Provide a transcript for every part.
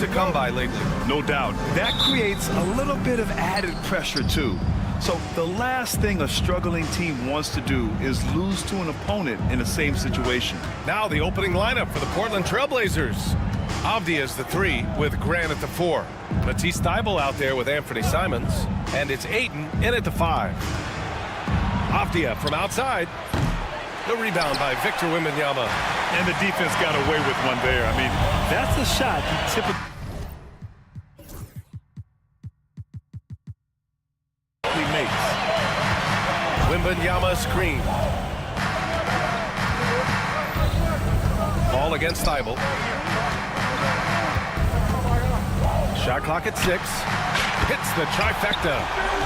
come by lately. No doubt. That creates a little bit of added pressure, too. So the last thing a struggling team wants to do is lose to an opponent in the same situation. Now the opening lineup for the Portland Trail Blazers. Avdia is the 3 with Grant at the 4. Matisse Thybulle out there with Anthony Simons. And it's Ayton in at the 5. Avdia from outside. The rebound by Victor Wembanyama. And the defense got away with one there. I mean, that's a shot you typically makes. Wembanyama screen. Ball against Thybulle. Shot clock at 6. Hits the trifecta.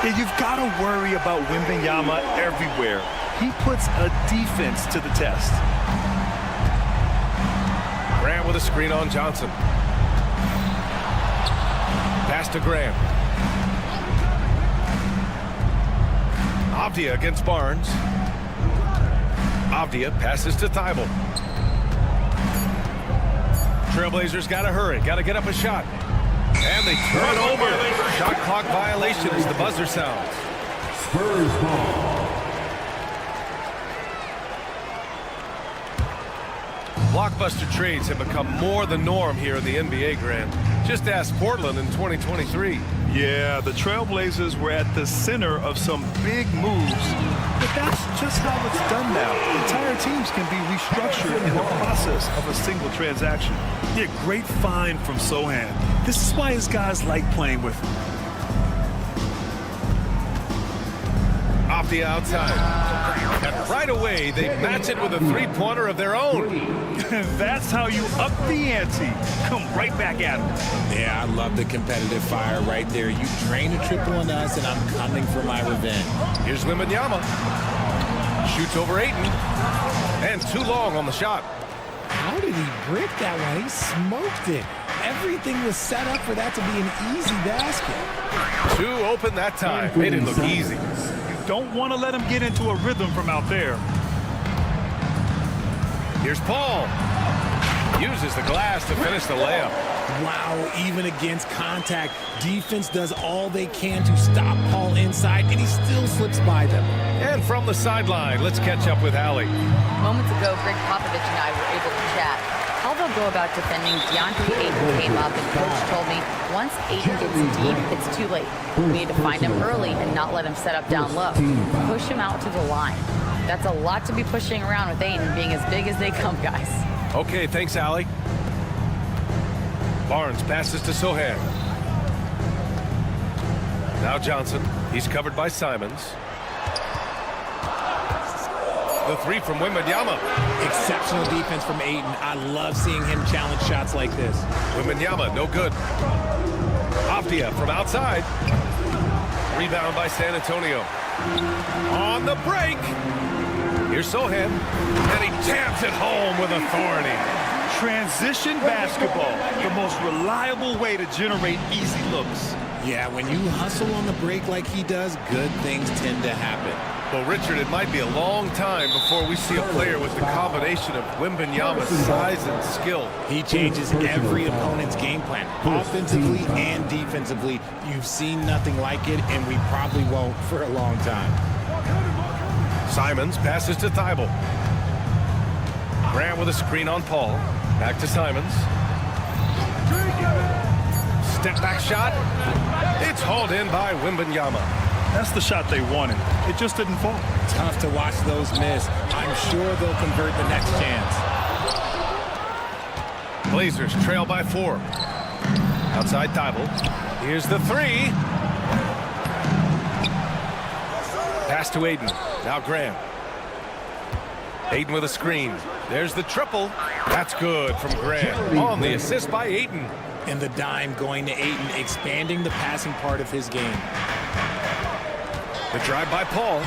Yeah, you've got to worry about Wembanyama everywhere. He puts a defense to the test. Grant with a screen on Johnson. Pass to Grant. Avdia against Barnes. Avdia passes to Thybulle. Trailblazers got to hurry. Got to get up a shot. And they turn it over. Shot clock violation as the buzzer sounds. Spurs ball. Blockbuster trades have become more the norm here in the NBA, Grant. Just ask Portland in 2023. Yeah, the Trail Blazers were at the center of some big moves, but that's just how it's done now. Entire teams can be restructured in the process of a single transaction. Yeah, great find from Sohan. This is why his guys like playing with him. Off the outside. And right away, they match it with a three-pointer of their own. That's how you up the ante. Come right back at him. Yeah, I love the competitive fire right there. You drain a triple on us, and I'm coming for my revenge. Here's Wembanyama. Shoots over Ayton. And too long on the shot. How did he brick that one? He smoked it. Everything was set up for that to be an easy basket. Too open that time. Made it look easy. Don't want to let him get into a rhythm from out there. Here's Paul. Uses the glass to finish the layup. Wow, even against contact, defense does all they can to stop Paul inside, and he still slips by them. And from the sideline, let's catch up with Allie. Moments ago, Greg Popovich and I were able to chat. How they'll go about defending DeAndre Ayton came up, and Coach told me once Ayton gets deep, it's too late. We need to find him early and not let him set up down low. Push him out to the line. That's a lot to be pushing around with Ayton being as big as they come, guys. Okay, thanks, Allie. Barnes passes to Sohan. Now Johnson. He's covered by Simons. The 3 from Wembanyama. Exceptional defense from Ayton. I love seeing him challenge shots like this. Wembanyama, no good. Avdia from outside. Rebound by San Antonio. On the break. Here's Sohan. And he jams it home with authority. Transition basketball, the most reliable way to generate easy looks. Yeah, when you hustle on the break like he does, good things tend to happen. Well, Richard, it might be a long time before we see a player with the combination of Wembanyama's size and skill. He changes every opponent's game plan, offensively and defensively. You've seen nothing like it, and we probably won't for a long time. Simons passes to Thybulle. Grant with a screen on Paul. Back to Simons. Step back shot. It's hauled in by Wembanyama. That's the shot they wanted. It just didn't fall. Tough to watch those miss. I'm sure they'll convert the next chance. Blazers trail by 4. Outside Thybulle. Here's the 3. Pass to Ayton. Now Grant. Ayton with a screen. There's the triple. That's good from Grant. On the assist by Ayton. And the dime going to Ayton, expanding the passing part of his game. The drive by Paul.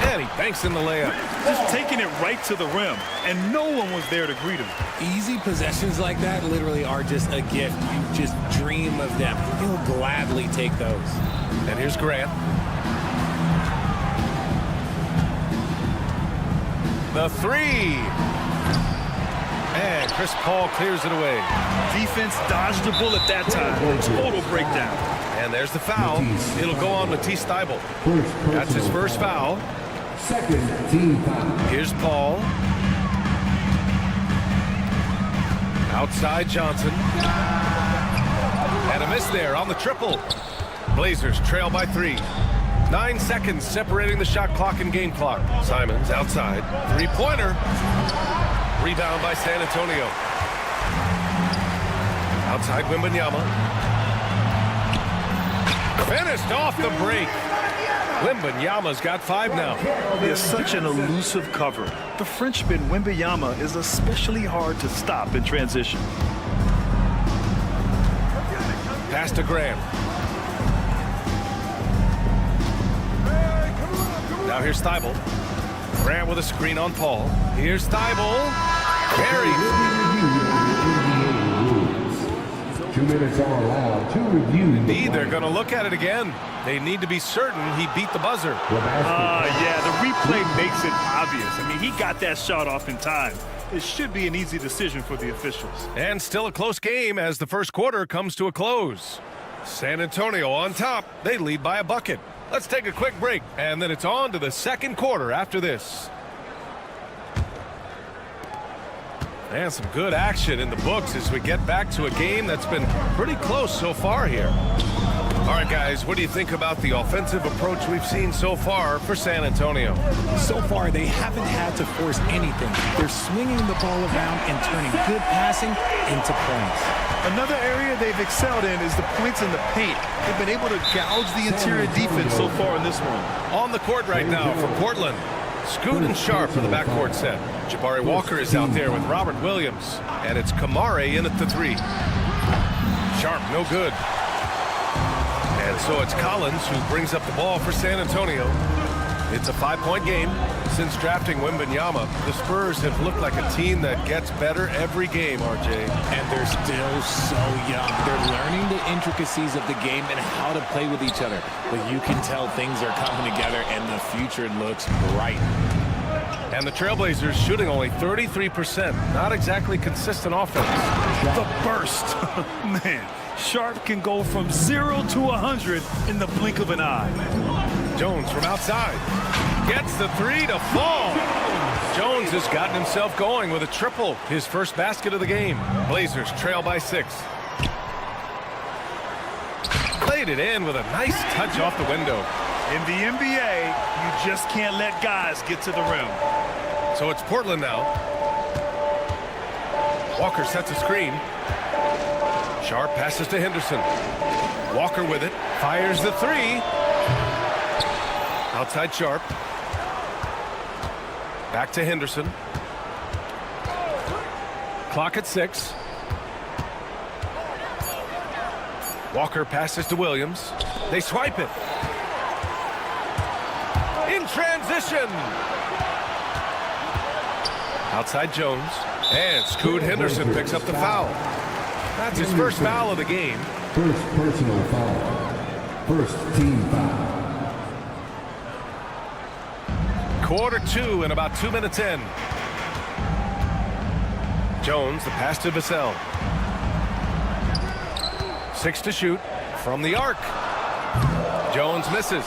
And he banks in the layup. Just taking it right to the rim. And no one was there to greet him. Easy possessions like that literally are just a gift. You just dream of them. He'll gladly take those. And here's Grant. The 3. And Chris Paul clears it away. Defense dodged the bullet that time. Total breakdown. And there's the foul. It'll go on Matisse Thybulle. That's his first foul. Second team foul. Here's Paul. Outside Johnson. And a miss there on the triple. Blazers trail by 3. 9 seconds separating the shot clock and game clock. Simons outside. Three-pointer. Rebound by San Antonio. Outside Wembanyama. Finished off the break. Wembanyama's got 5 now. He is such an elusive cover. The Frenchman Wembanyama is especially hard to stop in transition. Pass to Graham. Now here's Thybulle. Graham with a screen on Paul. Here's Thybulle. Carried. 2 minutes are allowed to review. Indeed, they're going to look at it again. They need to be certain he beat the buzzer. Yeah, the replay makes it obvious. I mean, he got that shot off in time. It should be an easy decision for the officials. And still a close game as the first quarter comes to a close. San Antonio on top. They lead by a bucket. Let's take a quick break, and then it's on to the second quarter after this. And some good action in the books as we get back to a game that's been pretty close so far here. All right, guys, what do you think about the offensive approach we've seen so far for San Antonio? So far, they haven't had to force anything. They're swinging the ball around and turning good passing into points. Another area they've excelled in is the points in the paint. They've been able to gouge the interior defense so far in this one. On the court right now for Portland, Scoot and Sharp for the backcourt set. Jabari Walker is out there with Robert Williams, and it's Kamare in at the 3. Sharp, no good. And so it's Collins who brings up the ball for San Antonio. It's a 5-point game. Since drafting Wembanyama, the Spurs have looked like a team that gets better every game, RJ. And they're still so young. They're learning the intricacies of the game and how to play with each other. But you can tell things are coming together and the future looks bright. And the Trail Blazers shooting only 33%. Not exactly consistent offense. The burst. Man, Sharp can go from 0 to 100 in the blink of an eye. Jones from outside. Gets the 3 to fall. Jones has gotten himself going with a triple. His first basket of the game. Blazers trail by 6. Played it in with a nice touch off the window. In the NBA, you just can't let guys get to the rim. So it's Portland now. Walker sets a screen. Sharp passes to Henderson. Walker with it. Fires the 3. Outside Sharp. Back to Henderson. Clock at 6. Walker passes to Williams. They swipe it. In transition. Outside Jones. And Scoot Henderson picks up the foul. That's his first foul of the game. First personal foul. First team foul. Quarter 2 and about 2 minutes in. Jones, the pass to Vassell. 6 to shoot from the arc. Jones misses.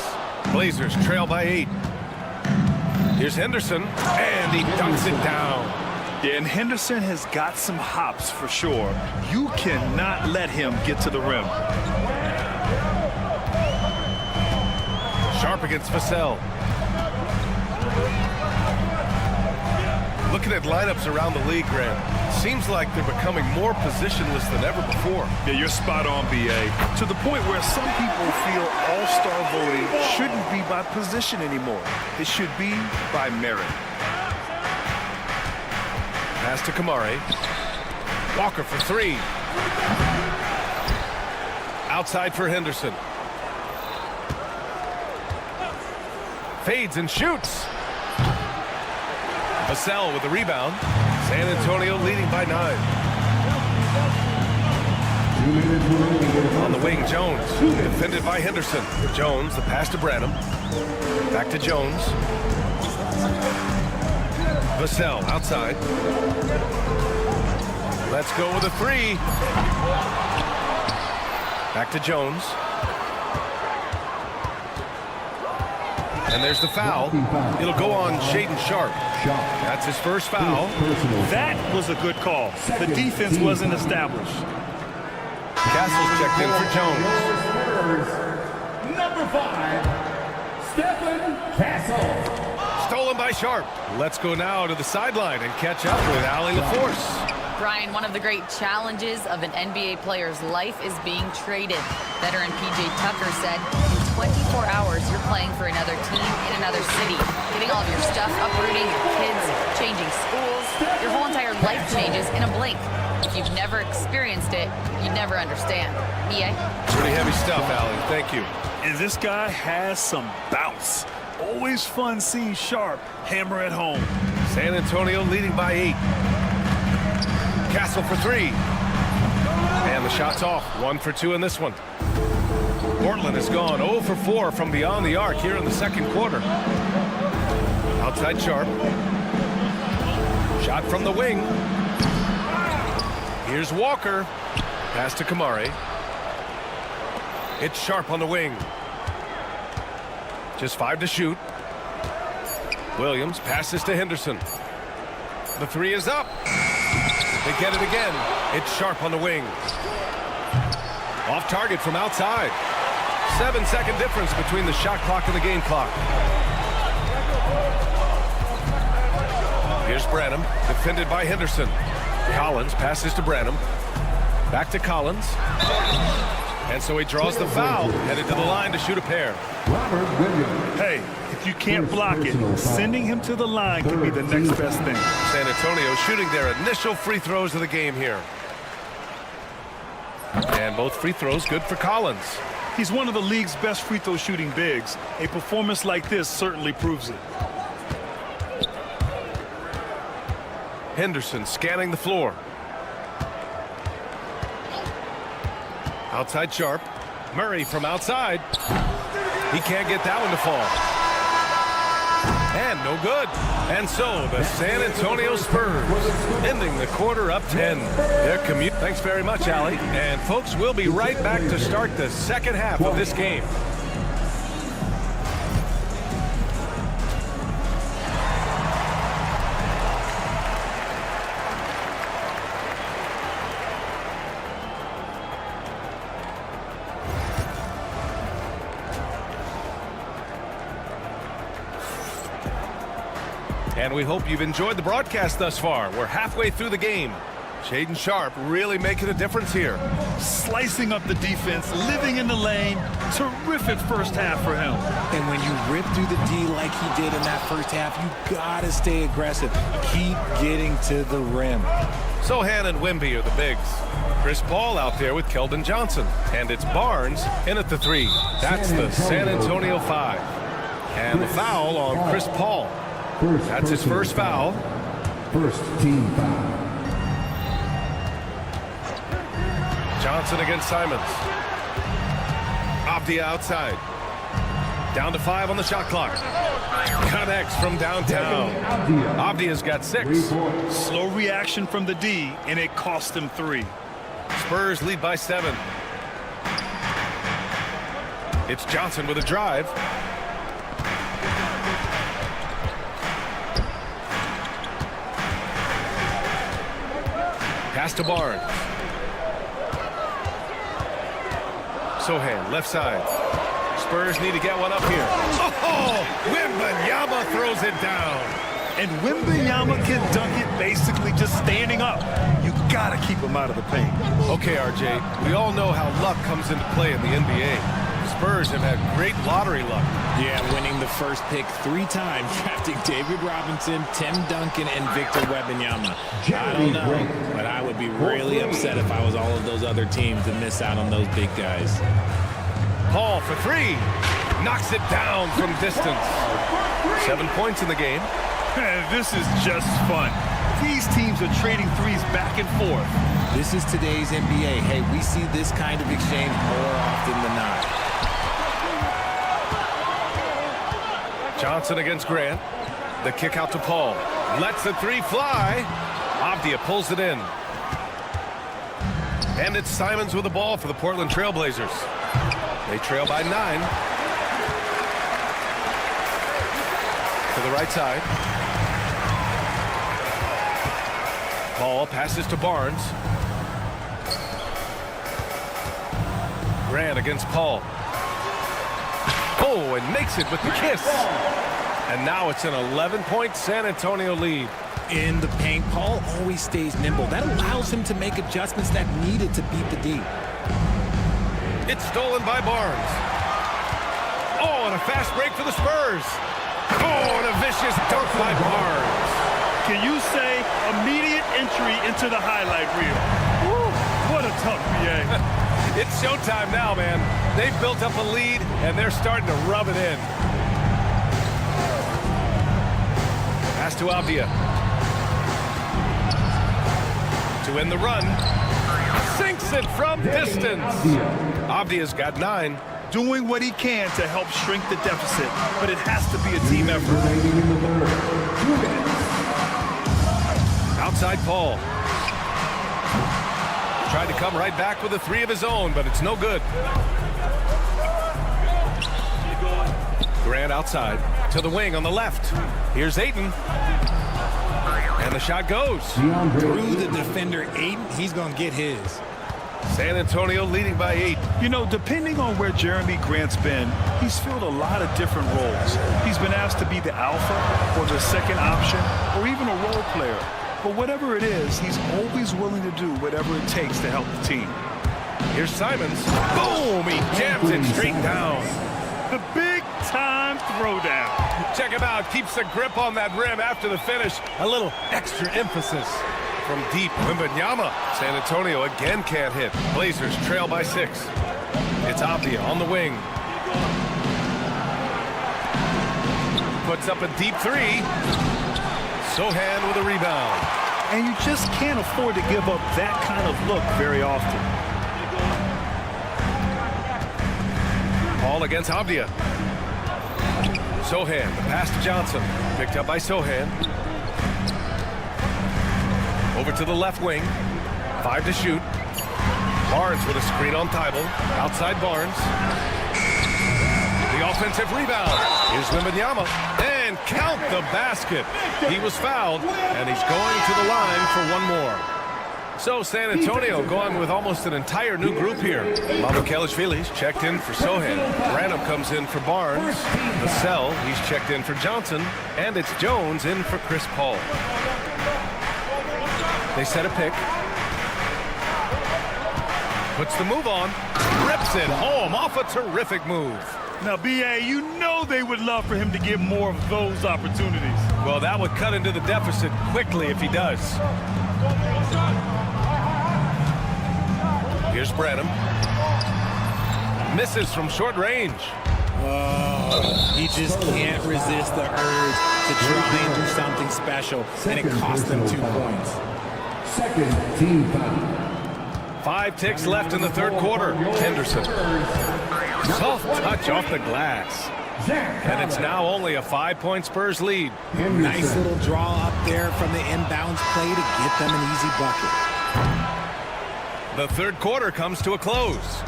Blazers trail by 8. Here's Henderson, and he dunks it down. Yeah, and Henderson has got some hops for sure. You cannot let him get to the rim. Sharp against Vassell. Looking at lineups around the league, Grant, seems like they're becoming more positionless than ever before. Yeah, you're spot on, B.A. To the point where some people feel all-star voting shouldn't be by position anymore. It should be by merit. Pass to Kamare. Walker for 3. Outside for Henderson. Fades and shoots. Vassell with the rebound. San Antonio leading by 9. On the wing, Jones. Defended by Henderson. Jones, the pass to Branham. Back to Jones. Vassell outside. Let's go with a three. Back to Jones. And there's the foul. It'll go on Shaedon Sharpe. That's his first foul. That was a good call. The defense wasn't established. Castle's checked in for Jones. Number 5, Stephen Castle. Stolen by Sharpe. Let's go now to the sideline and catch up with Allie LaForce. Brian, one of the great challenges of an NBA player's life is being traded. Veteran P.J. Tucker said, in 24 hours, you're playing for another team in another city, getting all of your stuff, uprooting your kids, changing schools. Your whole entire life changes in a blink. If you've never experienced it, you'd never understand. EA? Pretty heavy stuff, Allie. Thank you. And this guy has some bounce. Always fun seeing Sharpe hammer at home. San Antonio leading by 8. Castle for 3. And the shot's off. 1 for 2 in this one. Portland has gone 0 for 4 from beyond the arc here in the second quarter. Outside Sharpe. Shot from the wing. Here's Walker. Pass to Kamari. It's Sharpe on the wing. Just 5 to shoot. Williams passes to Henderson. The 3 is up. They get it again. It's Sharpe on the wing. Off target from outside. 7-second difference between the shot clock and the game clock. Here's Branham, defended by Henderson. Collins passes to Branham. Back to Collins. And so he draws the foul, headed to the line to shoot a pair. Robert Williams. Hey, if you can't block it, sending him to the line could be the next best thing. San Antonio shooting their initial free throws of the game here. And both free throws good for Collins. He's one of the league's best free throw shooting bigs. A performance like this certainly proves it. Henderson scanning the floor. Outside Sharpe. Murray from outside. He can't get that one to fall. And no good. And so the San Antonio Spurs ending the quarter up 10. Thanks very much, Allie. And folks, we'll be right back to start the second half of this game. And we hope you've enjoyed the broadcast thus far. We're halfway through the game. Shaedon Sharpe really making a difference here. Slicing up the defense, living in the lane. Terrific first half for him. And when you rip through the D like he did in that first half, you gotta stay aggressive. Keep getting to the rim. Sohan and Wemby are the bigs. Chris Paul out there with Keldon Johnson. And it's Barnes in at the 3. That's the San Antonio 5. And the foul on Chris Paul. That's his first foul. First team foul. Johnson against Simons. Avdia outside. Down to 5 on the shot clock. Connects from downtown. Avdia's got 6. Slow reaction from the D, and it cost him 3. Spurs lead by 7. It's Johnson with a drive. Pass to Barnes. Sohan, left side. Spurs need to get one up here. Oh, Wembanyama throws it down. And Wembanyama can dunk it basically just standing up. You gotta keep him out of the paint. Okay, RJ, we all know how luck comes into play in the NBA. Spurs have had great lottery luck. Yeah, winning the first pick 3 times, drafting David Robinson, Tim Duncan, and Victor Wembanyama. I don't know, but I would be really upset if I was all of those other teams to miss out on those big guys. Paul for 3. Knocks it down from distance. 7 points in the game. This is just fun. These teams are trading threes back and forth. This is today's NBA. Hey, we see this kind of exchange more often than not. Johnson against Grant. The kick out to Paul. Lets the 3 fly. Avdia pulls it in. And it's Simons with the ball for the Portland Trail Blazers. They trail by 9. To the right side. Ball passes to Barnes. Grant against Paul. Oh, and makes it with the kiss. And now it's an 11-point San Antonio lead. In the paint, Paul always stays nimble. That allows him to make adjustments that needed to beat the D. It's stolen by Barnes. Oh, and a fast break for the Spurs. Oh, and a vicious dunk by Barnes. Can you say immediate entry into the highlight reel? Woo, what a tough BA. It's showtime now, man. They've built up a lead, and they're starting to rub it in. Pass to Avdia. To win the run. Sinks it from distance. Avdia's got 9. Doing what he can to help shrink the deficit, but it has to be a team effort. Outside Paul. Tried to come right back with a 3 of his own, but it's no good. Grant outside to the wing on the left. Here's Ayton. And the shot goes. Through the defender, Ayton, he's going to get his. San Antonio leading by 8. You know, depending on where Jeremy Grant's been, he's filled a lot of different roles. He's been asked to be the alpha or the second option or even a role player. But whatever it is, he's always willing to do whatever it takes to help the team. Here's Simons. Boom! He jams it straight down. The big-time throwdown. Check him out. Keeps the grip on that rim after the finish. A little extra emphasis from deep. Wembanyama. San Antonio again can't hit. Blazers trail by 6. It's Avdia on the wing. Puts up a deep 3. Sohan with a rebound. And you just can't afford to give up that kind of look very often. Paul against Avdia. Sohan, the pass to Johnson. Picked up by Sohan. Over to the left wing. 5 to shoot. Barnes with a screen on Thibault. Outside Barnes. The offensive rebound. Here's Wembanyama. And count the basket. He was fouled, and he's going to the line for one more. So San Antonio going with almost an entire new group here. Mamukelashvili's checked in for Sohan. Branham comes in for Barnes. Vassell, he's checked in for Johnson. And it's Jones in for Chris Paul. They set a pick. Puts the move on. Rips it home off a terrific move. Now, B.A., you know they would love for him to get more of those opportunities. Well, that would cut into the deficit quickly if he does. Here's Branham. Misses from short range. Oh, he just can't resist the urge to try and do something special, and it cost them 2 points. Second team foul. 5 ticks left in the third quarter. Henderson. Soft touch off the glass. And it's now only a 5-point Spurs lead. Nice little draw up there from the inbounds play to get them an easy bucket. The third quarter comes to a close.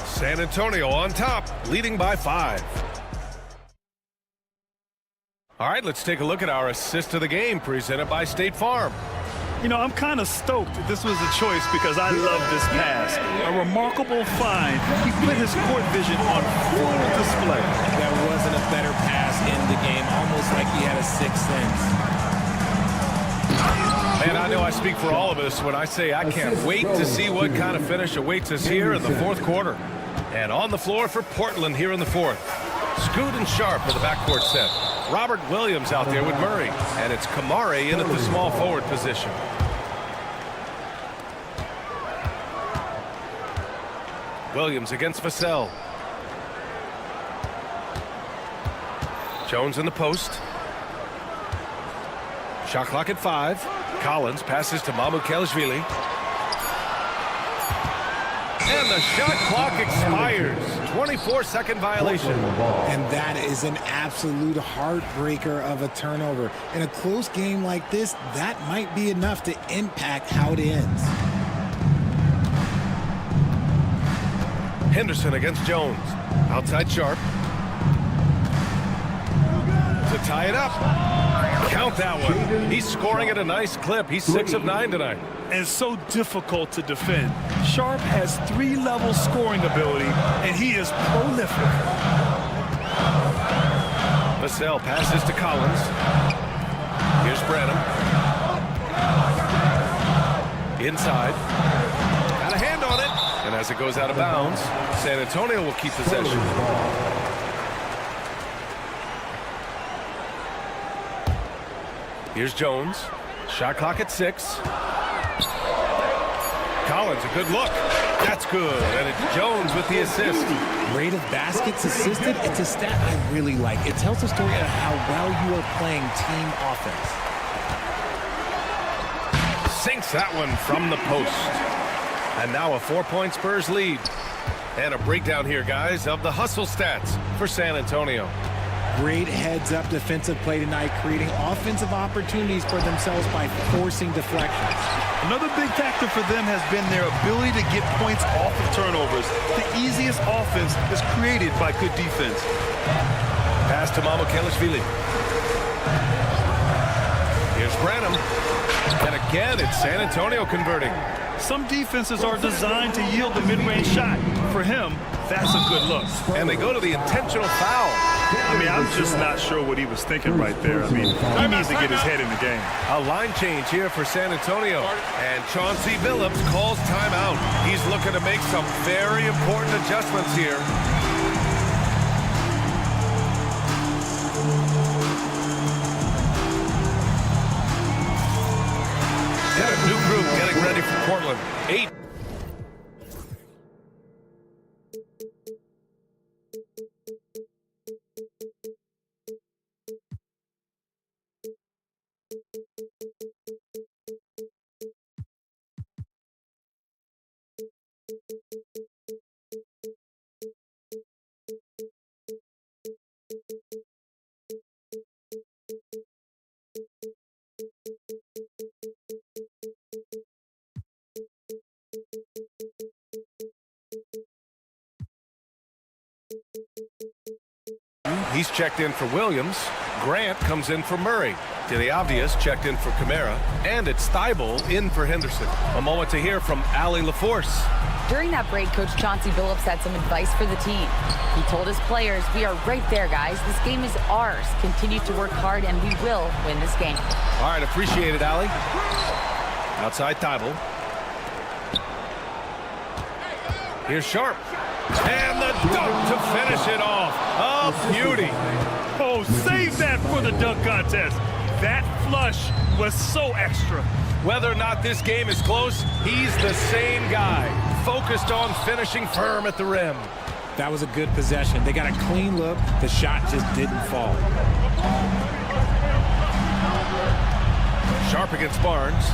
San Antonio on top, leading by 5. All right, let's take a look at our assist of the game presented by State Farm. You know, I'm kind of stoked this was a choice because I love this pass. A remarkable find. He put his court vision on full display. There wasn't a better pass in the game, almost like he had a 6th sense. Man, I know I speak for all of us when I say I can't wait to see what kind of finish awaits us here in the fourth quarter. And on the floor for Portland here in the fourth. Scoot and Sharp with the backcourt set. Robert Williams out there with Murray. And it's Kamari in at the small forward position. Williams against Vassell. Jones in the post. Shot clock at 5. Collins passes to Mamukelashvili. And the shot clock expires. 24-second violation. And that is an absolute heartbreaker of a turnover. In a close game like this, that might be enough to impact how it ends. Henderson against Jones. Outside Sharp. To tie it up. Count that one. He's scoring at a nice clip. He's 6 of 9 tonight. And so difficult to defend. Sharp has 3-level scoring ability, and he is prolific. Vassell passes to Collins. Here's Branham. Inside. Got a hand on it. And as it goes out of bounds, San Antonio will keep possession. Here's Jones. Shot clock at 6. Collins, a good look. That's good. And it's Jones with the assist. Rate of baskets assisted, it's a stat I really like. It tells the story of how well you are playing team offense. Sinks that one from the post. And now a 4-point Spurs lead. And a breakdown here, guys, of the hustle stats for San Antonio. Great heads-up defensive play tonight, creating offensive opportunities for themselves by forcing deflections. Another big factor for them has been their ability to get points off of turnovers. The easiest offense is created by good defense. Pass to Mamukelashvili. Here's Branham. And again, it's San Antonio converting. Some defenses are designed to yield the mid-range shot. For him, that's a good look. And they go to the intentional foul. I mean, I'm just not sure what he was thinking right there. I mean, he needs to get his head in the game. A line change here for San Antonio. And Chauncey Billups calls timeout. He's looking to make some very important adjustments here. And a new group getting ready for Portland. 8. He's checked in for Williams. Grant comes in for Murray. Diliavdias checked in for Kamara. And it's Thybulle in for Henderson. A moment to hear from Ali LaForce. During that break, Coach Chauncey Billups had some advice for the team. He told his players, we are right there, guys. This game is ours. Continue to work hard, and we will win this game. All right, appreciate it, Ali. Outside Thybulle. Here's Sharp. And the dunk to finish it off. A beauty. Oh, save that for the dunk contest. That flush was so extra. Whether or not this game is close, he's the same guy, focused on finishing firm at the rim. That was a good possession. They got a clean look. The shot just didn't fall. Sharp against Barnes.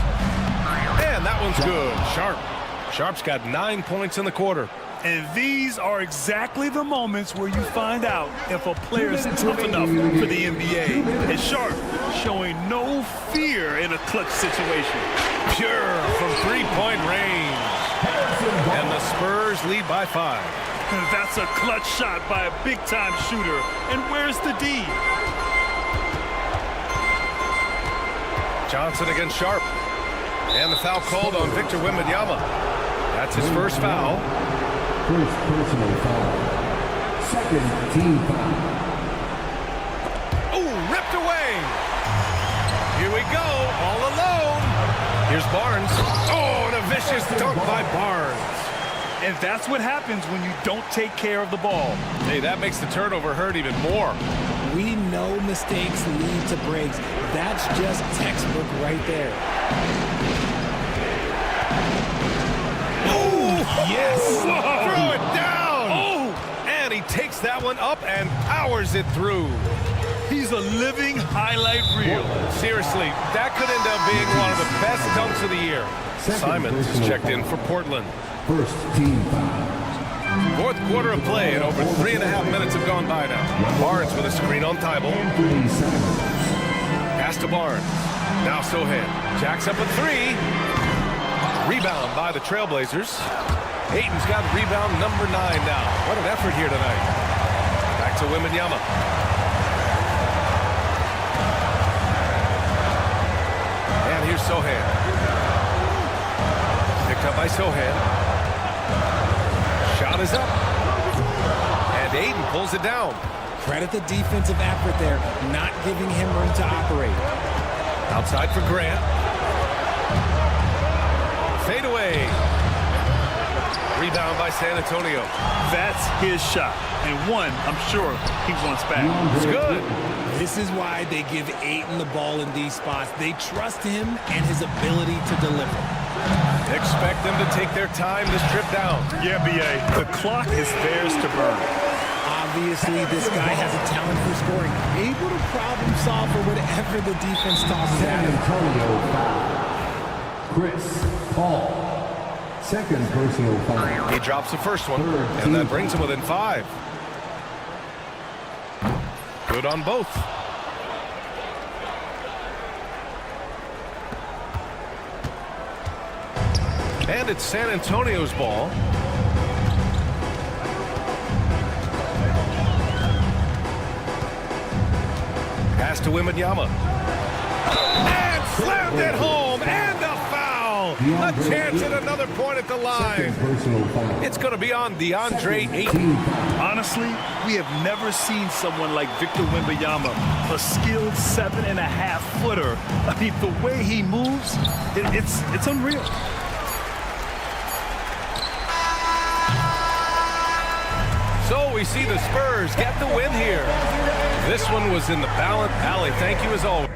And that one's good. Sharp's got 9 points in the quarter. And these are exactly the moments where you find out if a player is tough enough for the NBA. And Sharp showing no fear in a clutch situation. Pure from three-point range. And the Spurs lead by 5. That's a clutch shot by a big-time shooter. And where's the D? Johnson against Sharp. And the foul called on Victor Wembanyama. That's his first foul. First personal foul. Second team foul. Oh, ripped away. Here we go, all alone. Here's Barnes. Oh, and a vicious dunk by Barnes. And that's what happens when you don't take care of the ball. Hey, that makes the turnover hurt even more. We know mistakes lead to breaks. That's just textbook right there. Yes! Throw it down! Oh! And he takes that one up and powers it through. He's a living highlight reel. Seriously, that could end up being one of the best dunks of the year. Simons is checked in for Portland. First team foul. Fourth quarter of play, and over 3.5 minutes have gone by now. Barnes with a screen on Thybulle. Pass to Barnes. Now Sohan. Jacks up a 3. Rebound by the Trail Blazers. Ayton's got rebound number 9 now. What an effort here tonight. Back to Wembanyama. And here's Sohan. Picked up by Sohan. Shot is up. And Ayton pulls it down. Credit the defensive effort there, not giving him room to operate. Outside for Grant. Fade away. Rebound by San Antonio. That's his shot. And one, I'm sure he wants back. It's good. This is why they give Ayton the ball in these spots. They trust him and his ability to deliver. Expect them to take their time this trip down. Yeah, B.A. The clock is theirs to burn. Obviously, this guy has a talent for scoring. Able to problem solve for whatever the defense tosses at San him. Antonio foul. Chris Paul. Second personal foul. He drops the first one, and that brings him within 5. Good on both. And it's San Antonio's ball. Pass to Wembanyama. And slammed it home. And a foul. A chance at another point at the line. Second personal foul. It's going to be on DeAndre Ayton. Honestly, we have never seen someone like Victor Wembanyama, a skilled 7.5-footer. I mean, the way he moves, it's unreal. So we see the Spurs get the win here. This one was in the balance. Allie, thank you as always.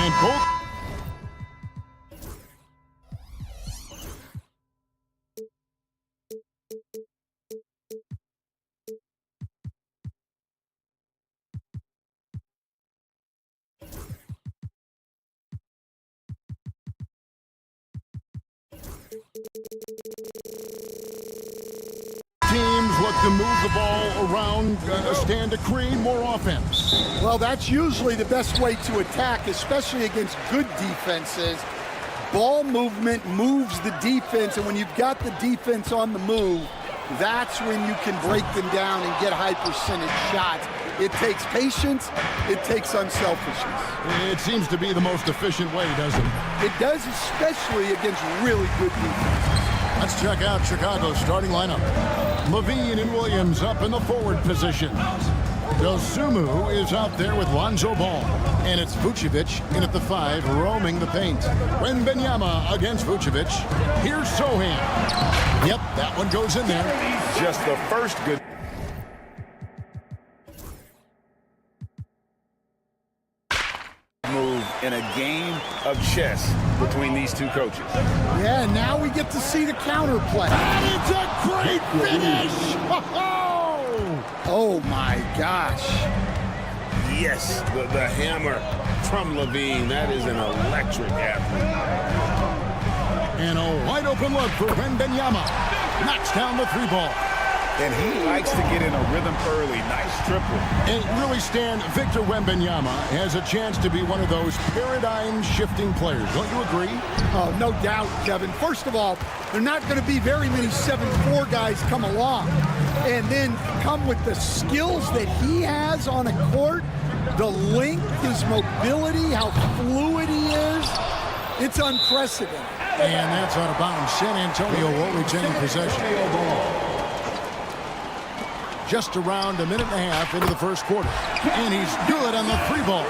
And both teams look to move the ball around, stand to create more offense. Well, that's usually the best way to attack, especially against good defenses. Ball movement moves the defense, and when you've got the defense on the move, that's when you can break them down and get high percentage shots. It takes patience, it takes unselfishness. It seems to be the most efficient way, doesn't it? It does, especially against really good defenses. Let's check out Chicago's starting lineup. Levine and Williams up in the forward position. Dosunmu is out there with Lonzo Ball. And it's Vucevic in at the 5, roaming the paint. Wembanyama against Vucevic. Here's Sohan. Yep, that one goes in there. Just the first good. Move in a game of chess between these two coaches. Yeah, now we get to see the counter play. And it's a great finish! Oh my gosh. Yes, the hammer from Levine. That is an electric athlete. And a wide open look for Wembanyama. Knocks down the 3 ball. And he likes to get in a rhythm early. Nice triple. And really, Stan, Victor Wembanyama has a chance to be one of those paradigm-shifting players. Don't you agree? Oh, no doubt, Kevin. First of all, there are not going to be very many 7'4" guys come along. And then come with the skills that he has on a court, the length, his mobility, how fluid he is. It's unprecedented. And that's out of bounds. San Antonio will retain possession. Just around a minute and a half into the first quarter. And he's good on the 3 ball.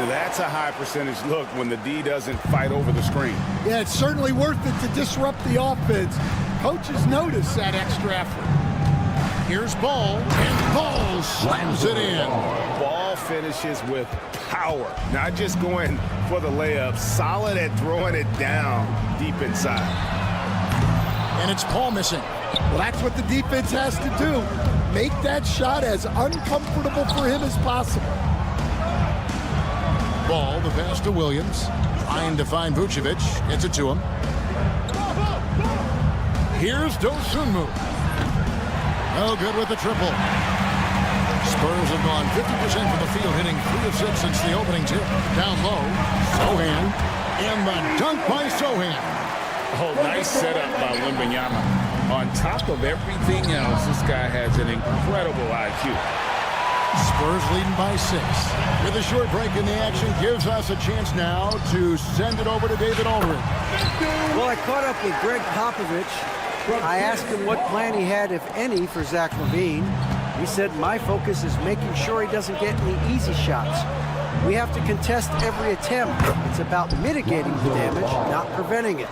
That's a high percentage look when the D doesn't fight over the screen. Yeah, it's certainly worth it to disrupt the offense. Coaches notice that extra effort. Here's Ball, and Ball slams it in. Ball finishes with power, not just going for the layup, solid at throwing it down deep inside. And it's Paul missing. Well, that's what the defense has to do. Make that shot as uncomfortable for him as possible. Ball, the pass to Williams. Trying to find Vucevic. Gets it to him. Here's Dosunmu. No good with the triple. Spurs have gone 50% from the field, hitting 3 of 6 since the opening tip. Down low, Sohan. And the dunk by Sohan. Oh, nice setup by Wembanyama. On top of everything else, this guy has an incredible IQ. Spurs leading by 6. With a short break in the action, gives us a chance now to send it over to David Aldridge. Well, I caught up with Greg Popovich. I asked him what plan he had, if any, for Zach LaVine. He said, my focus is making sure he doesn't get any easy shots. We have to contest every attempt. It's about mitigating the damage, not preventing it.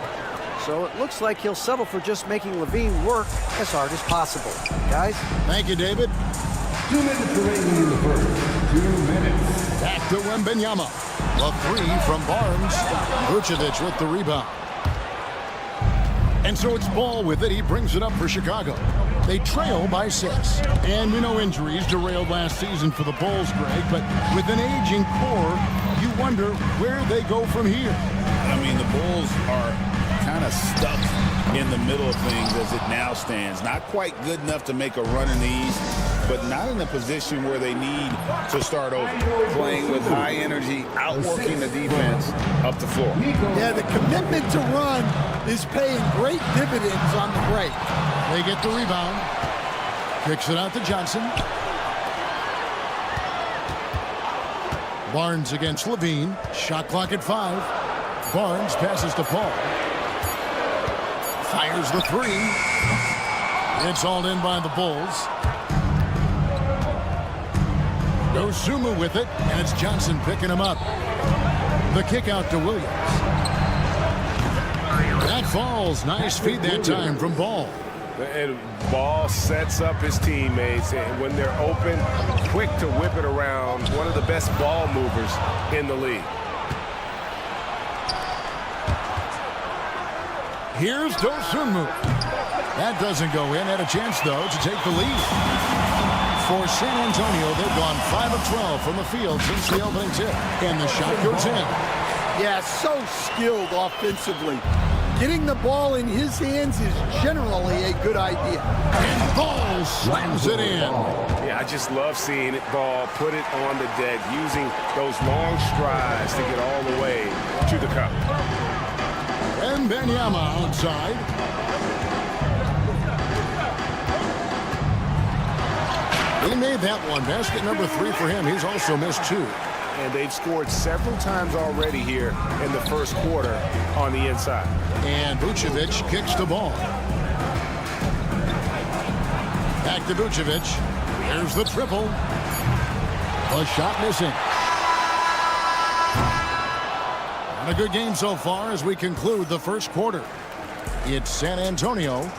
So it looks like he'll settle for just making LaVine work as hard as possible. Guys? Thank you, David. 2 minutes remaining in the first. 2 minutes. Back to Wembanyama. The 3 from Barnes. Vucevic with the rebound. And so it's Ball with it. He brings it up for Chicago. They trail by 6. And we know injuries derailed last season for the Bulls, Greg, but with an aging core, you wonder where they go from here. I mean, the Bulls are kind of stuck in the middle of things as it now stands. Not quite good enough to make a run in the East, but not in a position where they need to start over. Playing with high energy, outworking the defense up the floor. Yeah, the commitment to run is paying great dividends on the break. They get the rebound. Kicks it out to Johnson. Barnes against Levine. Shot clock at 5. Barnes passes to Paul. Fires the 3. It's all in by the Bulls. Dosunmu with it, and it's Johnson picking him up. The kick out to Williams. That falls. Nice feed that time from Ball. And Ball sets up his teammates, and when they're open, quick to whip it around. One of the best ball movers in the league. Here's Dosunmu. That doesn't go in. Had a chance, though, to take the lead. For San Antonio, they've gone 5 of 12 from the field since the opening tip. And the shot goes in. Yeah, so skilled offensively. Getting the ball in his hands is generally a good idea. And Ball slams it in. Yeah, I just love seeing it. Ball, put it on the deck, using those long strides to get all the way to the cup. And Wembanyama outside. He made that one. Basket number 3 for him. He's also missed 2. And they've scored several times already here in the first quarter on the inside. And Vucevic kicks the ball. Back to Vucevic. Here's the triple. A shot missing. And a good game so far as we conclude the first quarter. It's San Antonio.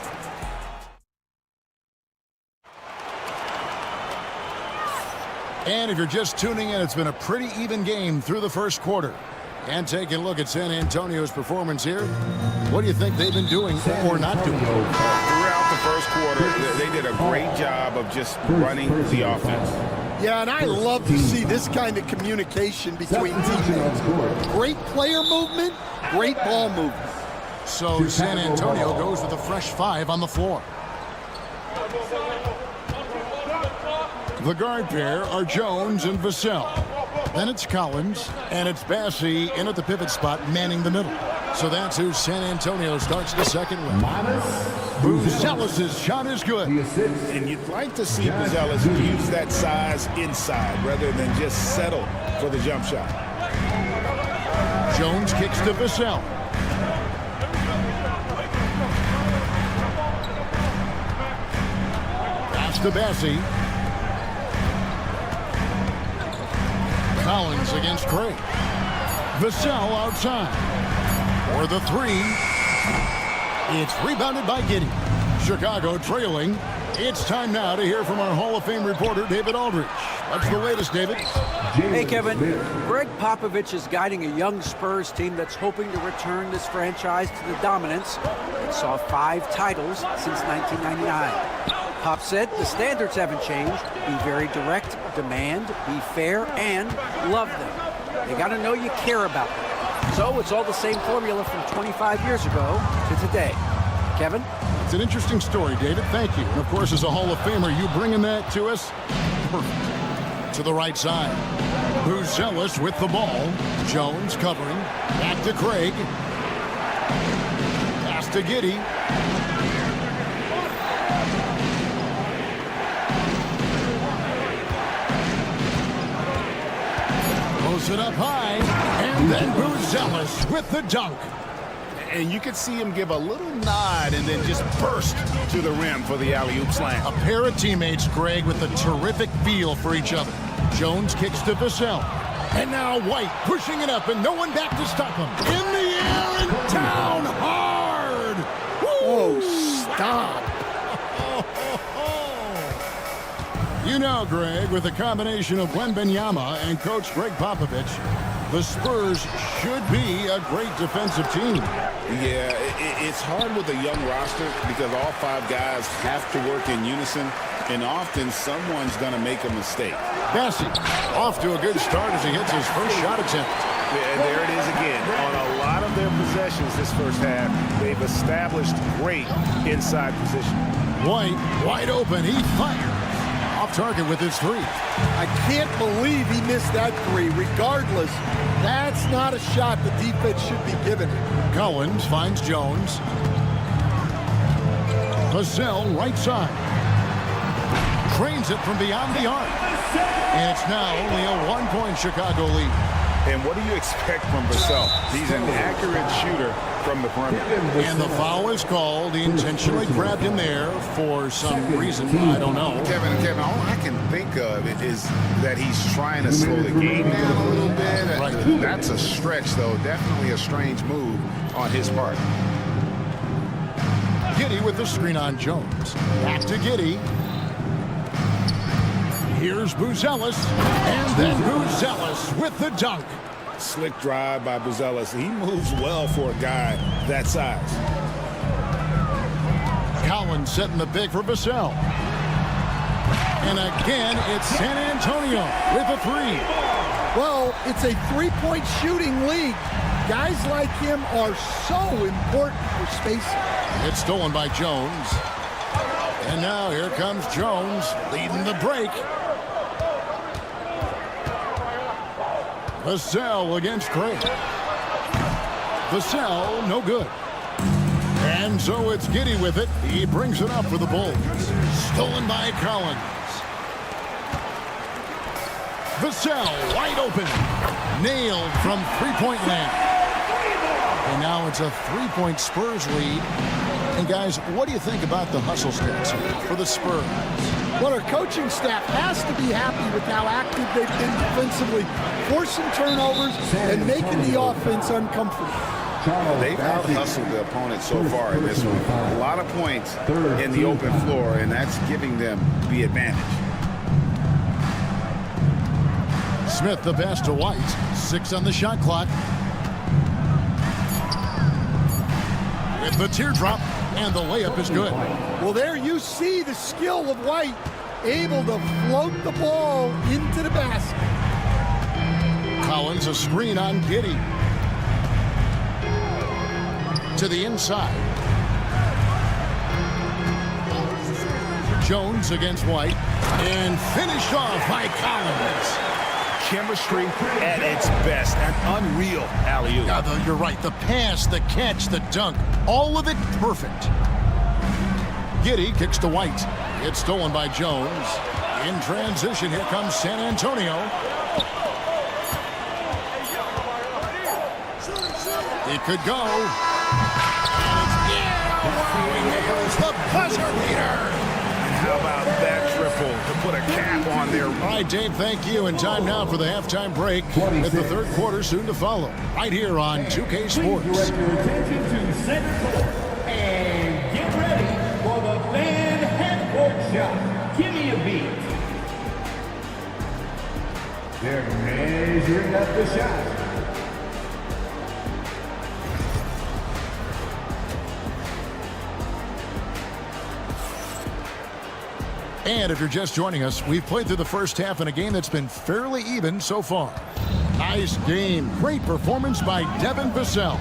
And if you're just tuning in, it's been a pretty even game through the first quarter. And taking a look at San Antonio's performance here, what do you think they've been doing or not doing? Throughout the first quarter, they did a great job of just running the offense. Yeah, and I love to see this kind of communication between teammates. Great player movement, great ball movement. So San Antonio goes with a fresh 5 on the floor. The guard pair are Jones and Vassell. Then it's Collins, and it's Bassey in at the pivot spot, manning the middle. So that's who San Antonio starts the second round. Buzelis' shot is good. And you'd like to see Buzelis use that size inside rather than just settle for the jump shot. Jones kicks to Vassell. Pass to Bassey. Collins against Craig. Vassell outside. For the 3. It's rebounded by Giddey. Chicago trailing. It's time now to hear from our Hall of Fame reporter, David Aldridge. What's the latest, David? Hey, Kevin. Greg Popovich is guiding a young Spurs team that's hoping to return this franchise to the dominance that saw 5 titles since 1999. Pop said the standards haven't changed. Be very direct, demand, be fair, and love them. They got to know you care about them. So it's all the same formula from 25 years ago to today. Kevin? It's an interesting story, David. Thank you. And, of course, as a Hall of Famer, you bringing that to us? Perfect. To the right side. Buzelis with the ball. Jones covering. Back to Craig. Pass to Giddey. It up high, and then Buzelis with the dunk. And you could see him give a little nod and then just burst to the rim for the alley-oop slam. A pair of teammates, Greg, with a terrific feel for each other. Jones kicks to Vassell. And now White pushing it up, and no one back to stop him. In the air and down hard. Whoa, stop. You know, Greg, with a combination of Wembanyama and Coach Greg Popovich, the Spurs should be a great defensive team. Yeah, it's hard with a young roster because all 5 guys have to work in unison, and often someone's going to make a mistake. Bassey off to a good start as he hits his first shot attempt. Yeah, and there it is again. On a lot of their possessions this first half, they've established great inside position. White wide open. He fires. Off target with his 3. I can't believe he missed that 3. Regardless, that's not a shot the defense should be giving him. Collins finds Jones. Vassell right side. Trains it from beyond the arc. And it's now only a 1-point Chicago lead. And what do you expect from Vassell? He's an accurate shooter from the perimeter. And the foul is called. He intentionally grabbed him there for some reason. I don't know. Kevin, all I can think of is that he's trying to slow the game down a little bit. Right. That's a stretch, though. Definitely a strange move on his part. Giddey with the screen on Jones. Back to Giddey. Here's Buzelis, and then Buzelis with the dunk. Slick drive by Buzelis. He moves well for a guy that size. Collins setting the big for Vassell. And again, it's San Antonio with a three. Well, it's a three-point shooting league. Guys like him are so important for spacing. It's stolen by Jones. And now here comes Jones leading the break. Vassell against Craig. Vassell, no good. And so it's Giddy with it. He brings it up for the Bulls. Stolen by Collins. Vassell wide open. Nailed from three-point land. And now it's a three-point Spurs lead. And guys, what do you think about the hustle stats here for the Spurs? Well, our coaching staff has to be happy with how active they've been defensively, forcing turnovers and making the offense uncomfortable. They've out-hustled the opponent so far in this one. A lot of points in the open floor, and that's giving them the advantage. Smith the pass to White. 6 on the shot clock. With the teardrop, and the layup is good. Well, there you see the skill of White, able to float the ball into the basket. Collins a screen on Giddy. To the inside. Jones against White. And finished off by Collins. Chemistry at its best. An unreal alley-oop. Yeah, you're right. The pass, the catch, the dunk. All of it perfect. Giddy kicks to White. It's stolen by Jones. In transition, here comes San Antonio. It could go. The buzzer beater. And how about that triple to put a cap on there? All right, Dave, thank you. And time now for the halftime break with the third quarter soon to follow. Right here on 2K Sports. Direct your attention to center court and get ready for the fan half-court shot. Give me a beat. They're measuring up the shot. And if you're just joining us, we've played through the first half in a game that's been fairly even so far. Nice game. Great performance by Devin Vassell.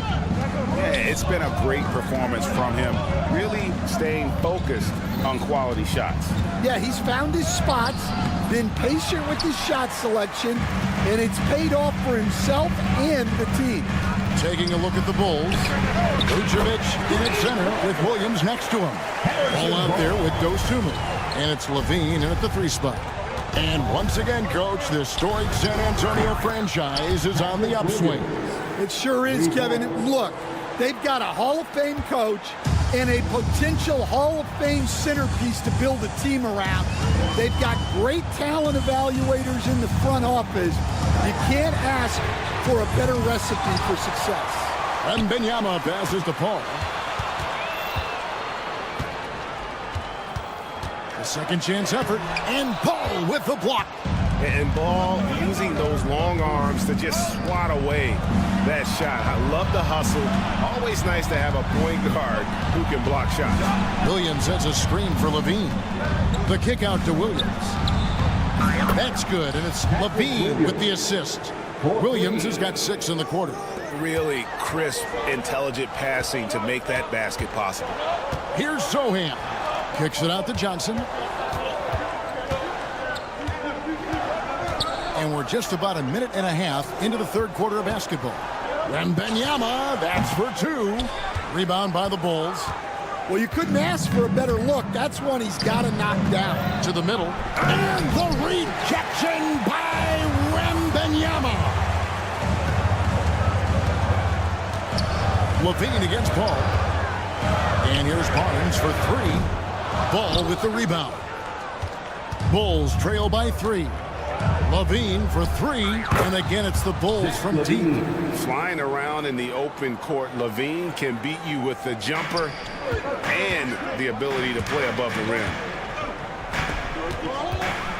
Yeah, it's been a great performance from him. Really staying focused on quality shots. Yeah, he's found his spots, been patient with his shot selection, and it's paid off for himself and the team. Taking a look at the Bulls. Vucevic in at center with Williams next to him. All out there with Dosunmu. And it's Levine in at the 3 spot. And once again, Coach, this storied San Antonio franchise is on the upswing. It sure is, Kevin. Look, they've got a Hall of Fame coach and a potential Hall of Fame centerpiece to build a team around. They've got great talent evaluators in the front office. You can't ask for a better recipe for success. And Benyama passes to Paul. A second chance effort, and Paul with the block. And Ball using those long arms to just swat away that shot. I love the hustle. Always nice to have a point guard who can block shots. Williams has a screen for Levine. The kick out to Williams. That's good, and it's Levine with the assist. Williams has got 6 in the quarter. Really crisp, intelligent passing to make that basket possible. Here's Sohan. Kicks it out to Johnson. And we're just about a minute and a half into the third quarter of basketball. And Benyama, that's for 2. Rebound by the Bulls. Well, you couldn't ask for a better look. That's one he's got to knock down. To the middle. And the rejection by Wembanyama. Levine against Paul. And here's Barnes for 3. Ball with the rebound. Bulls trail by 3. Levine for 3. And again, it's the Bulls from deep. Flying around in the open court, Levine can beat you with the jumper and the ability to play above the rim.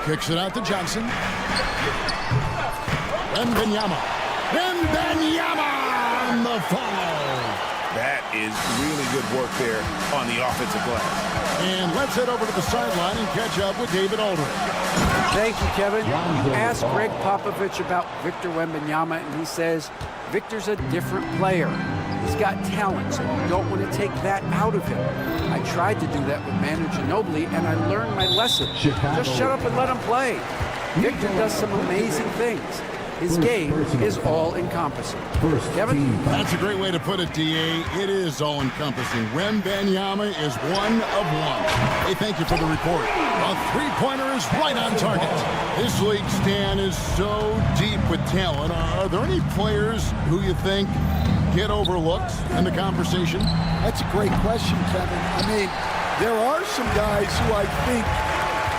Kicks it out to Johnson. Wembanyama. Wembanyama on the foul. That is really good work there on the offensive glass. And let's head over to the sideline and catch up with David Aldridge. Thank you, Kevin. You asked Greg Popovich about Victor Wembanyama, and he says Victor's a different player. He's got talent, so you don't want to take that out of him. I tried to do that with Manu Ginobili, and I learned my lesson. Just shut up and let him play. Victor does some amazing things. His game is all-encompassing. Kevin? That's a great way to put it, D.A. It is all-encompassing. Wembanyama is one of one. Hey, thank you for the report. A three-pointer is right on target. This league, Stan, is so deep with talent. Are there any players who you think get overlooked in the conversation? That's a great question, Kevin. I mean, there are some guys who I think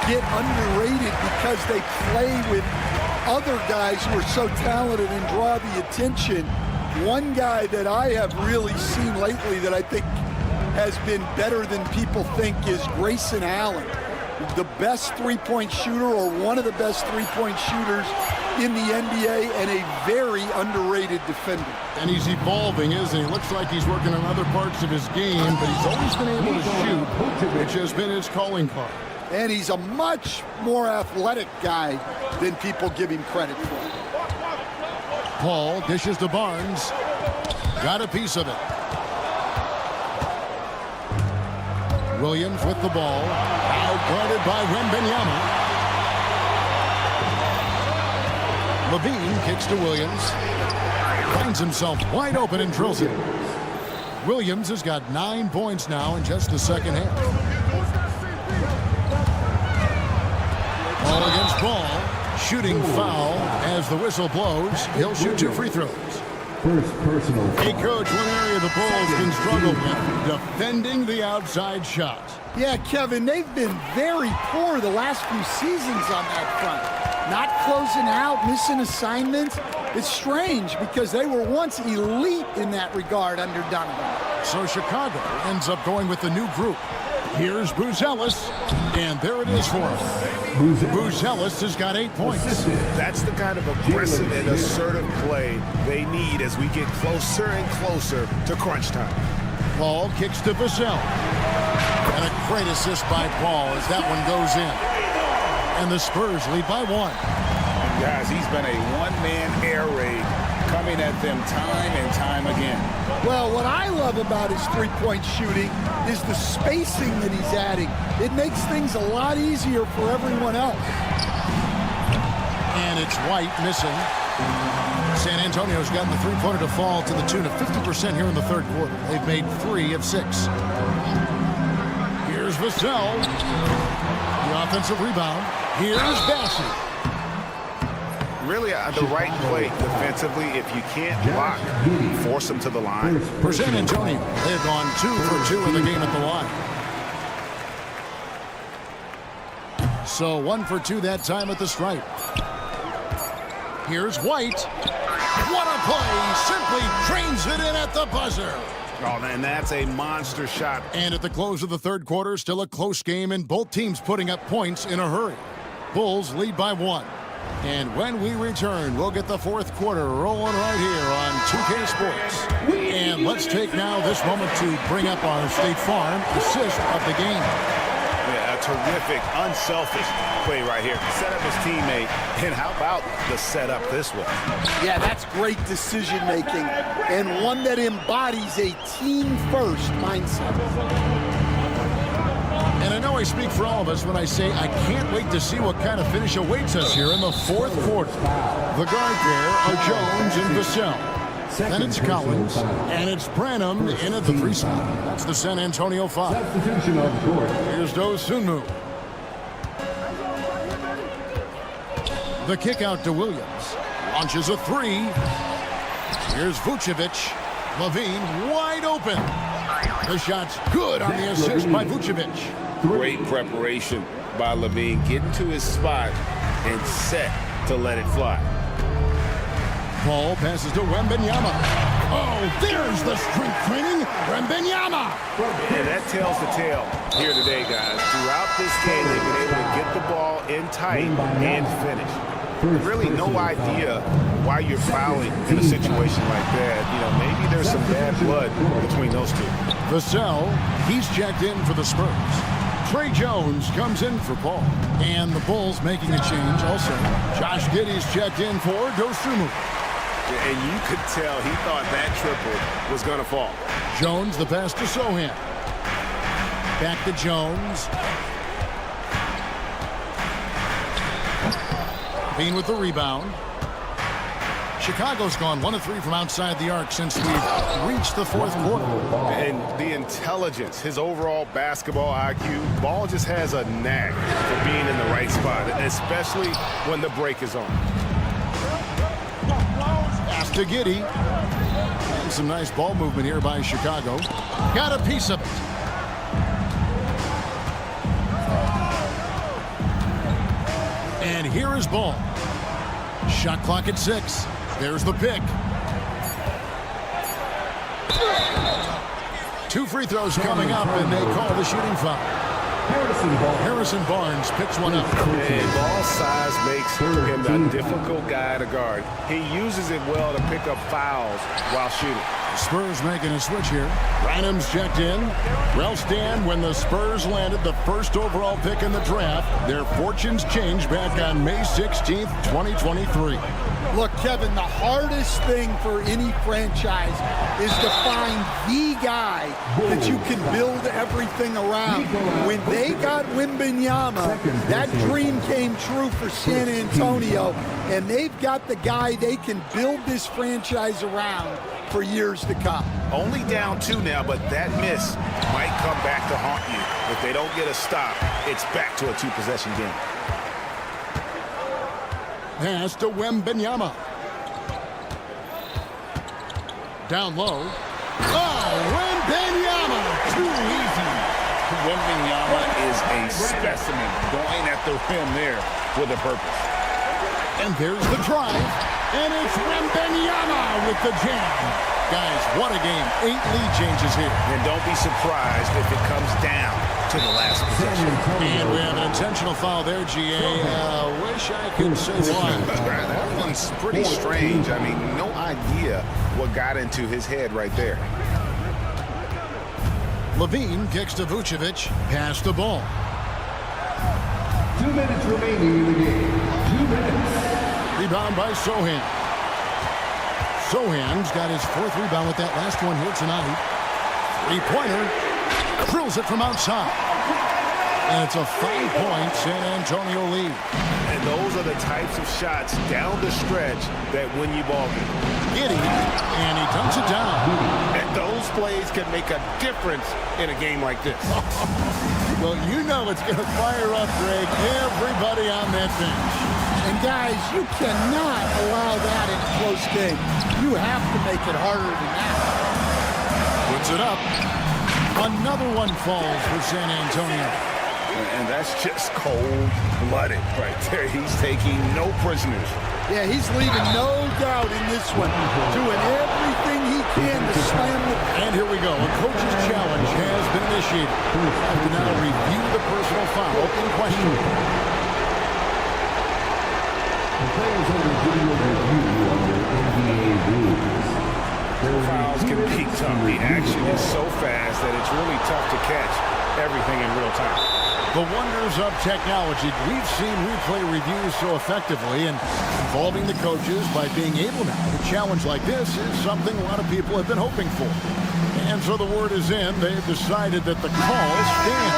get underrated because they play with other guys who are so talented and draw the attention. One guy that I have really seen lately that I think has been better than people think is Grayson Allen, the best three-point shooter or one of the best three-point shooters in the NBA and a very underrated defender. And he's evolving, isn't he? Looks like he's working on other parts of his game, but he's always been able to shoot, which has been his calling card. And he's a much more athletic guy than people give him credit for. Paul dishes to Barnes. Got a piece of it. Williams with the ball. Outguarded by Wembanyama. Levine kicks to Williams. Finds himself wide open and drills it. Williams has got 9 points now in just the second half. Ball against ball. Shooting foul as the whistle blows. He'll shoot 2 free throws. First personal. Hey, Coach, one area the Bulls can struggle with, defending the outside shot. Yeah, Kevin, they've been very poor the last few seasons on that front. Not closing out, missing assignments. It's strange because they were once elite in that regard under Donovan. So Chicago ends up going with the new group. Here's Buzelis, and there it is for him. Buzelis has got 8 points. That's the kind of aggressive and assertive play they need as we get closer and closer to crunch time. Paul kicks to Vassell. And a great assist by Paul as that one goes in. And the Spurs lead by 1. And guys, he's been a one-man air raid coming at them time and time again. Well, what I love about his three-point shooting is the spacing that he's adding. It makes things a lot easier for everyone else. And it's White missing. San Antonio's gotten the three-pointer to fall to the tune of 50% here in the third quarter. They've made 3 of 6. Here's Vassell. The offensive rebound. Here's Bassey. Really the right play defensively. If you can't block, force them to the line. For San Antonio, they've gone 2 for 2 in the game at the line. So 1 for 2 that time at the stripe. Here's White. What a play! Simply trains it in at the buzzer. Oh, man, that's a monster shot. And at the close of the third quarter, still a close game, and both teams putting up points in a hurry. Bulls lead by 1. And when we return, we'll get the fourth quarter rolling right here on 2K Sports. And let's take now this moment to bring up our State Farm assist of the game. Yeah, a terrific, unselfish play right here. Set up his teammate, and how about the setup this way? Yeah, that's great decision-making, and one that embodies a team-first mindset. And I know I speak for all of us when I say I can't wait to see what kind of finish awaits us here in the fourth quarter. The guard there are Jones and Vassell. Then it's Collins, and it's Branham in at the 3 spot. That's the San Antonio 5. Substitution on the court. Here's Dosunmu. The kick out to Williams. Launches a 3. Here's Vucevic. Levine wide open. The shot's good on the assist by Vucevic. Great preparation by Levine, getting to his spot and set to let it fly. Paul passes to Wembanyama. Oh, there's the strength training. Wembanyama. And that tells the tale here today, guys. Throughout this game, they've been able to get the ball in tight and finish. really no idea why you're fouling in a situation like that. You know, maybe there's some bad blood between those two. Vassell, he's checked in for the Spurs. Trey Jones comes in for Paul. And the Bulls making a change also. Josh Giddey's checked in for Dosunmu. And you could tell he thought that triple was going to fall. Jones, the pass to Sohan. Back to Jones. Bean with the rebound. Chicago's gone 1 of 3 from outside the arc since we've reached the fourth quarter. And the intelligence, his overall basketball IQ, Ball just has a knack for being in the right spot, especially when the break is on. Pass to Giddey. And some nice ball movement here by Chicago. Got a piece of it. And here is Ball. Shot clock at 6. There's the pick. 2 free throws coming up, and they call the shooting foul. Harrison Barnes picks one up. And Ball's size makes him a difficult guy to guard. He uses it well to pick up fouls while shooting. Spurs making a switch here. Rynham's checked in. Ralston, when the Spurs landed the first overall pick in the draft, their fortunes changed back on May 16th, 2023. Look, Kevin, the hardest thing for any franchise is to find the guy that you can build everything around. When they got Wembanyama, that dream came true for San Antonio, and they've got the guy they can build this franchise around for years to come. Only down 2 now, but that miss might come back to haunt you. If they don't get a stop, it's back to a 2-possession game. Pass to Wembanyama. Down low. Oh, Wembanyama! Too easy. Wembanyama is a specimen going at the rim there with a purpose. And there's the drive. And it's Wembanyama with the jam. Guys, what a game. 8 lead changes here. And don't be surprised if it comes down to the last possession. And we have an intentional foul there, GA. Wish I could say why. That one's pretty strange. I mean, no idea what got into his head right there. Levine kicks to Vucevic. Pass the ball. 2 minutes remaining in the game. 2 minutes. Rebound by Sohan. Sohan's got his 4th rebound with that last one here tonight. 3-pointer. Drills it from outside. And it's a 5-point San Antonio lead. And those are the types of shots down the stretch that win you ball games. Giddey, and he dunks it down. And those plays can make a difference in a game like this. Well, you know it's going to fire up, Greg, everybody on that bench. And guys, you cannot allow that in a close game. You have to make it harder than that. Puts it up. Another one falls for San Antonio. And that's just cold-blooded right there. He's taking no prisoners. Yeah, he's leaving no doubt in this one. Doing everything he can to slam the... And here we go. A coach's challenge has been initiated. We have to now review the personal foul in question. The players under video review under NBA rules. Fouls can be tough. The action is so fast that it's really tough to catch everything in real time. The wonders of technology. We've seen replay reviews so effectively, and involving the coaches by being able now to challenge like this is something a lot of people have been hoping for. And so the word is in. They've decided that the call stands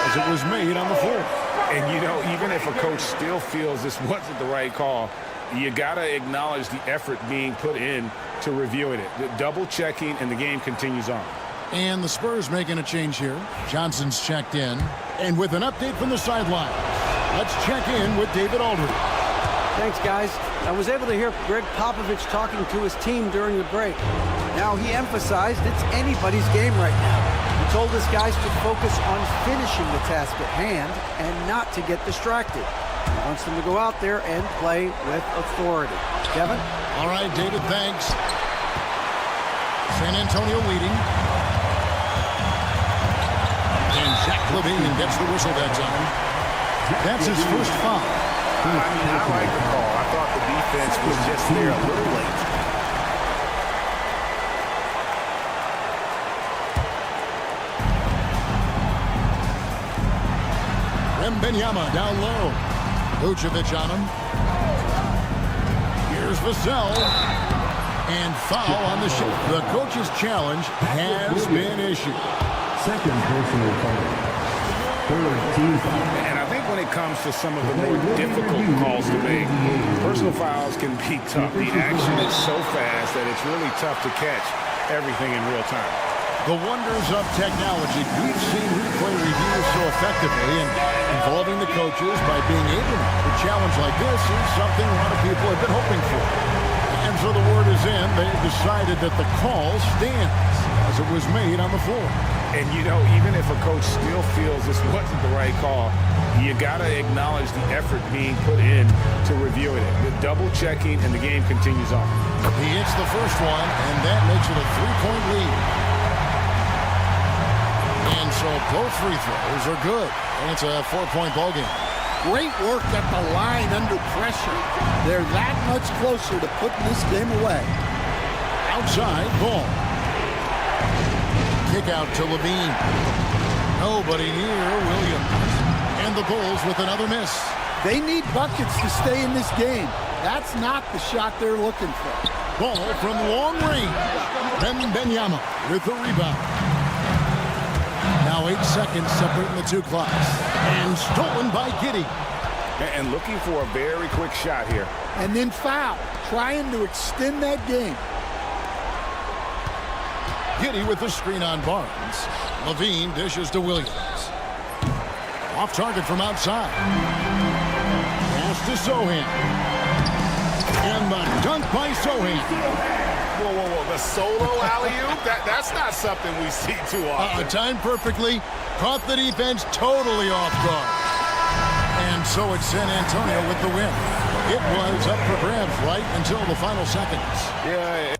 as it was made on the floor. And, you know, even if a coach still feels this wasn't the right call, you got to acknowledge the effort being put in to reviewing it. The double checking, and the game continues on. And the Spurs making a change here. Johnson's checked in. And with an update from the sideline, let's check in with David Aldridge. Thanks, guys. I was able to hear Greg Popovich talking to his team during the break. Now, he emphasized it's anybody's game right now. He told his guys to focus on finishing the task at hand and not to get distracted. He wants them to go out there and play with authority. Kevin? All right, David, thanks. San Antonio leading. And Zach Levine gets the whistle that time. That's his first foul. I mean, I like the call. I thought the defense was just there a little late. Wembanyama down low. Vucevic on him. Here's Vassell. And foul on the shot. The coach's challenge has been issued. Second personal foul. Third team foul. And I think when it comes to some of the more difficult calls to make, personal fouls can be tough. The action is so fast that it's really tough to catch everything in real time. The wonders of technology. We've seen replay reviews so effectively, and involving the coaches by being able to challenge like this is something a lot of people have been hoping for. And so the word is in. They've decided that the call stands as it was made on the floor. And, you know, even if a coach still feels this wasn't the right call, you got to acknowledge the effort being put in to reviewing it. The double checking, and the game continues on. He hits the first one, and that makes it a 3-point lead. And so both free throws are good. And it's a 4-point ball game. Great work at the line under pressure. They're that much closer to putting this game away. Outside, ball. Kick out to Levine. Nobody near Williams. And the Bulls with another miss. They need buckets to stay in this game. That's not the shot they're looking for. Ball from long range. Wembanyama with the rebound. Now 8 seconds separating the two clocks. And stolen by Giddey. And looking for a very quick shot here. And then foul, trying to extend that game. Giddey with the screen on Barnes. Levine dishes to Williams. Off target from outside. Pass to Sohan. And the dunk by Sohan. Whoa, whoa, whoa. The solo alley-oop? That's not something we see too often. Timed perfectly. Caught the defense totally off guard. And so it's San Antonio with the win. It was up for grabs right until the final seconds. Yeah.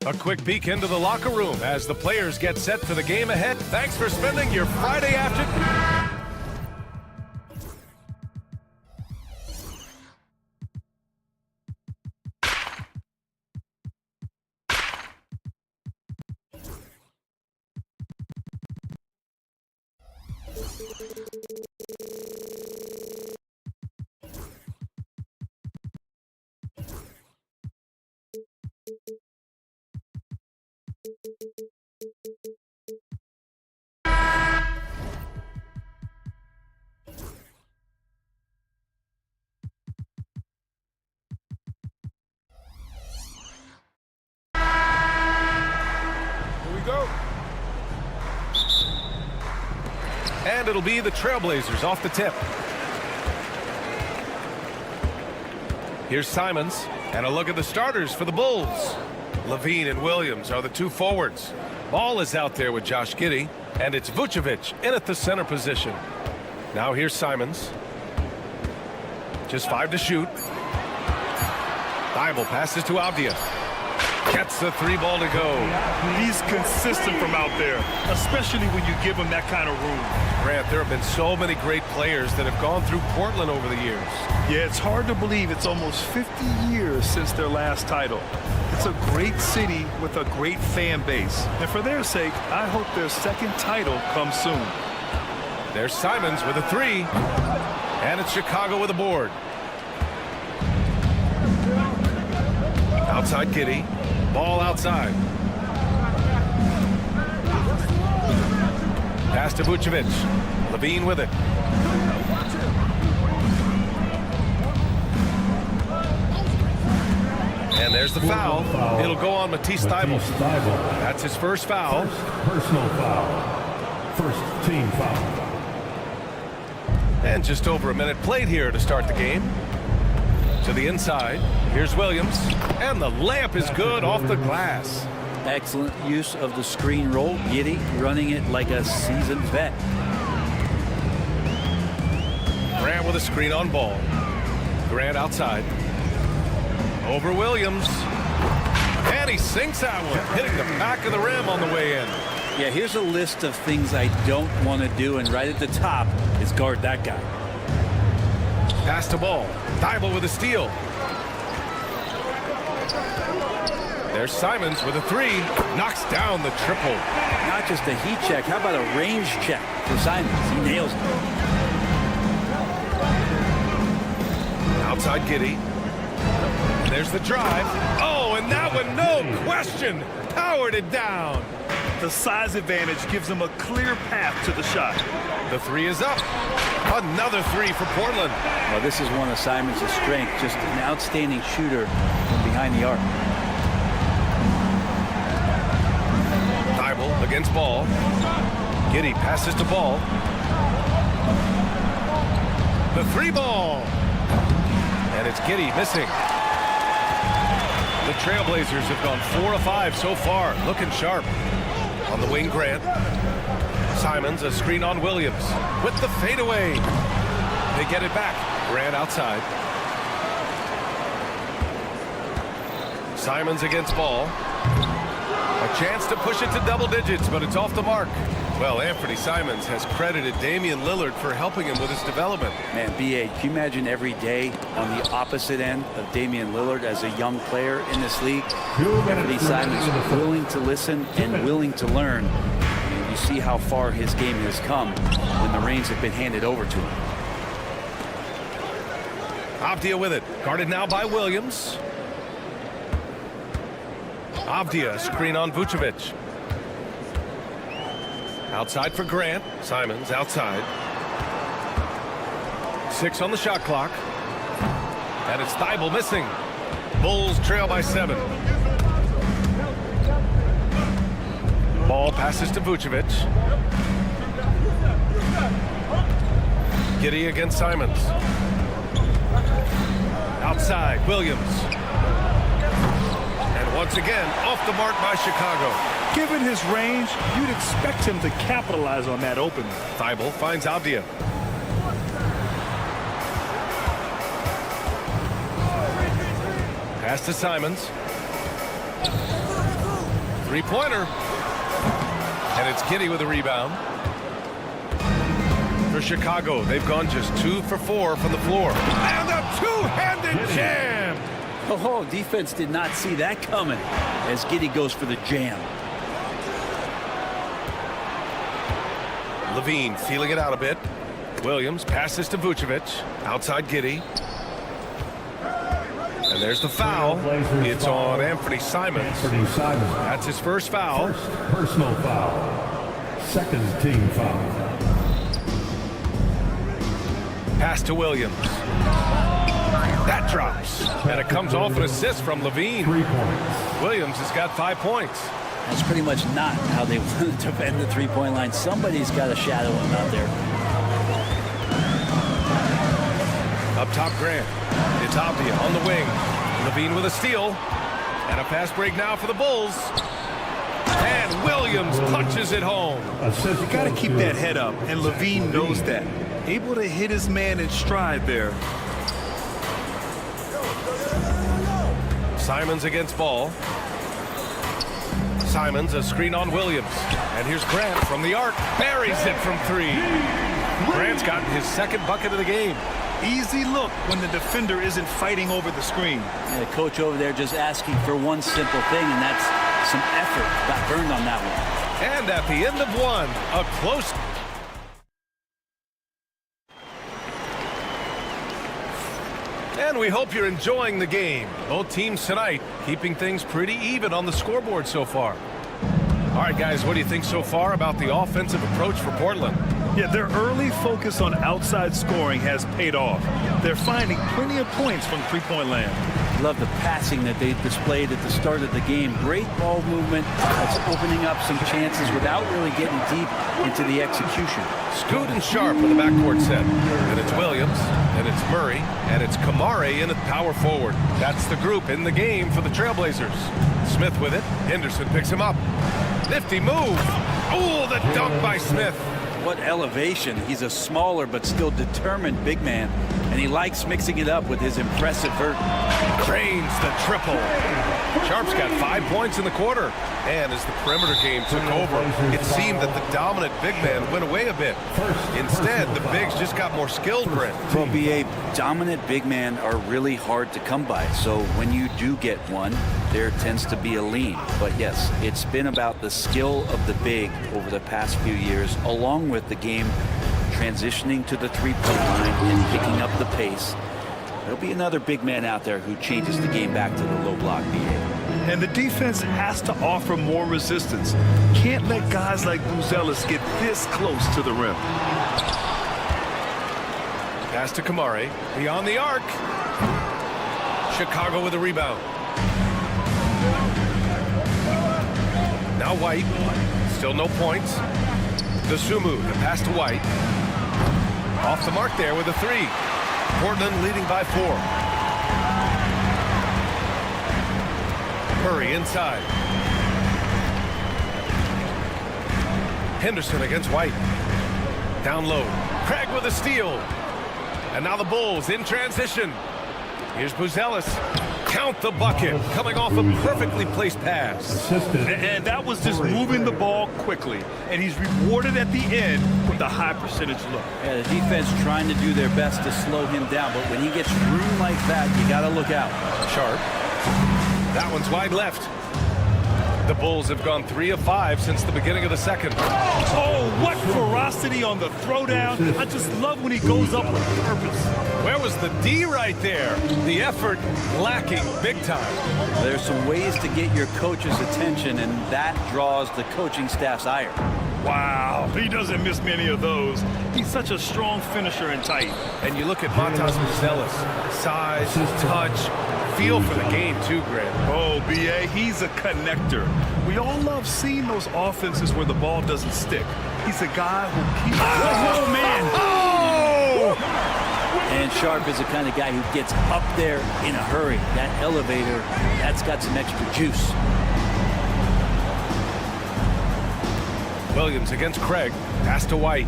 A quick peek into the locker room as the players get set for the game ahead. Thanks for spending your Friday afternoon. And it'll be the Trail Blazers off the tip. Here's Simons, and a look at the starters for the Bulls. Levine and Williams are the two forwards. Ball is out there with Josh Giddey, and it's Vucevic in at the center position. Now here's Simons. Just 5 to shoot. Thibault passes to Avdia. Gets the 3-ball to go. He's consistent from out there, especially when you give him that kind of room. Grant, there have been so many great players that have gone through Portland over the years. Yeah, it's hard to believe it's almost 50 years since their last title. It's a great city with a great fan base. And for their sake, I hope their second title comes soon. There's Simons with a 3. And it's Chicago with a board. Outside Giddey. Ball outside. Pass to Vucevic. Levine with it. And there's the foul. It'll go on Matisse Thibault. That's his first foul. Personal foul. First team foul. And just over a minute played here to start the game. To the inside. Here's Williams. And the layup is good off the glass. Excellent use of the screen roll. Giddey running it like a seasoned vet. Grant with a screen on ball. Grant outside. Over Williams. And And he sinks that one, hitting the back of the rim on the way in. Yeah, here's a list of things I don't want to do, and right at the top is guard that guy. Pass to Ball. Thibault with a steal. There's Simons with a three. Knocks down the triple. Not just a heat check. How about a range check for Simons? He nails it. Outside Giddey. There's the drive. Oh, and that one, no question, powered it down. The size advantage gives him a clear path to the shot. The three is up. Another three for Portland. Well, this is one of Simons' strengths, just an outstanding shooter from behind the arc. Thibault against Ball. Giddey passes to Ball. The three ball. And it's Giddey missing. The Trail Blazers have gone 4 of 5 so far, looking sharp. On the wing, Grant. Simons, a screen on Williams with the fadeaway. They get it back. Grant outside. Simons against Ball. A chance to push it to double digits, but it's off the mark. Well, Anthony Simons has credited Damian Lillard for helping him with his development. Man, B.A., can you imagine every day on the opposite end of Damian Lillard as a young player in this league? Anthony Simons willing to listen and willing to learn. And you see how far his game has come when the reins have been handed over to him. Avdia with it. Guarded now by Williams. Avdia, screen on Vucevic. Outside for Grant. Simons outside. 6 on the shot clock. And it's Thibault missing. Bulls trail by 7. Ball passes to Vucevic. Giddey against Simons. Outside, Williams. And once again, off the mark by Chicago. Given his range, you'd expect him to capitalize on that opening. Thibault finds Avdia. Pass to Simons. Three-pointer. And it's Giddey with a rebound. For Chicago, they've gone just 2 for 4 from the floor. And a two-handed jam! Oh, defense did not see that coming as Giddey goes for the jam. Levine feeling it out a bit. Williams passes to Vucevic. Outside Giddey. And there's the foul. It's on Anthony Simons. That's his first foul. First personal foul. Second team foul. Pass to Williams. That drops. And it comes off an assist from Levine. 3 points. Williams has got 5 points. That's pretty much not how they want to defend the three-point line. Somebody's got to shadow him out there. Up top, Grant. It's Avdia on the wing. Levine with a steal. And a fast break now for the Bulls. And Williams punches it home. You got to keep that head up, and Levine knows that. Able to hit his man in stride there. Simons against Ball. Simons, a screen on Williams. And here's Grant from the arc. Buries it from 3. Grant's gotten his second bucket of the game. Easy look when the defender isn't fighting over the screen. And the coach over there just asking for one simple thing, and that's some effort. Got burned on that one. And at the end of 1, a close. And we hope you're enjoying the game. Both teams tonight keeping things pretty even on the scoreboard so far. All right, guys, what do you think so far about the offensive approach for Portland? Yeah, their early focus on outside scoring has paid off. They're finding plenty of points from three-point land. Love the passing that they displayed at the start of the game. Great ball movement. That's opening up some chances without really getting deep into the execution. Scoot and Sharp with the backcourt set. And it's Williams, and it's Murray, and it's Kamare in at power forward. That's the group in the game for the Trail Blazers. Smith with it. Henderson picks him up. Nifty move. Oh, the dunk by Smith. what elevation. He's a smaller but still determined big man, and he likes mixing it up with his impressive vert. Cranes the triple. Sharp's got 5 points in the quarter. And as the perimeter game took over, it seemed that the dominant big man went away a bit. Instead, the bigs just got more skilled, Brent. Well, BA, dominant big men are really hard to come by. So when you do get one, there tends to be a lean. But yes, it's been about the skill of the big over the past few years, along with the game transitioning to the three-point line and picking up the pace. There'll be another big man out there who changes the game back to the low block, BA. And the defense has to offer more resistance. Can't let guys like Buzelis get this close to the rim. Pass to Kamari. Beyond the arc. Chicago with a rebound. Now White. Still no points. Dosunmu, the pass to White. Off the mark there with a 3. Portland leading by 4. Murray inside. Henderson against White. Down low. Craig with a steal. And now the Bulls in transition. Here's Buzelis. Count the bucket. Coming off a perfectly placed pass. And that was just moving the ball quickly. And he's rewarded at the end with a high percentage look. Yeah, the defense trying to do their best to slow him down. But when he gets room like that, you got to look out. Sharp. That one's wide left. The Bulls have gone 3 of 5 since the beginning of the second. Oh, what ferocity on the throwdown. I just love when he goes up with purpose. Where was the D right there? The effort lacking big time. There's some ways to get your coach's attention, and that draws the coaching staff's ire. Wow, he doesn't miss many of those. He's such a strong finisher and tight. And you look at Matas Buzelis. Size, touch, feel for the game too, Grant. Oh, BA, he's a connector. We all love seeing those offenses where the ball doesn't stick. He's a guy who keeps... Oh, man! Oh! And Sharp is the kind of guy who gets up there in a hurry. That elevator, that's got some extra juice. Williams against Craig. Pass to White.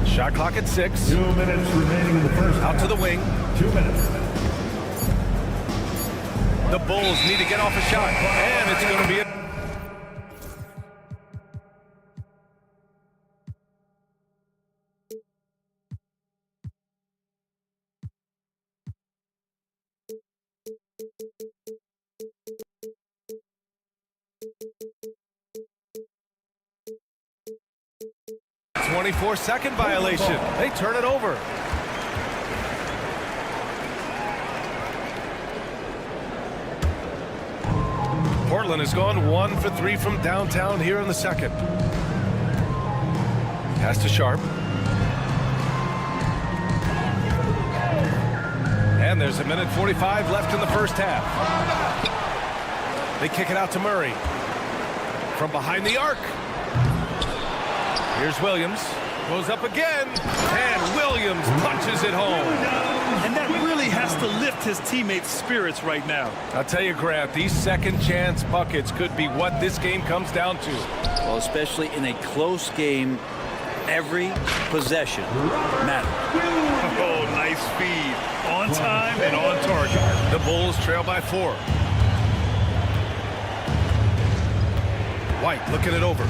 Shot clock at 6. 2 minutes remaining in the first half. Out to the wing. 2 minutes. The Bulls need to get off a shot. And it's going to be a... .4-second violation. They turn it over. Portland has gone 1 for 3 from downtown here in the second. Pass to Sharp. And there's 1:45 left in the first half. They kick it out to Murray. From behind the arc. Here's Williams. Goes up again. And Williams punches it home. And that really has to lift his teammates' spirits right now. I'll tell you, Grant, these second chance buckets could be what this game comes down to. Well, especially in a close game, every possession matters. Oh, nice feed. On time and on target. The Bulls trail by 4. White looking it over.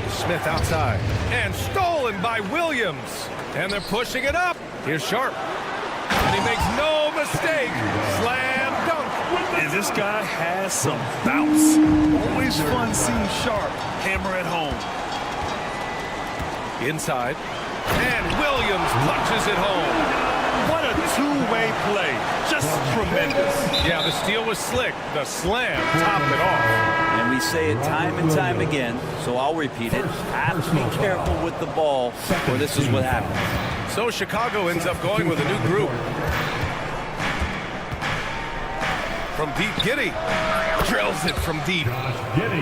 Smith outside. And stolen by Williams. And they're pushing it up. Here's Sharp. And he makes no mistake. Slam dunk. And this guy has some bounce. Always fun seeing Sharp hammer at home. Inside. And Williams punches it home. What a two-way play. Just tremendous. Yeah, the steal was slick. The slam topped it off. And we say it time and time again, so I'll repeat it. Have to be careful with the ball, or this is what happens. So Chicago ends up going with a new group. From deep, Giddey drills it from deep.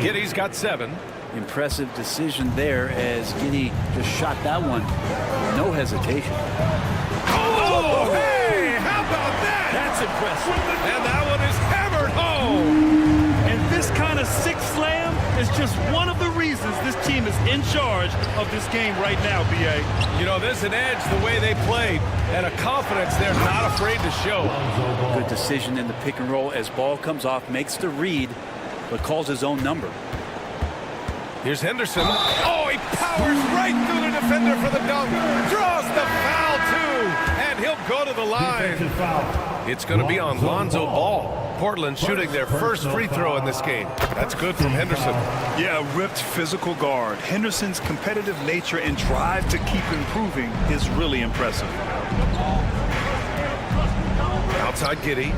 Giddey's got 7. Impressive decision there as Giddey just shot that one. No hesitation. Oh, hey, how about that? That's impressive. And that one is hammered home. And this kind of sick slam just one of the reasons this team is in charge of this game right now, B.A. You know, there's an edge the way they played and a confidence they're not afraid to show. Good decision in the pick and roll as ball comes off, makes the read, but calls his own number. Here's Henderson. Oh, he powers right through the defender for the dunk. Draws the foul, too. And he'll go to the line. It's going to be on Lonzo Ball. Portland shooting their first free throw in this game. That's good from Henderson. Yeah, ripped physical guard. Henderson's competitive nature and drive to keep improving is really impressive. Outside Giddey.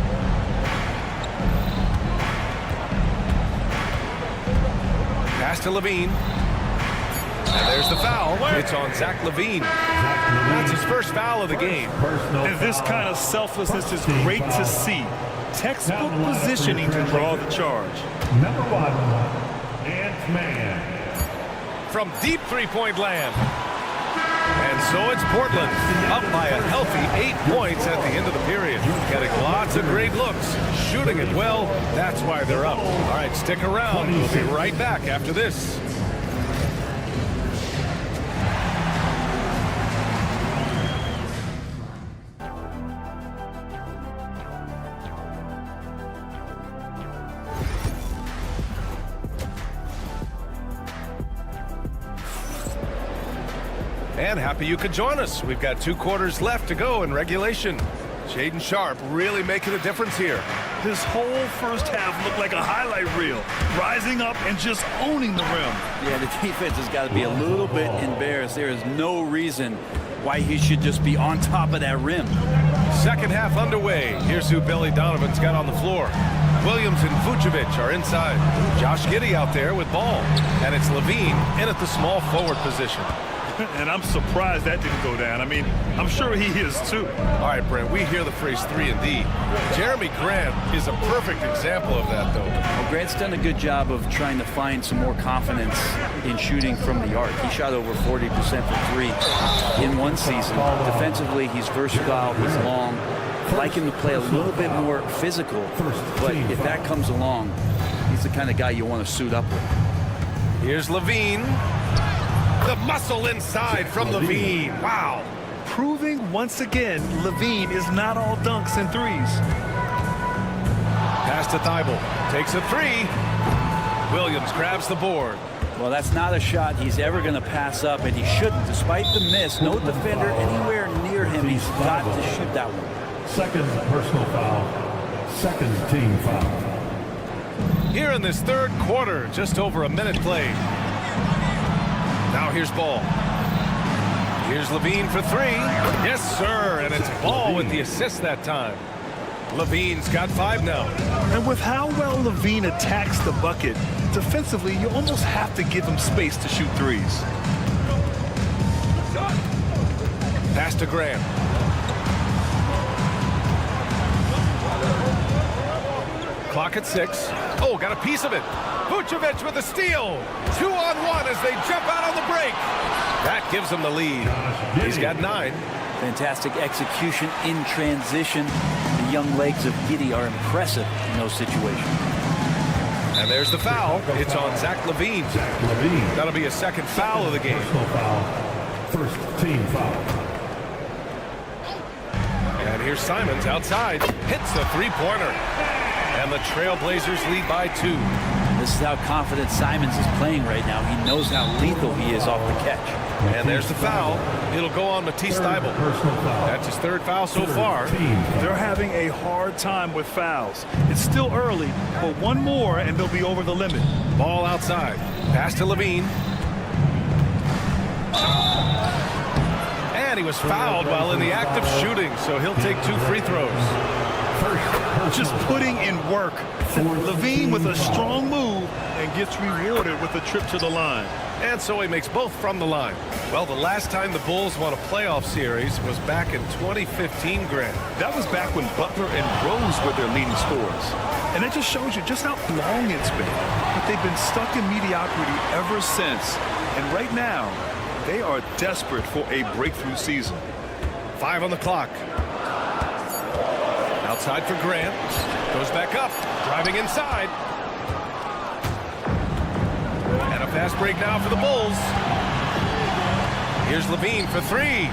Pass to Levine. And there's the foul. It's on Zach Levine. That's his first foul of the game. And this kind of selflessness is great to see. Textbook positioning to draw the charge. Number 1, Ant-Man. From deep three-point land. And so it's Portland, up by a healthy 8 points at the end of the period. Getting lots of great looks, shooting it well. That's why they're up. All right, stick around. We'll be right back after this. And happy you could join us. We've got 2 quarters left to go in regulation. Shaedon Sharpe really making a difference here. This whole first half looked like a highlight reel, rising up and just owning the rim. Yeah, the defense has got to be a little bit embarrassed. There is no reason why he should just be on top of that rim. Second half underway. Here's who Billy Donovan's got on the floor. Williams and Vucevic are inside. Josh Giddey out there with ball. And it's Levine in at the small forward position. And I'm surprised that didn't go down. I mean, I'm sure he is too. All right, Brent, we hear the phrase 3 and D. Jeremy Grant is a perfect example of that, though. Well, Grant's done a good job of trying to find some more confidence in shooting from the arc. He shot over 40% from 3 in one season. Defensively, he's versatile, he's long. I like him to play a little bit more physical, but if that comes along, he's the kind of guy you want to suit up with. Here's Levine. The muscle inside from Levine. Wow. Proving once again, Levine is not all dunks and threes. Pass to Thibault. Takes a 3. Williams grabs the board. Well, that's not a shot he's ever going to pass up, and he shouldn't. Despite the miss, no defender anywhere near him. He's got to shoot that one. Second personal foul. Second team foul. Here in this third quarter, just over a minute played. Now here's Ball. Here's Levine for 3. Yes, sir. And it's Ball with the assist that time. Levine's got 5 now. And with how well Levine attacks the bucket, defensively, you almost have to give him space to shoot threes. Pass to Graham. Clock at 6. Oh, got a piece of it. Vucevic with a steal. 2-on-1 as they jump out on the break. That gives him the lead. He's got 9. Fantastic execution in transition. The young legs of Giddey are impressive in those situations. And there's the foul. It's on Zach Levine. That'll be a second foul of the game. First team foul. And here's Simons outside. Hits a 3-pointer. And the Trail Blazers lead by 2. This is how confident Simons is playing right now. He knows how lethal he is off the catch. And there's the foul. It'll go on Matisse Thybulle. That's his 3rd foul so far. They're having a hard time with fouls. It's still early, but one more and they'll be over the limit. Ball outside. Pass to Levine. And he was fouled while in the act of shooting, so he'll take 2 free throws. Just putting in work. Levine with a strong move and gets rewarded with a trip to the line. And so he makes both from the line. Well, the last time the Bulls won a playoff series was back in 2015, Grant. That was back when Butler and Rose were their leading scorers. And it just shows you just how long it's been. But they've been stuck in mediocrity ever since. And right now, they are desperate for a breakthrough season. 5 on the clock. Outside for Grant. Goes back up. Driving inside. And a fast break now for the Bulls. Here's Levine for three.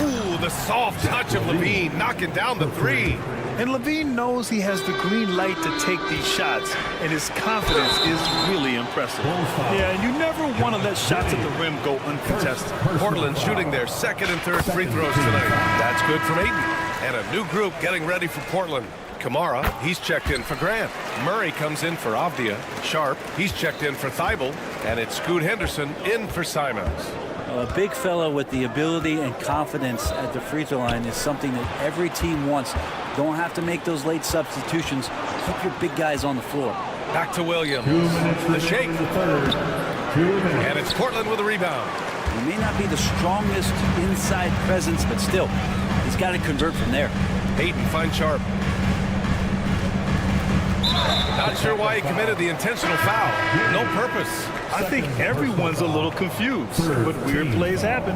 Ooh, the soft touch of Levine knocking down the three. And Levine knows he has the green light to take these shots, and his confidence is really impressive. Yeah, and you never want to let shots at the rim go uncontested. Portland shooting their second and third free throws tonight. That's good from Ayton. And a new group getting ready for Portland. Kamara, he's checked in for Grant. Murray comes in for Avdia. Sharp, he's checked in for Thibault. And it's Scoot Henderson in for Simons. A big fella with the ability and confidence at the free throw line is something that every team wants. Don't have to make those late substitutions. Keep your big guys on the floor. Back to Williams. The shake. And it's Portland with a rebound. He may not be the strongest inside presence, but still, he's got to convert from there. Ayton finds Sharp. Not sure why he committed the intentional foul. No purpose. I think everyone's a little confused, but weird plays happen.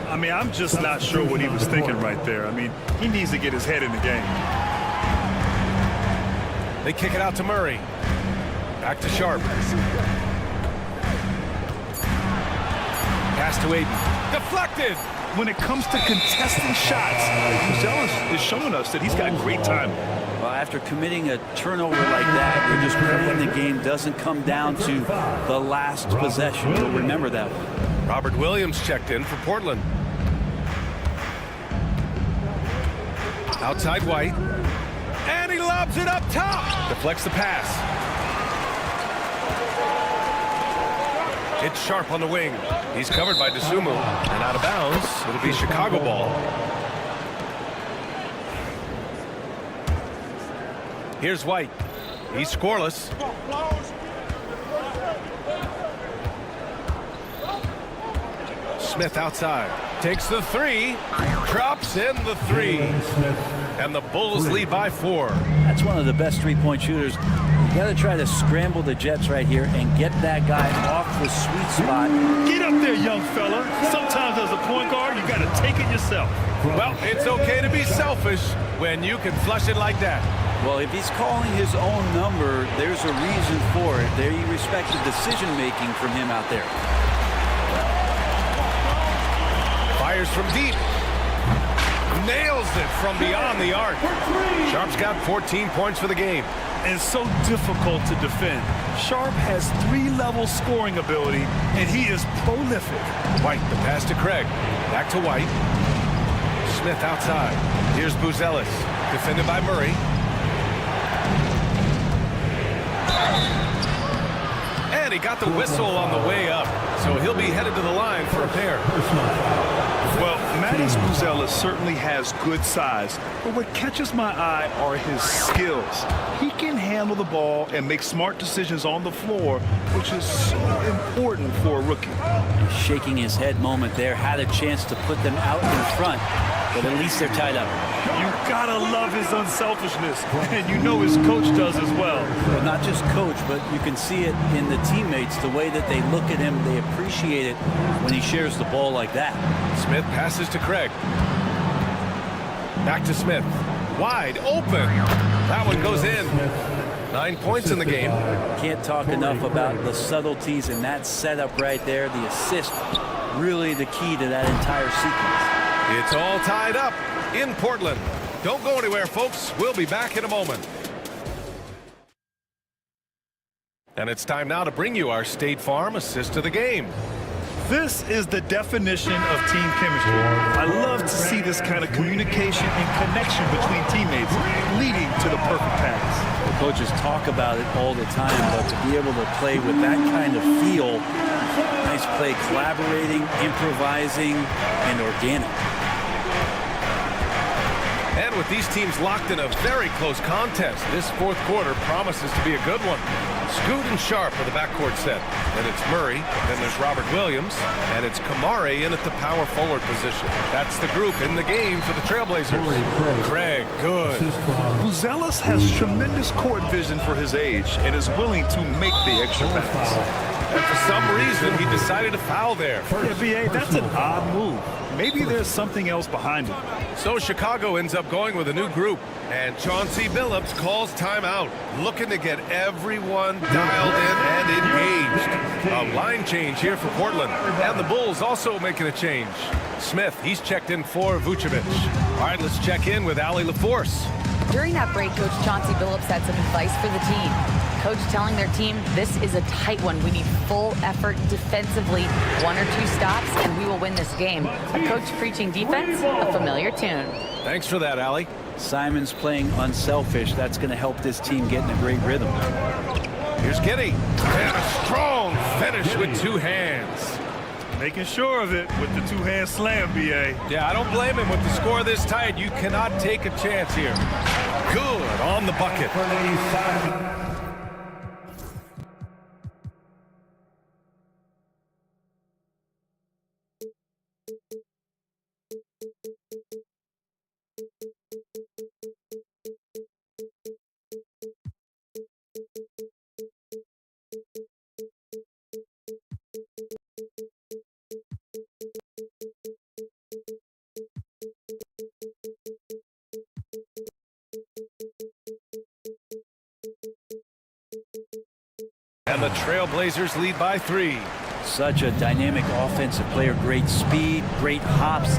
I mean, I'm just not sure what he was thinking right there. I mean, he needs to get his head in the game. They kick it out to Murray. Back to Sharp. Pass to Ayton. Deflected! When it comes to contesting shots, Buzelis is showing us that he's got great timing. Well, after committing a turnover like that, you're just praying the game doesn't come down to the last possession. You'll remember that one. Robert Williams checked in for Portland. Outside White. And he lobs it up top. Deflects the pass. It's Sharp on the wing. He's covered by DeSumo. And out of bounds, it'll be Chicago ball. Here's White. He's scoreless. Smith outside. Takes the three. Drops in the three. And the Bulls lead by 4. That's one of the best three-point shooters. You got to try to scramble the Jets right here and get that guy off the sweet spot. Get up there, young fella. Sometimes as a point guard, you got to take it yourself. Well, it's okay to be selfish when you can flush it like that. Well, if he's calling his own number, there's a reason for it. They respect the decision-making from him out there. Fires from deep. Nails it from beyond the arc. Sharp's got 14 points for the game. And so difficult to defend. Sharp has 3-level scoring ability, and he is prolific. White, the pass to Craig. Back to White. Smith outside. Here's Buzelis. Defended by Murray. And he got the whistle on the way up, so he'll be headed to the line for a pair. Well, Mattis Buzelis certainly has good size, but what catches my eye are his skills. He can handle the ball and make smart decisions on the floor, which is so important for a rookie. Shaking his head moment there, had a chance to put them out in front, but at least they're tied up. You gotta love his unselfishness, and you know his coach does as well. Well, not just coach, but you can see it in the teammates, the way that they look at him. They appreciate it when he shares the ball like that. Smith passes to Craig. Back to Smith. Wide open. That one goes in. 9 points in the game. Can't talk enough about the subtleties in that setup right there. The assist, really the key to that entire sequence. It's all tied up in Portland. Don't go anywhere, folks. We'll be back in a moment. And it's time now to bring you our State Farm assist of the game. This is the definition of team chemistry. I love to see this kind of communication and connection between teammates leading to the perfect pass. The coaches talk about it all the time, but to be able to play with that kind of feel, nice play, collaborating, improvising, and organic. And with these teams locked in a very close contest, this fourth quarter promises to be a good one. Scoot and Sharp are the backcourt set. Then it's Murray, then there's Robert Williams, and it's Kamara in at the power forward position. That's the group in the game for the Trail Blazers. Craig, good. Buzelis has tremendous court vision for his age and is willing to make the extra pass. And for some reason, he decided to foul there. Yeah, B.A., that's an odd move. maybe there's something else behind it. So Chicago ends up going with a new group, and Chauncey Billups calls timeout, looking to get everyone dialed in and engaged. A line change here for Portland, and the Bulls also making a change. Smith, he's checked in for Vucevic. All right, let's check in with Allie LaForce. During that break, Coach Chauncey Billups had some advice for the team. Coach telling their team, this is a tight one. We need full effort defensively, 1 or 2 stops, and we will win this game. A coach preaching defense, a familiar tune. Thanks for that, Allie. Simons playing unselfish. That's going to help this team get in a great rhythm. Here's Giddey, and a strong finish with 2 hands. Making sure of it with the 2-hand slam, B.A. Yeah, I don't blame him. With the score this tight, you cannot take a chance here. Good on the bucket. And the Trail Blazers lead by 3. Such a dynamic offensive player, great speed, great hops.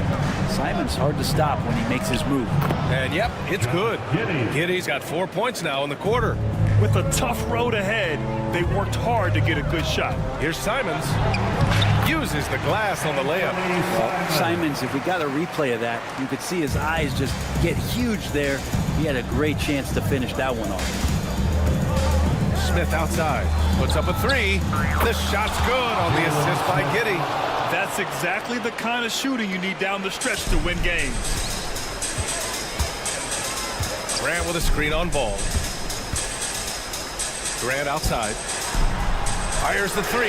Simon's hard to stop when he makes his move. And yep, it's good. Giddey's got 4 points now in the quarter. With a tough road ahead, they worked hard to get a good shot. Here's Simons. Uses the glass on the layup. Simons, if we got a replay of that, you could see his eyes just get huge there. He had a great chance to finish that one off. Smith outside, puts up a 3. The shot's good on the assist by Giddey. That's exactly the kind of shooting you need down the stretch to win games. Grant with a screen on ball. Grant outside. Fires the 3.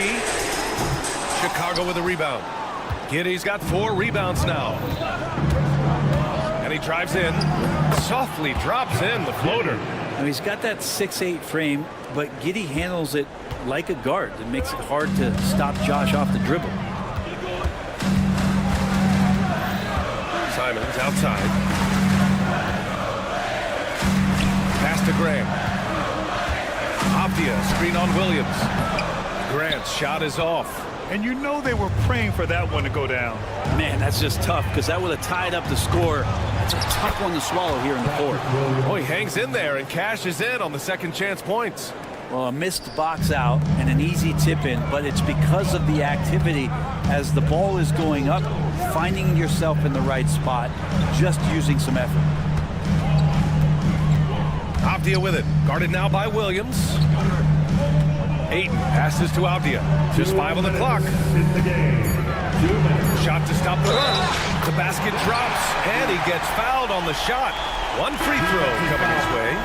Chicago with a rebound. Giddey's got 4 rebounds now. And he drives in. Softly drops in the floater. Now he's got that 6'8" frame, but Giddey handles it like a guard. It makes it hard to stop Josh off the dribble. Simons outside. Pass to Grant. Optia, screen on Williams. Grant's shot is off. And you know they were praying for that one to go down. Man, that's just tough because that would have tied up the score. That's a tough one to swallow here in the fourth. Oh, he hangs in there and cashes in on the second chance points. Well, a missed box out and an easy tip in, but it's because of the activity as the ball is going up, finding yourself in the right spot, just using some effort. Avdia with it, guarded now by Williams. Ayton passes to Avdia. Just 5 on the clock. Shot to stop the run. The basket drops, and he gets fouled on the shot. 1 free throw coming his way.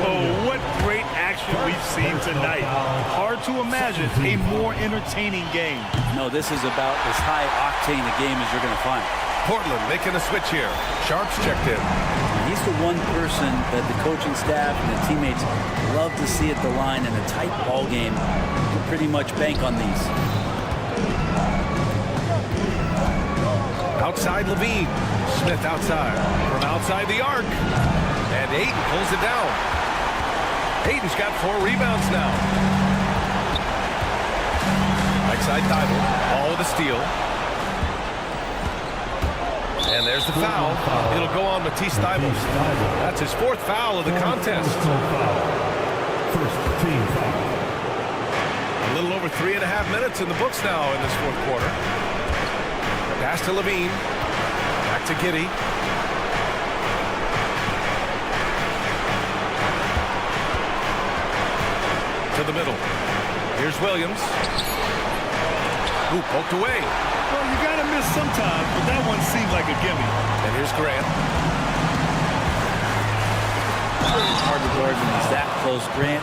Oh, what great action we've seen tonight. Hard to imagine a more entertaining game. No, this is about as high octane a game as you're going to find. Portland making a switch here. Sharp's checked in. He's the one person that the coaching staff and the teammates love to see at the line in a tight ball game. You can pretty much bank on these. Outside Levine. Smith outside. From outside the arc. And Ayton pulls it down. Ayton's got 4 rebounds now. Backside Thibault. All with a steal. And there's the foul. It'll go on Matisse Thybulle. That's his 4th foul of the contest. First team foul. A little over 3.5 minutes in the books now in this 4th quarter. Pass to Levine. Back to Giddey. To the middle. Here's Williams. Ooh, poked away. Well, you got to miss sometimes, but that one seemed like a gimme. And here's Grant. Hard to guard when he's that close. Grant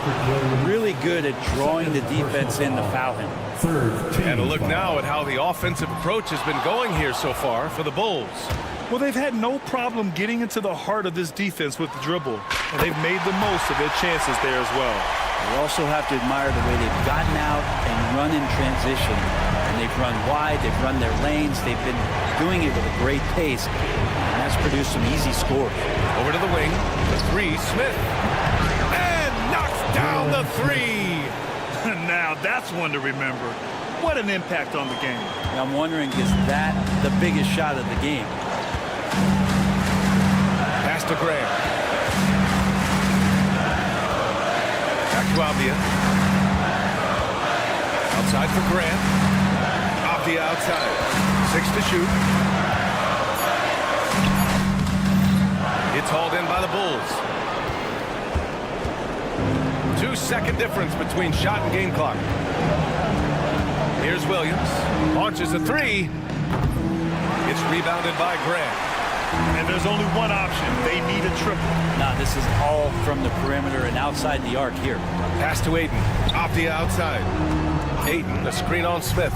really good at drawing the defense in to foul him. And a look now at how the offensive approach has been going here so far for the Bulls. Well, they've had no problem getting into the heart of this defense with the dribble, and they've made the most of their chances there as well. You also have to admire the way they've gotten out and run in transition. And they've run wide, they've run their lanes, they've been doing it with a great pace, and that's produced some easy scores. Over to the wing, the three, Smith. And knocks down the three. Now that's one to remember. What an impact on the game. And I'm wondering, is that the biggest shot of the game? Pass to Graham. Back to Avdia. Outside for Grant. Avdia outside. 6 to shoot. It's hauled in by the Bulls. 2-second difference between shot and game clock. Here's Williams. Launches a three. It's rebounded by Grant. And there's only one option. They need a triple. Now, this is all from the perimeter and outside the arc here. Pass to Aiden. Avdia outside. Aiden, the screen on Smith.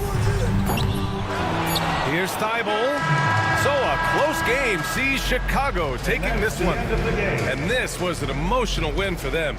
Here's Thibault. So a close game sees Chicago taking this one. And this was an emotional win for them.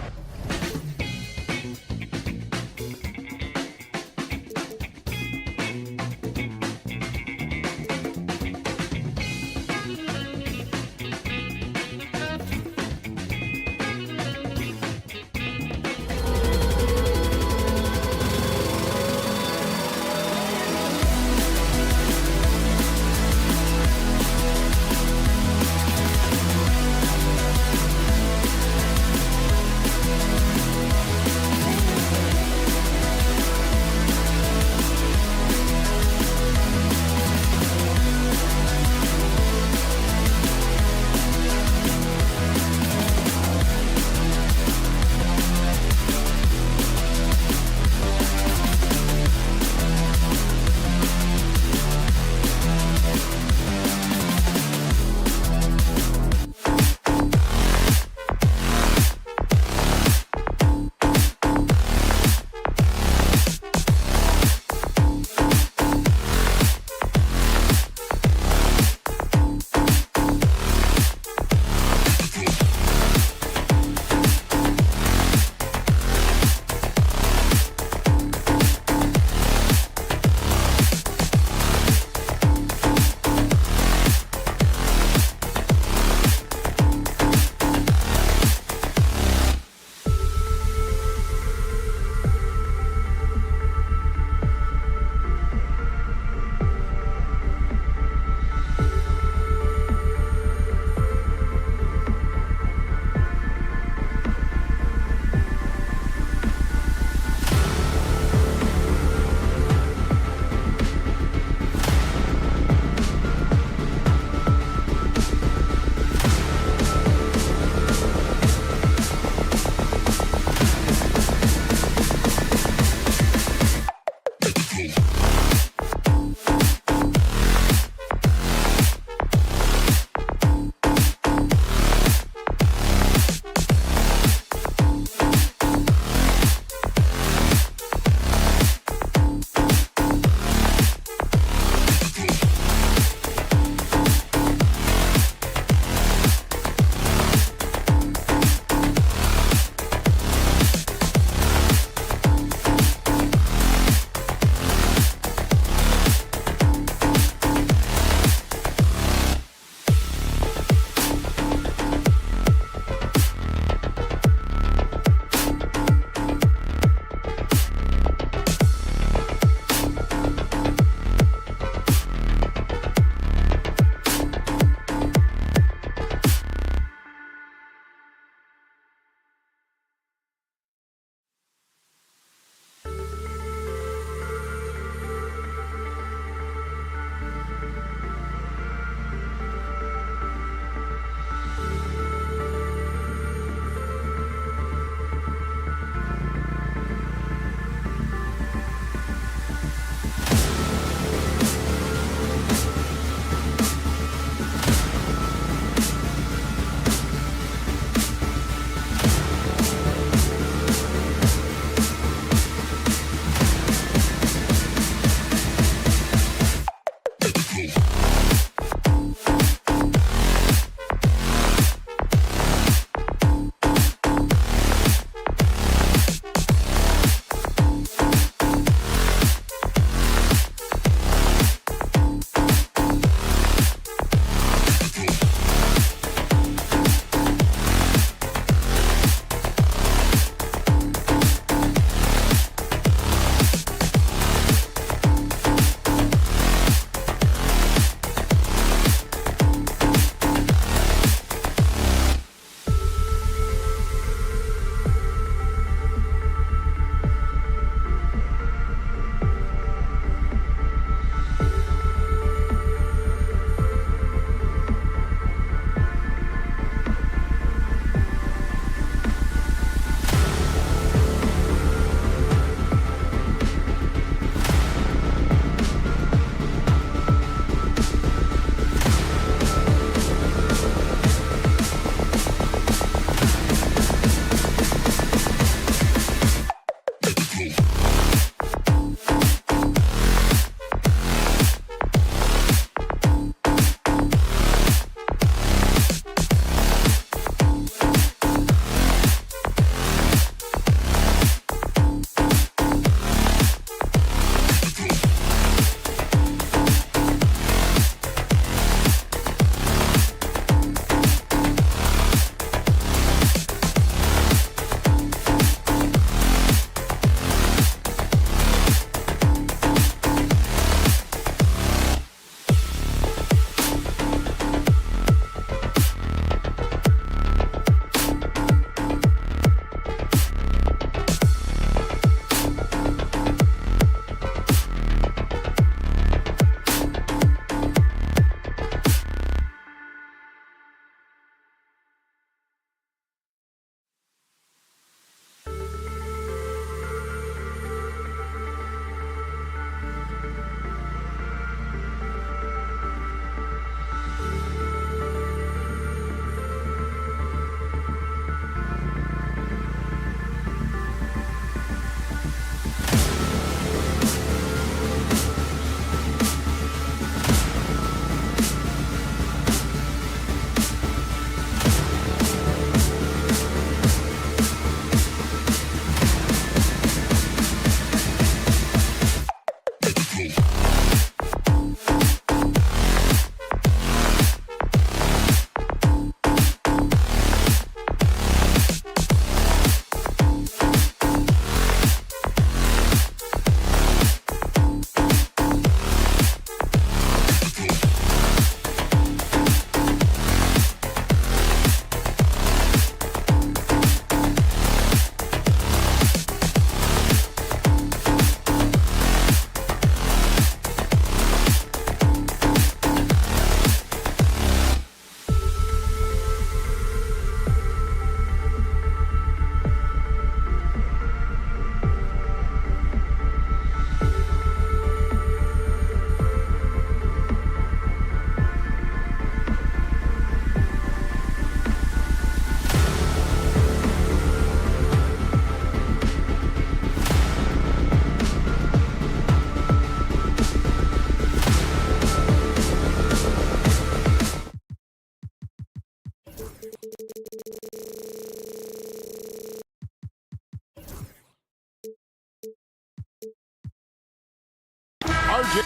RJ.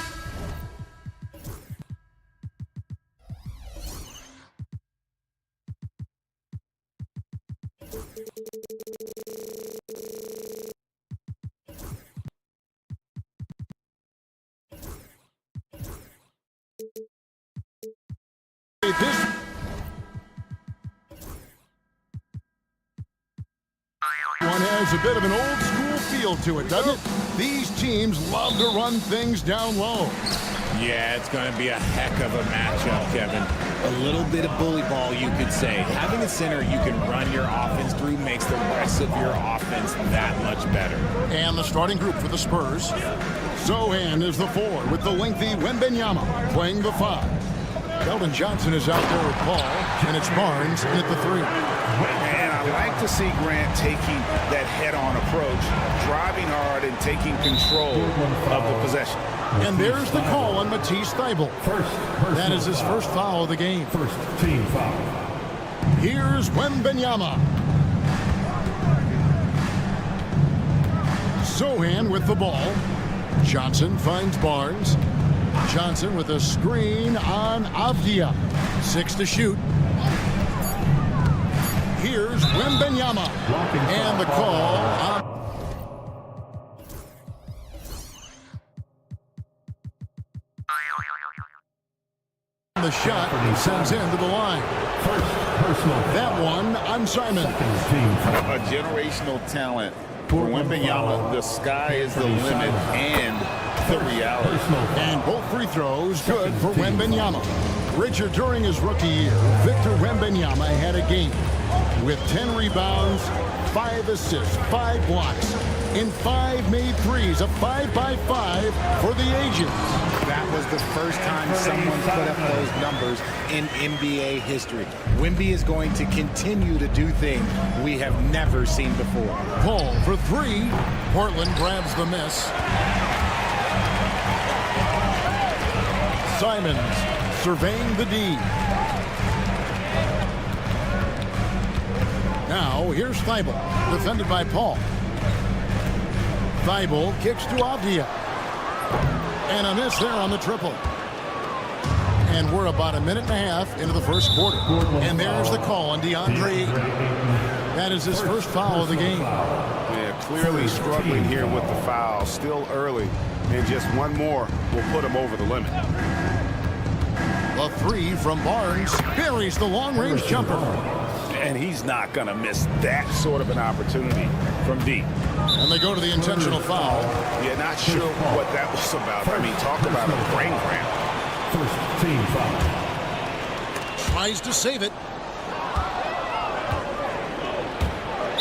This one has a bit of an old school feel to it, doesn't it? These teams love to run things down low. Yeah, it's going to be a heck of a matchup, Kevin. A little bit of bully ball, you could say. Having a center you can run your offense through makes the rest of your offense that much better. And the starting group for the Spurs. Sohan is the 4 with the lengthy Wembanyama playing the 5. Keldon Johnson is out there with Paul, and it's Barnes at the 3. And I like to see Grant taking that head-on approach, driving hard and taking control of the possession. And there's the call on Matisse Thybulle. That is his first foul of the game. First team foul. Here's Wembanyama. Sohan with the ball. Johnson finds Barnes. Johnson with a screen on Avdia. 6 to shoot. Here's Wembanyama. And the call on the shot sends him to the line. That one on Simon. A generational talent for Wembanyama. The sky is the limit and the reality. And both free throws good for Wembanyama. Richard, during his rookie year, Victor Wembanyama had a game with 10 rebounds, 5 assists, 5 blocks, and 5 made threes, a 5-by-5 for the ages. That was the first time someone put up those numbers in NBA history. Wemby is going to continue to do things we have never seen before. Paul for 3. Portland grabs the miss. Simons surveying the D. Now, here's Thybulle, defended by Paul. Thybulle kicks to Avdia. And a miss there on the triple. And we're about a minute and a half into the first quarter. And there's the call on DeAndre. That is his first foul of the game. Yeah, clearly struggling here with the foul. Still early. And just one more will put him over the limit. The 3 from Barnes buries the long-range jumper. And he's not going to miss that sort of an opportunity from deep. And they go to the intentional foul. Yeah, not sure what that was about. I mean, talk about a brain cramp. First team foul. Tries to save it.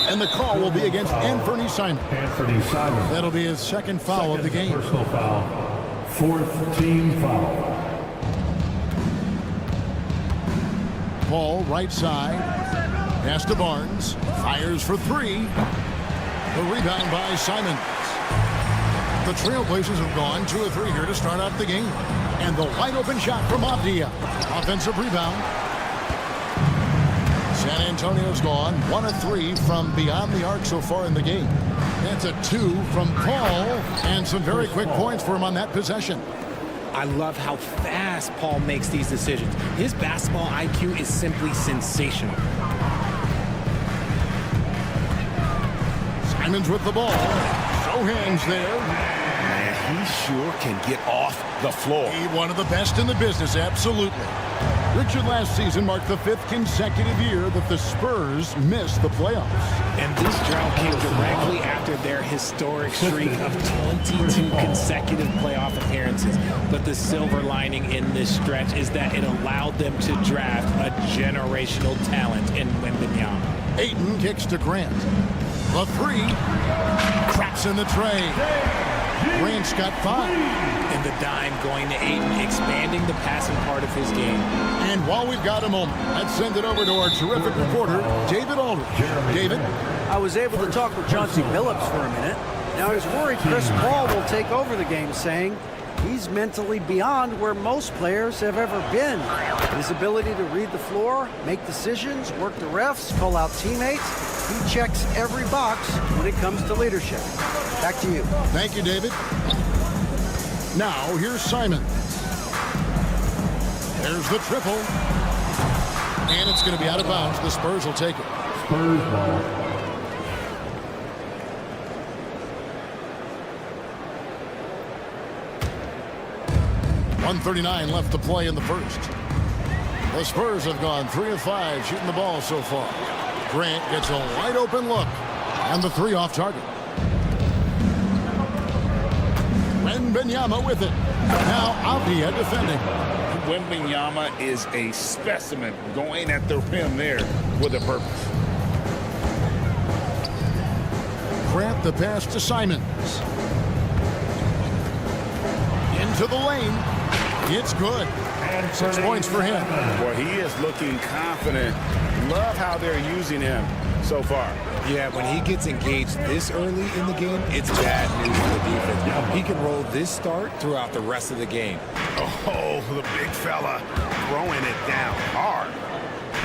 And the call will be against Anthony Simon. Anthony Simon. That'll be his second foul of the game. Personal foul. Fourth team foul. Paul, right side. Pass to Barnes. Fires for 3. The rebound by Simons. The Trail Blazers have gone 2 of 3 here to start out the game. And the wide open shot from Avdia. Offensive rebound. San Antonio's gone 1 of 3 from beyond the arc so far in the game. That's a 2 from Paul. And some very quick points for him on that possession. I love how fast Paul makes these decisions. His basketball IQ is simply sensational. Simons with the ball. Sohan's there. Man, he sure can get off the floor. He one of the best in the business, absolutely. Richard, last season marked the 5th consecutive year that the Spurs missed the playoffs. And this drought came directly after their historic streak of 22 consecutive playoff appearances. But the silver lining in this stretch is that it allowed them to draft a generational talent in Wembanyama. Ayton kicks to Grant. The 3. Cracks in the tray. Grant's got 5. And the dime going to Ayton, expanding the passing part of his game. And while we've got a moment, let's send it over to our terrific reporter, David Aldridge. David? I was able to talk with Chauncey Billups for a minute. Now he's worried Chris Paul will take over the game, saying he's mentally beyond where most players have ever been. His ability to read the floor, make decisions, work the refs, call out teammates, he checks every box when it comes to leadership. Back to you. Thank you, David. Now here's Simon. There's the triple. And it's going to be out of bounds. The Spurs will take it. Spurs ball. .139 left to play in the first. The Spurs have gone 3 of 5 shooting the ball so far. Grant gets a wide open look. And the 3 off target. Wembanyama with it. Now Avdia defending. Wembanyama is a specimen going at the rim there with a purpose. Grant the pass to Simons. Into the lane. It's good. 6 points for him. Boy, he is looking confident. Love how they're using him so far. Yeah, when he gets engaged this early in the game, it's bad news for the defense. He can roll this start throughout the rest of the game. Oh, the big fella throwing it down hard.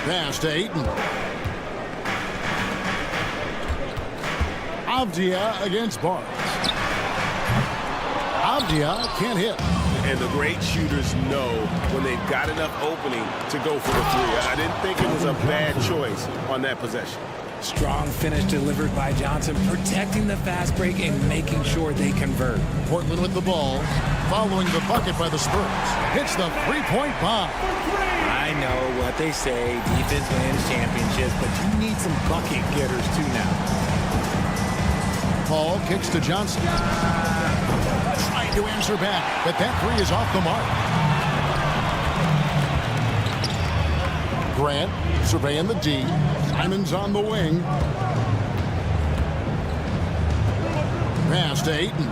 Pass to Ayton. Avdia against Barnes. Avdia can't hit. And the great shooters know when they've got enough opening to go for the 3. I didn't think it was a bad choice on that possession. Strong finish delivered by Johnson, protecting the fast break and making sure they convert. Portland with the ball, following the bucket by the Spurs. Hits the 3-point bomb. I know what they say, defense wins championships, but you need some bucket getters too now. Paul kicks to Johnson. Trying to answer back, but that 3 is off the mark. Grant surveying the D. Simons on the wing. Pass to Ayton.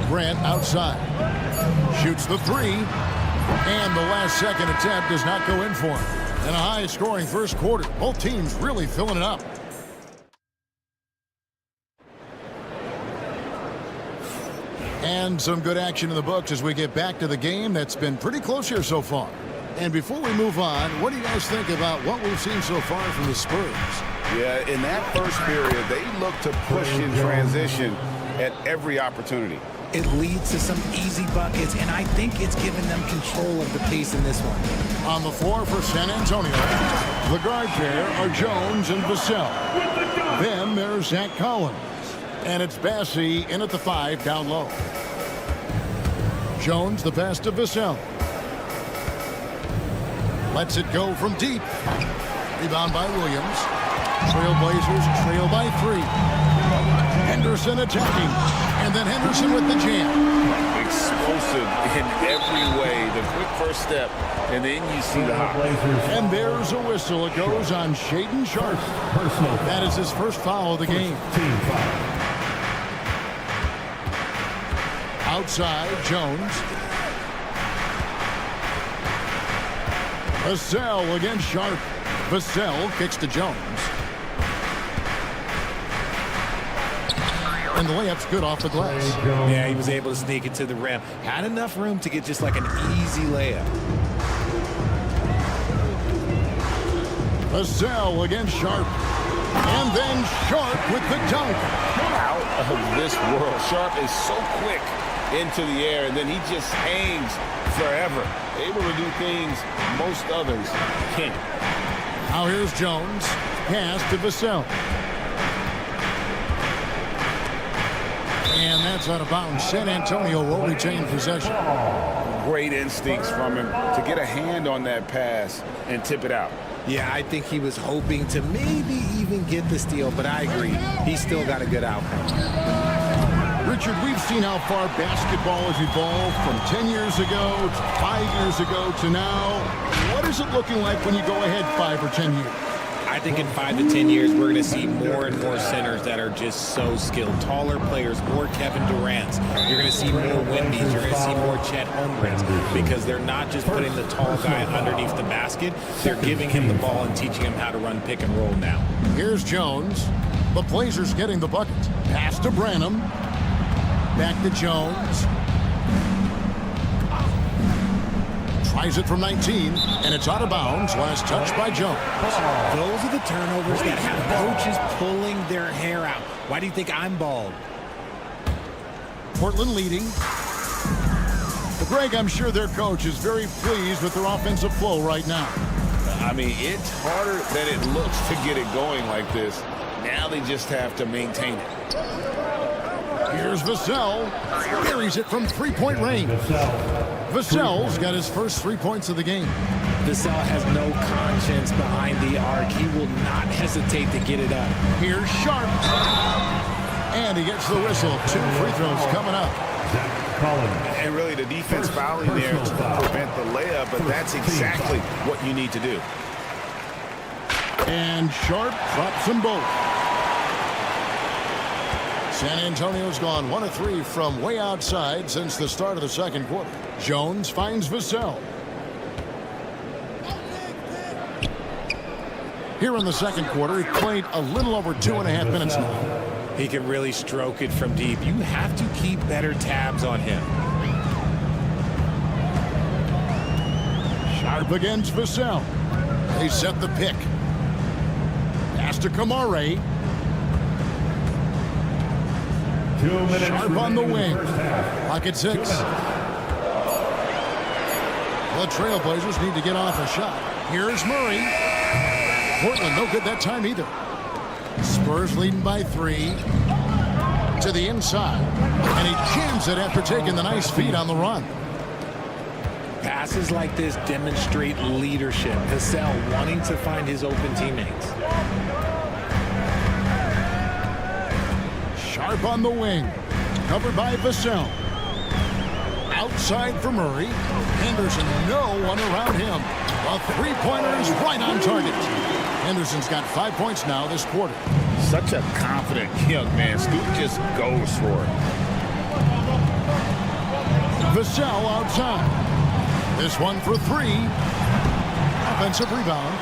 Grant outside. Shoots the 3. And the last second attempt does not go in for him. And a high-scoring first quarter. Both teams really filling it up. And some good action in the books as we get back to the game that's been pretty close here so far. And before we move on, what do you guys think about what we've seen so far from the Spurs? Yeah, in that first period, they look to push in transition at every opportunity. It leads to some easy buckets, and I think it's given them control of the pace in this one. On the floor for San Antonio, the guard pair are Jones and Vassell. Then there's Zach Collins. And it's Bassey in at the 5 down low. Jones the pass to Vassell. Lets it go from deep. Rebound by Williams. Trail Blazers trail by 3. Henderson attacking. And then Henderson with the jam. Explosive in every way. The quick first step. And then you see the hop. And there's a whistle. It goes on Shaedon Sharpe. That is his first foul of the game. Outside, Jones. Vassell against Sharpe. Vassell kicks to Jones. And the layup's good off the glass. Yeah, he was able to sneak it to the rim. Had enough room to get just like an easy layup. Vassell against Sharpe. And then Sharpe with the dunk. Out of this world. Sharpe is so quick into the air, and then he just hangs forever. Able to do things most others can't. Now here's Jones. Pass to Vassell. And that's out of bounds. San Antonio will retain possession. Great instincts from him to get a hand on that pass and tip it out. Yeah, I think he was hoping to maybe even get the steal, but I agree. He's still got a good outcome. Richard, we've seen how far basketball has evolved from 10 years ago to 5 years ago to now. What is it looking like when you go ahead 5 or 10 years? I think in 5 to 10 years, we're going to see more and more centers that are just so skilled. Taller players, more Kevin Durant's. You're going to see more Wembys. You're going to see more Chet Holmgrens because they're not just putting the tall guy underneath the basket. They're giving him the ball and teaching him how to run pick and roll now. Here's Jones. The Blazers getting the bucket. Pass to Branham. Back to Jones. Tries it from 19, and it's out of bounds. Last touch by Jones. Those are the turnovers that have coaches pulling their hair out. Why do you think I'm bald? Portland leading. But Greg, I'm sure their coach is very pleased with their offensive flow right now. I mean, it's harder than it looks to get it going like this. Now they just have to maintain it. Here's Vassell. Buries it from three-point range. Vassell's got his first 3 points of the game. Vassell has no conscience behind the arc. He will not hesitate to get it up. Here's Sharp. And he gets the whistle. 2 free throws coming up. And really the defense fouling there to prevent the layup, but that's exactly what you need to do. And Sharp drops them both. San Antonio's gone 1 of 3 from way outside since the start of the second quarter. Jones finds Vassell. Here in the second quarter, he played a little over 2.5 minutes now. He can really stroke it from deep. You have to keep better tabs on him. Sharp against Vassell. They set the pick. Pass to Kamare. 2 minutes Sharp on the wing. Clock at 6. The Trail Blazers need to get off a shot. Here's Murray. Portland no good that time either. Spurs leading by 3. To the inside. And he jams it after taking the nice feed on the run. Passes like this demonstrate leadership. Vassell wanting to find his open teammates. Sharp on the wing. Covered by Vassell. Outside for Murray. Henderson, no one around him. A three-pointer is right on target. Henderson's got 5 points now this quarter. Such a confident young man. Scoot just goes for it. Vassell outside. This one for 3. Offensive rebound.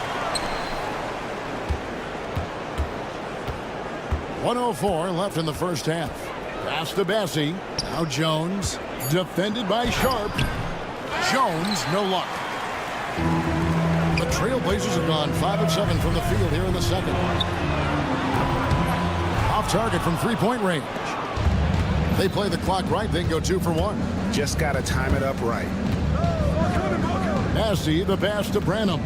1:04 left in the first half. Pass to Bessie. Now Jones. Defended by Sharp. Jones, no luck. The Trail Blazers have gone 5 of 7 from the field here in the second. Off target from three-point range. They play the clock right, then go 2 for 1. Just got to time it up right. Bessie, the pass to Branham.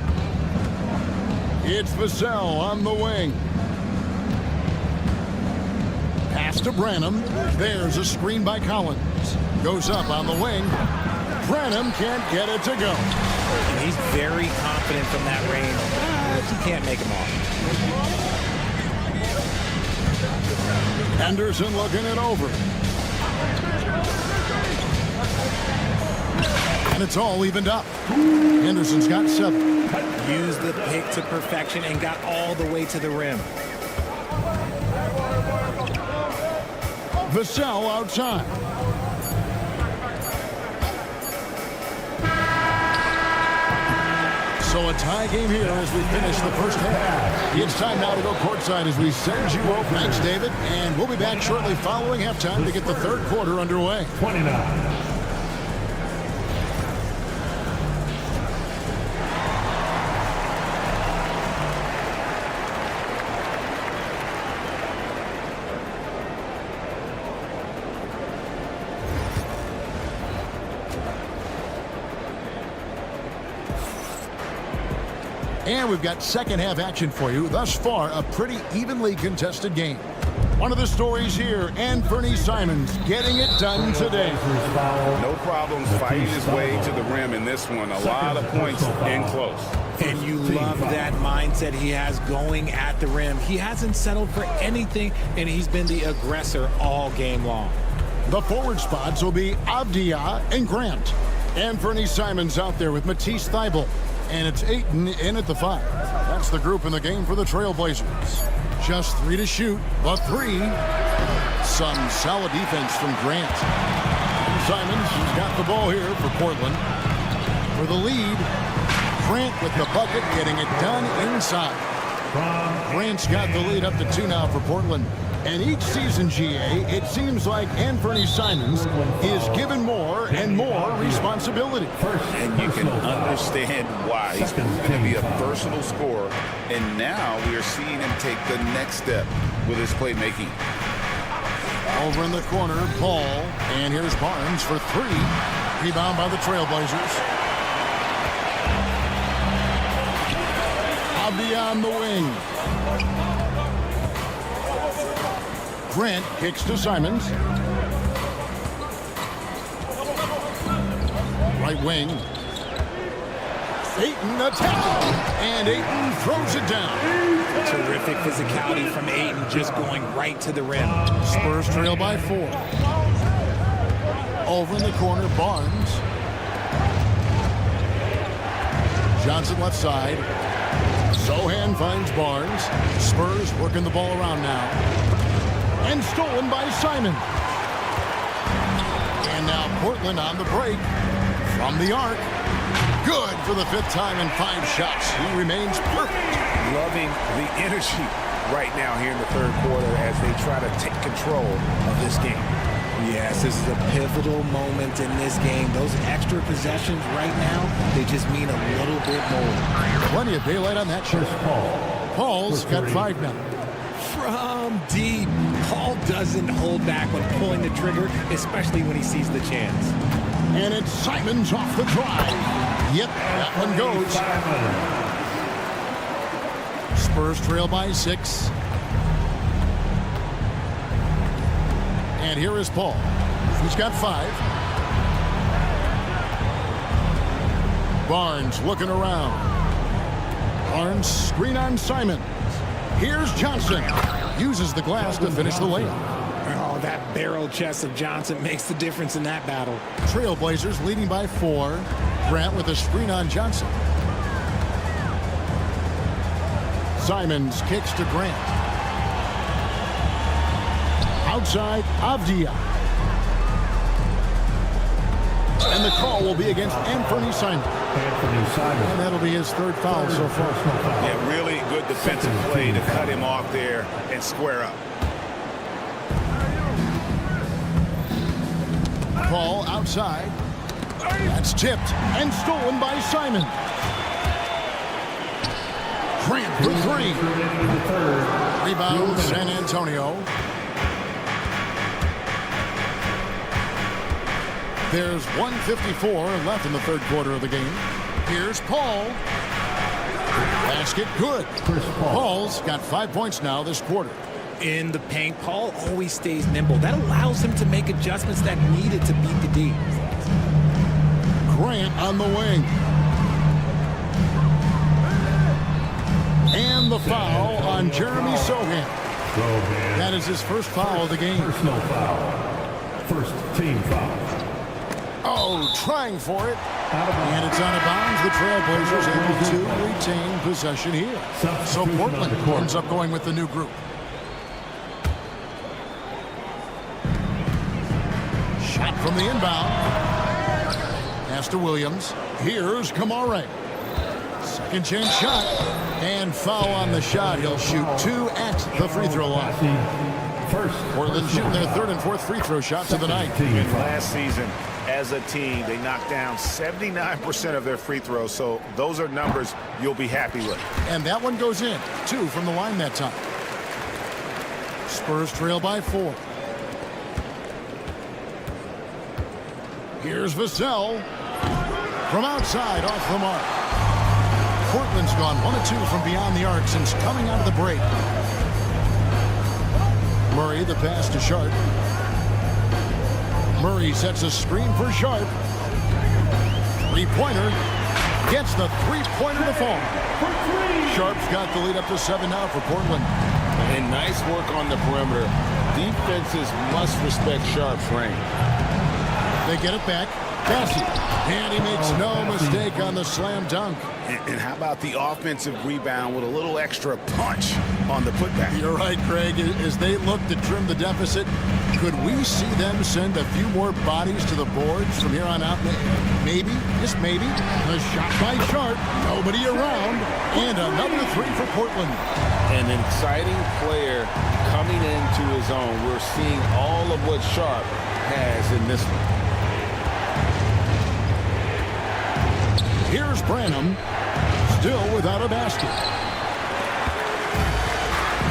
It's Vassell on the wing. Pass to Branham. There's a screen by Collins. Goes up on the wing. Branham can't get it to go. And he's very confident from that range. But you can't make him off. Henderson looking it over. And it's all evened up. Henderson's got 7. Used the pick to perfection and got all the way to the rim. Vassell outside. So a tie game here as we finish the first half. It's time now to go courtside as we send you off. Thanks, David. And we'll be back shortly following halftime to get the third quarter underway. 29. And we've got second half action for you. Thus far, a pretty evenly contested game. One of the stories here, Anthony Simons getting it done today. No problems fighting his way to the rim in this one. A lot of points in close. And you love that mindset he has going at the rim. He hasn't settled for anything, and he's been the aggressor all game long. The forward spots will be Avdia and Grant. Anthony Simons out there with Matisse Thybulle. And it's Ayton in at the 5. That's the group in the game for the Trail Blazers. Just 3 to shoot, but 3. Some solid defense from Grant. And Simons has got the ball here for Portland. For the lead, Grant with the bucket, getting it done inside. Grant's got the lead up to 2 now for Portland. And each season, GA, it seems like Anthony Simons is given more and more responsibility. And you can understand why. He's going to be a versatile scorer. And now we are seeing him take the next step with his playmaking. Over in the corner, Paul. And here's Barnes for three. Rebound by the Trail Blazers. Avdia on the wing. Grant kicks to Simons. Right wing. Ayton attacking. And Ayton throws it down. Terrific physicality from Ayton, just going right to the rim. Spurs trail by 4. Over in the corner, Barnes. Johnson left side. Sohan finds Barnes. Spurs working the ball around now. And stolen by Simon. And now Portland on the break. From the arc. Good for the 5th time in 5 shots. He remains perfect. Loving the energy right now here in the 3rd quarter as they try to take control of this game. Yes, this is a pivotal moment in this game. Those extra possessions right now, they just mean a little bit more. Plenty of daylight on that shot. Paul's got 5 now. From deep, Paul doesn't hold back when pulling the trigger, especially when he sees the chance. And it's Simons off the drive. Yep, that one goes. Spurs trail by 6. And here is Paul. He's got 5. Barnes looking around. Barnes screen on Simon. Here's Johnson. Uses the glass to finish the layup. Oh, that barrel chest of Johnson makes the difference in that battle. Trail Blazers leading by 4. Grant with a screen on Johnson. Simons kicks to Grant. Outside, Avdia. And the call will be against Anthony Simon. And that'll be his 3rd foul so far. Yeah, really good defensive play to cut him off there and square up. Ball outside. That's tipped and stolen by Simon. Grant for 3. Rebound San Antonio. There's 1:54 left in the 3rd quarter of the game. Here's Paul. Basket good. Paul's got 5 points now this quarter. In the paint, Paul always stays nimble. That allows him to make adjustments that needed to beat the D. Grant on the wing. And the foul on Jeremy Sohan. That is his 1st foul of the game. Personal foul. 1st team foul. Oh, trying for it. And it's out of bounds. The Trail Blazers able to retain possession here. So Portland ends up going with the new group. Shot from the inbound. Pass to Williams. Here's Kamare. 2nd chance shot. And foul on the shot. He'll shoot 2 at the free throw line. Portland shooting their 3rd and 4th free throw shots of the night. Last season, as a team, they knocked down 79% of their free throws, so those are numbers you'll be happy with. And that one goes in. 2 from the line that time. Spurs trail by 4. Here's Vassell. From outside, off the mark. Portland's gone 1 of 2 from beyond the arc since coming out of the break. Murray, the pass to Sharp. Murray sets a screen for Sharp. 3-pointer. Gets the 3-pointer to fall. Sharp's got the lead up to 7 now for Portland. And nice work on the perimeter. Defenses must respect Sharp's range. They get it back. Cassie. And he makes no mistake on the slam dunk. And how about the offensive rebound with a little extra punch on the putback? You're right, Craig. As they look to trim the deficit, could we see them send a few more bodies to the boards from here on out? Maybe, just maybe. A shot by Sharp. Nobody around. And another 3 for Portland. An exciting player coming into his own. We're seeing all of what Sharp has in this one. Here's Branham, still without a basket.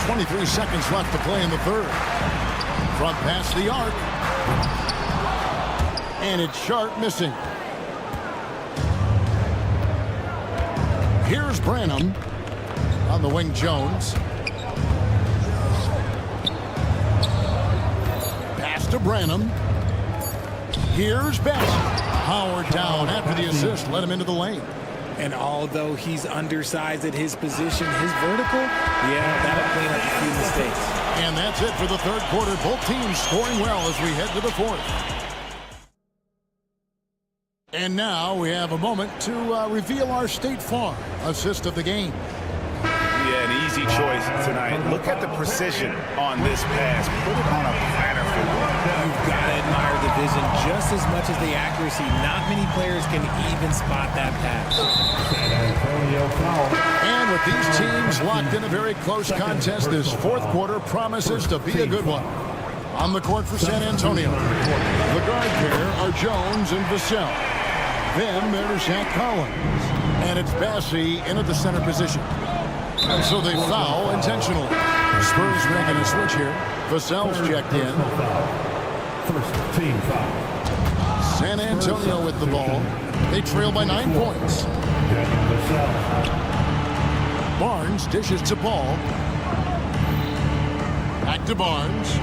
23 seconds left to play in the 3rd. From past the arc. And it's sharp missing. Here's Branham. On the wing, Jones. Pass to Branham. Here's Bassett. Howard down after the assist. Let him into the lane. And although he's undersized at his position, his vertical, yeah, that'll clean up a few mistakes. And that's it for the third quarter. Both teams scoring well as we head to the fourth. And now we have a moment to reveal our State Farm assist of the game. Yeah, an easy choice tonight. Look at the precision on this pass. Put it on a platter for one. You've got to admire the vision just as much as the accuracy. Not many players can even spot that pass. And with these teams locked in a very close contest, this fourth quarter promises to be a good one. On the court for San Antonio, the guard pair are Jones and Vassell. Then there's Zach Collins. And it's Bassey in at the center position. And so they foul intentionally. Spurs making a switch here. Vassell's checked in. First team foul. San Antonio with the ball. They trail by 9 points. Barnes dishes to Ball. Back to Barnes.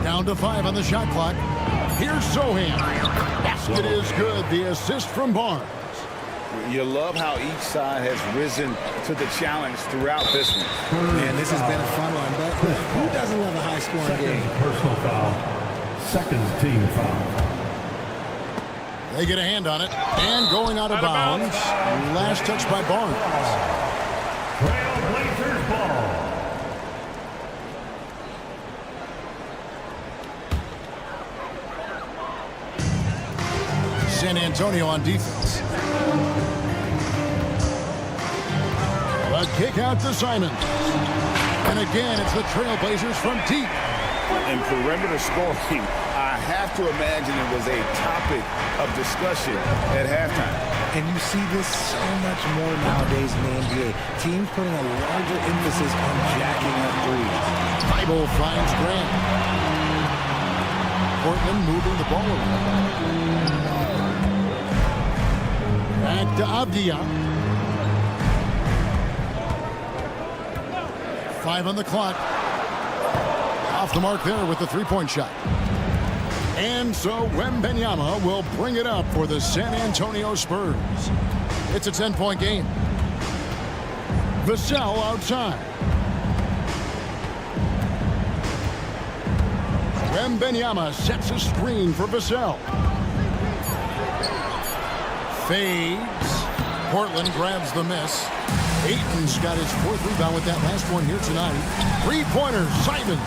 Down to 5 on the shot clock. Here's Sohan. Basket is good. The assist from Barnes. You love how each side has risen to the challenge throughout this one. Man, this has been a fun one, but who doesn't love a high-scoring game? Personal foul. Second team foul. They get a hand on it. And going out of bounds. Last touch by Barnes. Trail Blazers ball. San Antonio on defense. A kick out to Simons. And again, it's the Trail Blazers from deep. In perimeter scoring, I have to imagine it was a topic of discussion at halftime. And you see this so much more nowadays in the NBA. Teams putting a larger emphasis on jacking up threes. Thibault finds Grant. Portland moving the ball around. Back to Avdia. 5 on the clock. Off the mark there with the three-point shot. And so Wembanyama will bring it up for the San Antonio Spurs. It's a 10-point game. Vassell outside. Wembanyama sets a screen for Vassell. Fades. Portland grabs the miss. Ayton's got his 4th rebound with that last one here tonight. Three-pointer, Simon.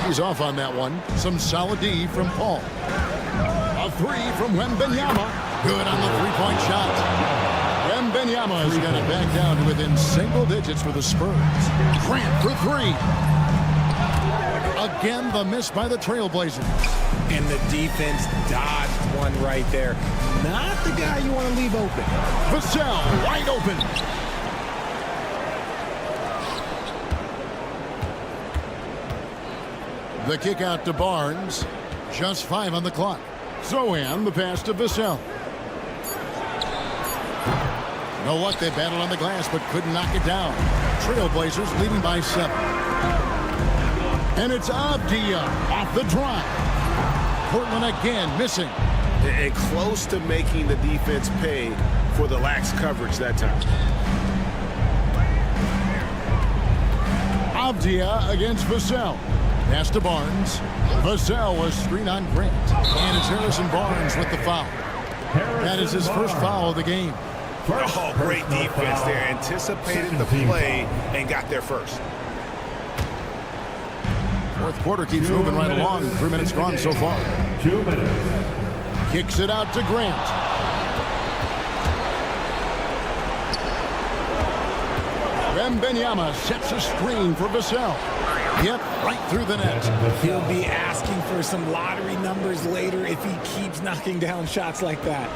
He's off on that one. Some solid D from Paul. A 3 from Wembanyama. Good on the three-point shot. Wembanyama has got it back down to within single digits for the Spurs. Grant for 3. Again, the miss by the Trail Blazers. And the defense dodged one right there. Not the guy you want to leave open. Vassell wide open. The kick out to Barnes. Just 5 on the clock. Zohan, the pass to Vassell. You know what? They battled on the glass but couldn't knock it down. Trail Blazers leading by 7. And it's Avdia off the drive. Portland again missing. And close to making the defense pay for the lax coverage that time. Avdia against Vassell. Pass to Barnes. Vassell was screen on Grant. And it's Harrison Barnes with the foul. That is his first foul of the game. Oh, great defense there. Anticipated the play and got there first. Fourth quarter keeps moving right along. 3 minutes gone so far. 2 minutes. Kicks it out to Grant. Wembanyama sets a screen for Vassell. Yep, right through the net. He'll be asking for some lottery numbers later if he keeps knocking down shots like that.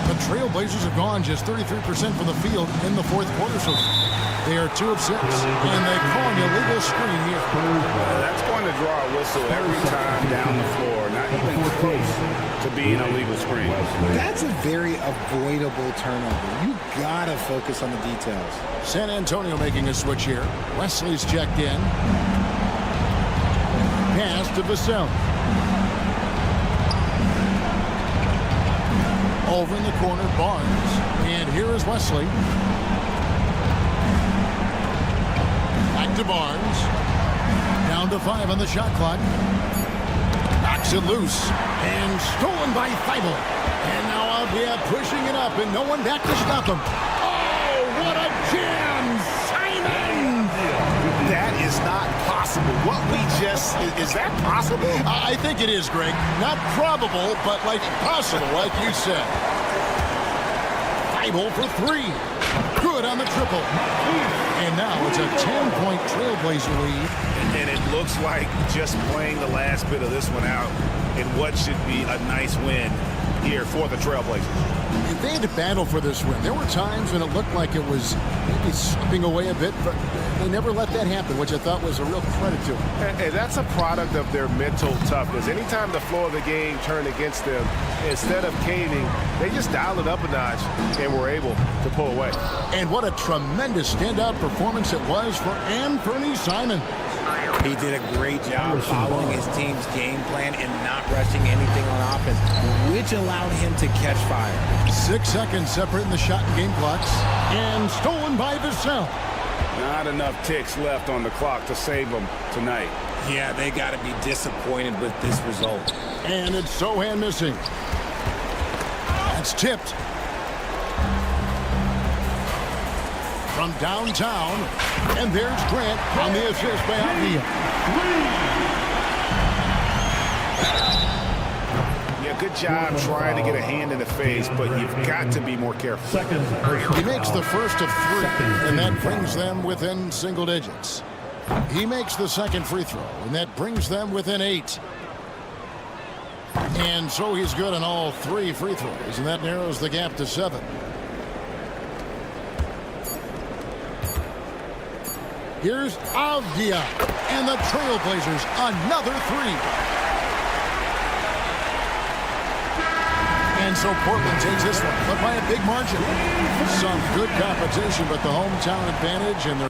The Trail Blazers have gone just 33% from the field in the fourth quarter so far. They are 2 of 6, and they call an illegal screen here. That's going to draw a whistle every time down the floor, not even close to being a legal screen. That's a very avoidable turnover. You gotta focus on the details. San Antonio making a switch here. Wesley's checked in. Pass to Vassell. Over in the corner, Barnes. And here is Wesley. Back to Barnes. Down to 5 on the shot clock. Knocks it loose. And stolen by Thibault. And now Albia pushing it up, and no one back to stop him. Oh, what a jam! Simon! That is not possible. What we just, is that possible? I think it is, Greg. Not probable, but like possible, like you said. Thibault for 3. Good on the triple. And now it's a 10-point Trailblazer lead. And it looks like just playing the last bit of this one out in what should be a nice win here for the Trailblazers. They had to battle for this win. There were times when it looked like it was maybe slipping away a bit, but they never let that happen, which I thought was a real credit to them. And that's a product of their mental toughness. Anytime the flow of the game turned against them, instead of caving, they just dialed it up a notch and were able to pull away. And what a tremendous standout performance it was for Anthony Simon. He did a great job following his team's game plan and not rushing anything on offense, which allowed him to catch fire. 6 seconds separating the shot and game clocks. And stolen by Vassell. Not enough ticks left on the clock to save them tonight. Yeah, they got to be disappointed with this result. And it's Sohan missing. That's tipped. From downtown, and there's Grant on the assist by Avdia. Yeah, good job trying to get a hand in the face, but you've got to be more careful. He makes the first of 3, and that brings them within single digits. He makes the second free throw, and that brings them within 8. And so he's good on all 3 free throws, and that narrows the gap to 7. Here's Avdia, and the Trailblazers another 3. And so Portland takes this one, but by a big margin. Some good competition, but the hometown advantage, and they're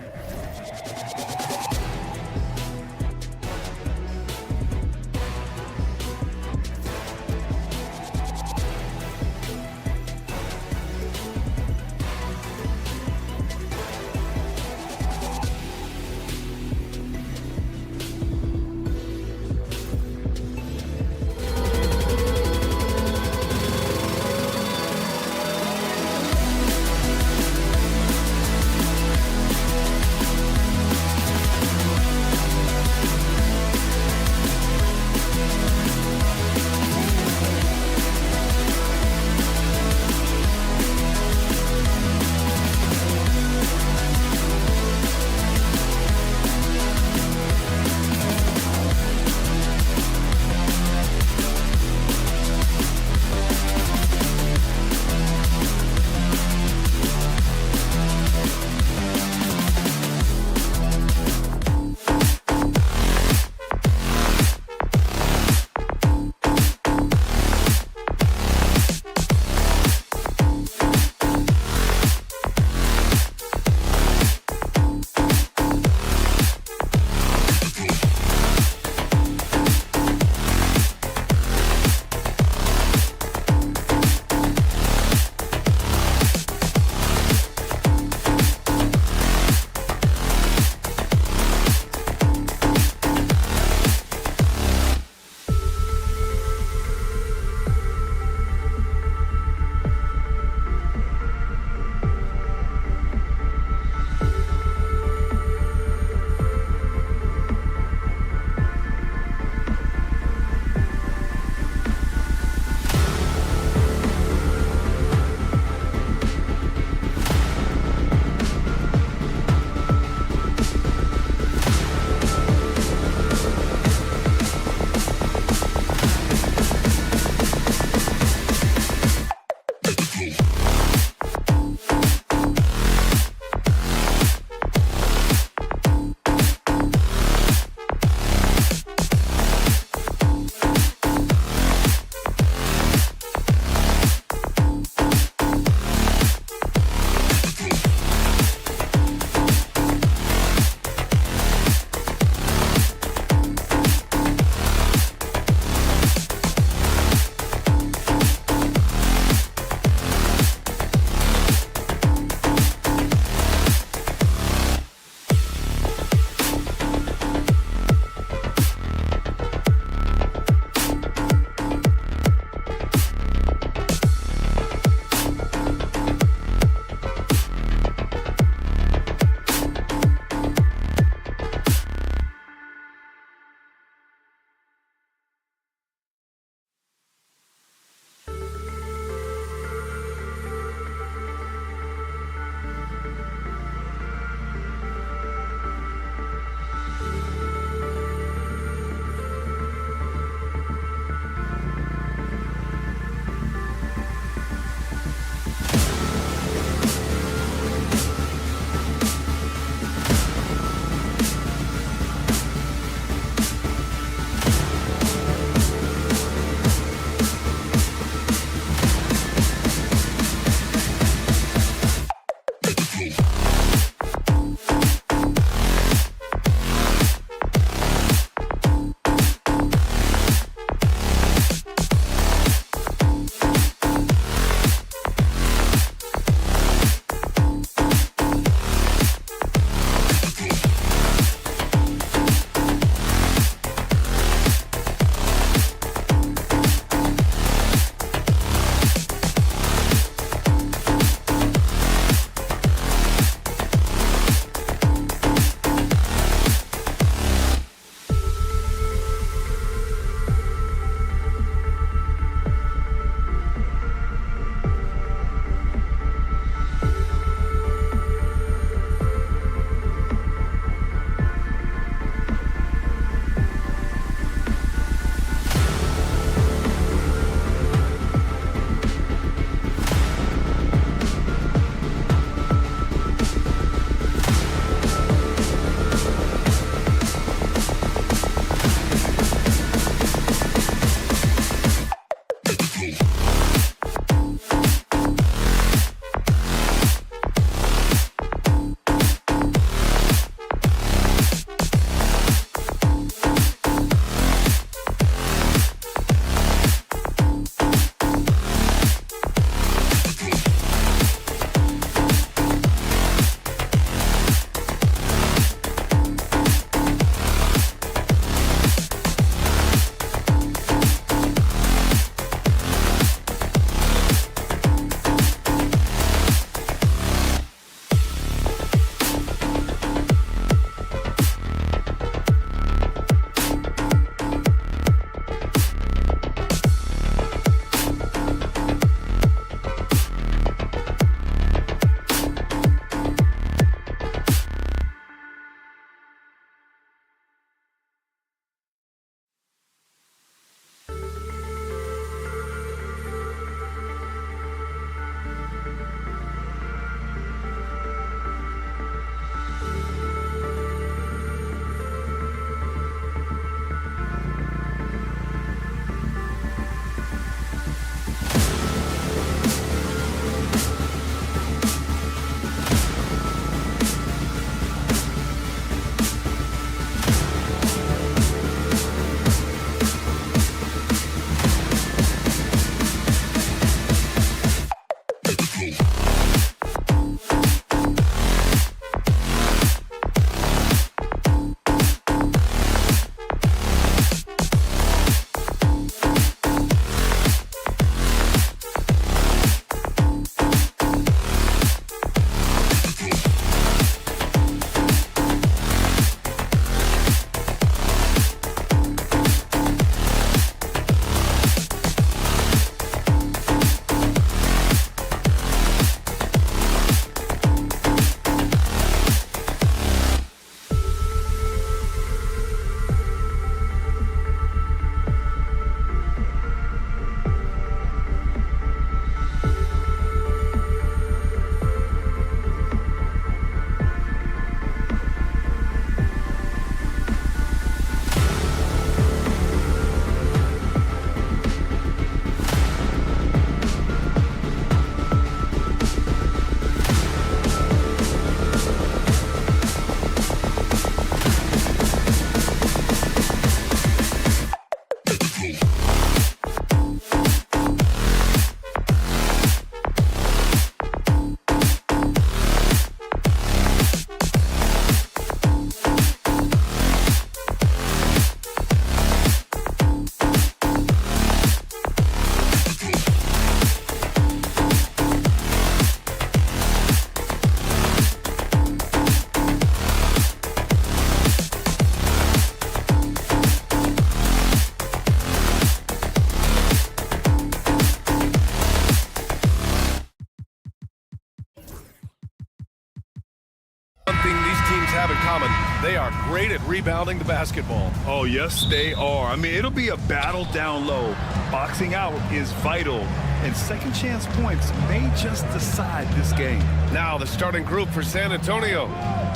they are great at rebounding the basketball. Oh, yes, they are. I mean, it'll be a battle down low. Boxing out is vital, and second chance points may just decide this game. Now the starting group for San Antonio.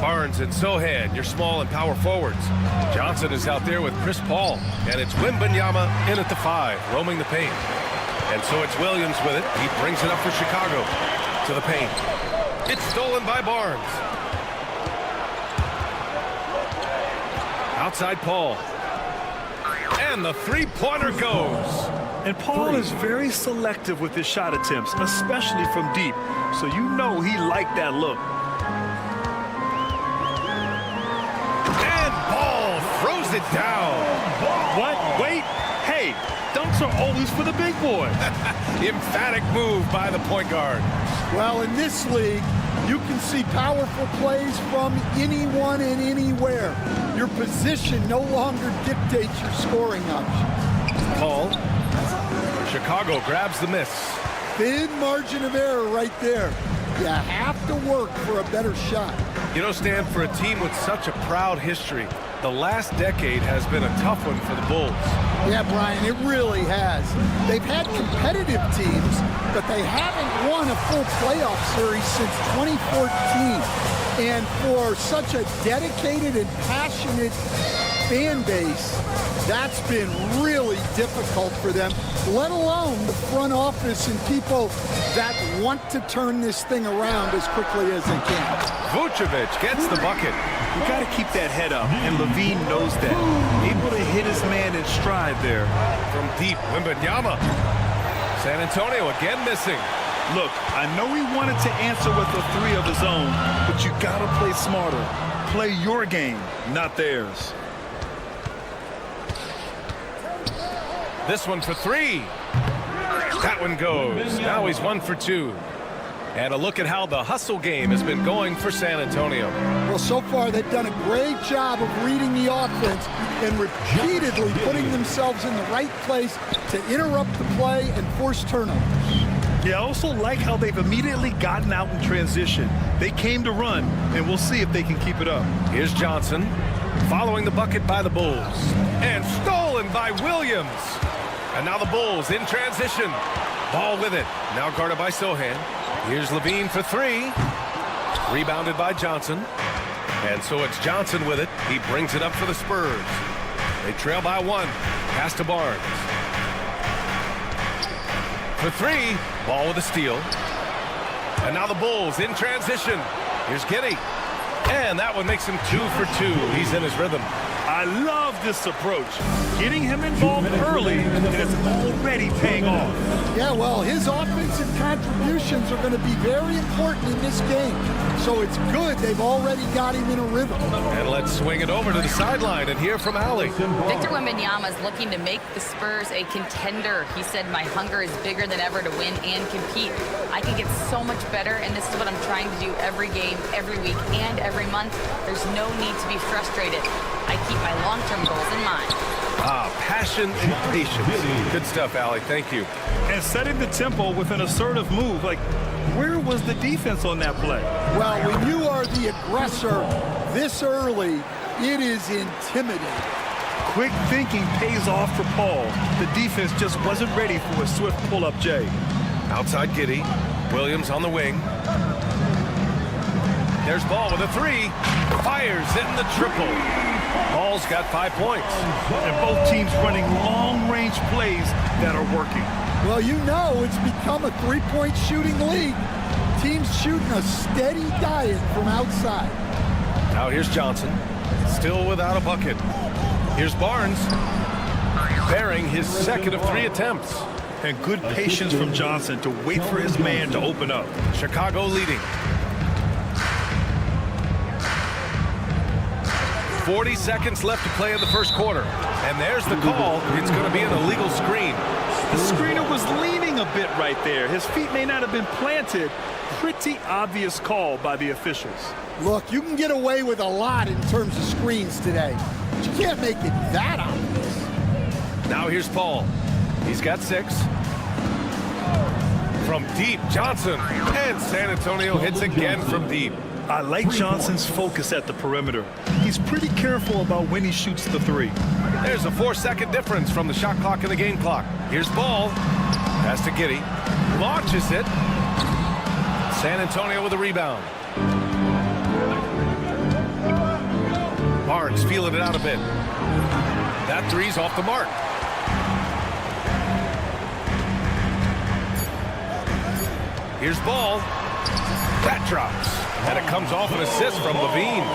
Barnes and Sohan, your small and power forwards. Johnson is out there with Chris Paul, and it's Wembanyama in at the 5, roaming the paint. And so it's Williams with it. He brings it up for Chicago to the paint. It's stolen by Barnes. Outside Paul. And the three-pointer goes. And Paul is very selective with his shot attempts, especially from deep. So you know he liked that look. And Ball throws it down. What? Wait. Hey, dunks are always for the big boy. Emphatic move by the point guard. Well, in this league, you can see powerful plays from anyone and anywhere. Your position no longer dictates your scoring options. Paul. Chicago grabs the miss. Thin margin of error right there. You have to work for a better shot. You know, Stan, for a team with such a proud history, the last decade has been a tough one for the Bulls. Yeah, Brian, it really has. They've had competitive teams, but they haven't won a full playoff series since 2014. And for such a dedicated and passionate fan base, that's been really difficult for them, let alone the front office and people that want to turn this thing around as quickly as they can. Vucevic gets the bucket. You got to keep that head up, and Levine knows that. Able to hit his man in stride there. From deep, Wembanyama. San Antonio again missing. Look, I know he wanted to answer with a 3 of his own, but you got to play smarter. Play your game, not theirs. This one for 3. That one goes. Now he's 1 for 2. And a look at how the hustle game has been going for San Antonio. Well, so far they've done a great job of reading the offense and repeatedly putting themselves in the right place to interrupt the play and force turnovers. Yeah, I also like how they've immediately gotten out in transition. They came to run, and we'll see if they can keep it up. Here's Johnson, following the bucket by the Bulls. And stolen by Williams. And now the Bulls in transition. Ball with it. Now guarded by Sohan. Here's Levine for 3. Rebounded by Johnson. And so it's Johnson with it. He brings it up for the Spurs. They trail by 1. Pass to Barnes. For 3. Ball with a steal. And now the Bulls in transition. Here's Giddey. And that one makes him 2 for 2. He's in his rhythm. I love this approach. Getting him involved early, and it's already paying off. Yeah, well, his offensive contributions are going to be very important in this game. So it's good they've already got him in a rhythm. And let's swing it over to the sideline and hear from Allie. Victor Wembanyama is looking to make the Spurs a contender. He said, my hunger is bigger than ever to win and compete. I can get so much better, and this is what I'm trying to do every game, every week, and every month. There's no need to be frustrated. I keep my long-term goals in mind. Passion and patience. Good stuff, Allie. Thank you. And setting the tempo with an assertive move. Like, where was the defense on that play? Well, when you are the aggressor this early, it is intimidating. Quick thinking pays off for Paul. The defense just wasn't ready for a swift pull-up J. Outside Giddey. Williams on the wing. There's Ball with a 3. Fires in the triple. Ball's got 5 points. And both teams running long-range plays that are working. Well, you know it's become a three-point shooting league. Teams shooting a steady diet from outside. Now here's Johnson. Still without a bucket. Here's Barnes. Bearing his second of 3 attempts. And good patience from Johnson to wait for his man to open up. Chicago leading. 40 seconds left to play in the first quarter. And there's the call. It's going to be an illegal screen. The screener was leaning a bit right there. His feet may not have been planted. Pretty obvious call by the officials. Look, you can get away with a lot in terms of screens today, but you can't make it that obvious. Now here's Paul. He's got 6. From deep, Johnson. And San Antonio hits again from deep. I like Johnson's focus at the perimeter. He's pretty careful about when he shoots the three. There's a 4-second difference from the shot clock and the game clock. Here's ball. Pass to Giddey. Launches it. San Antonio with a rebound. Barnes feeling it out a bit. That three's off the mark. Here's ball. That drops. And it comes off an assist from Levine.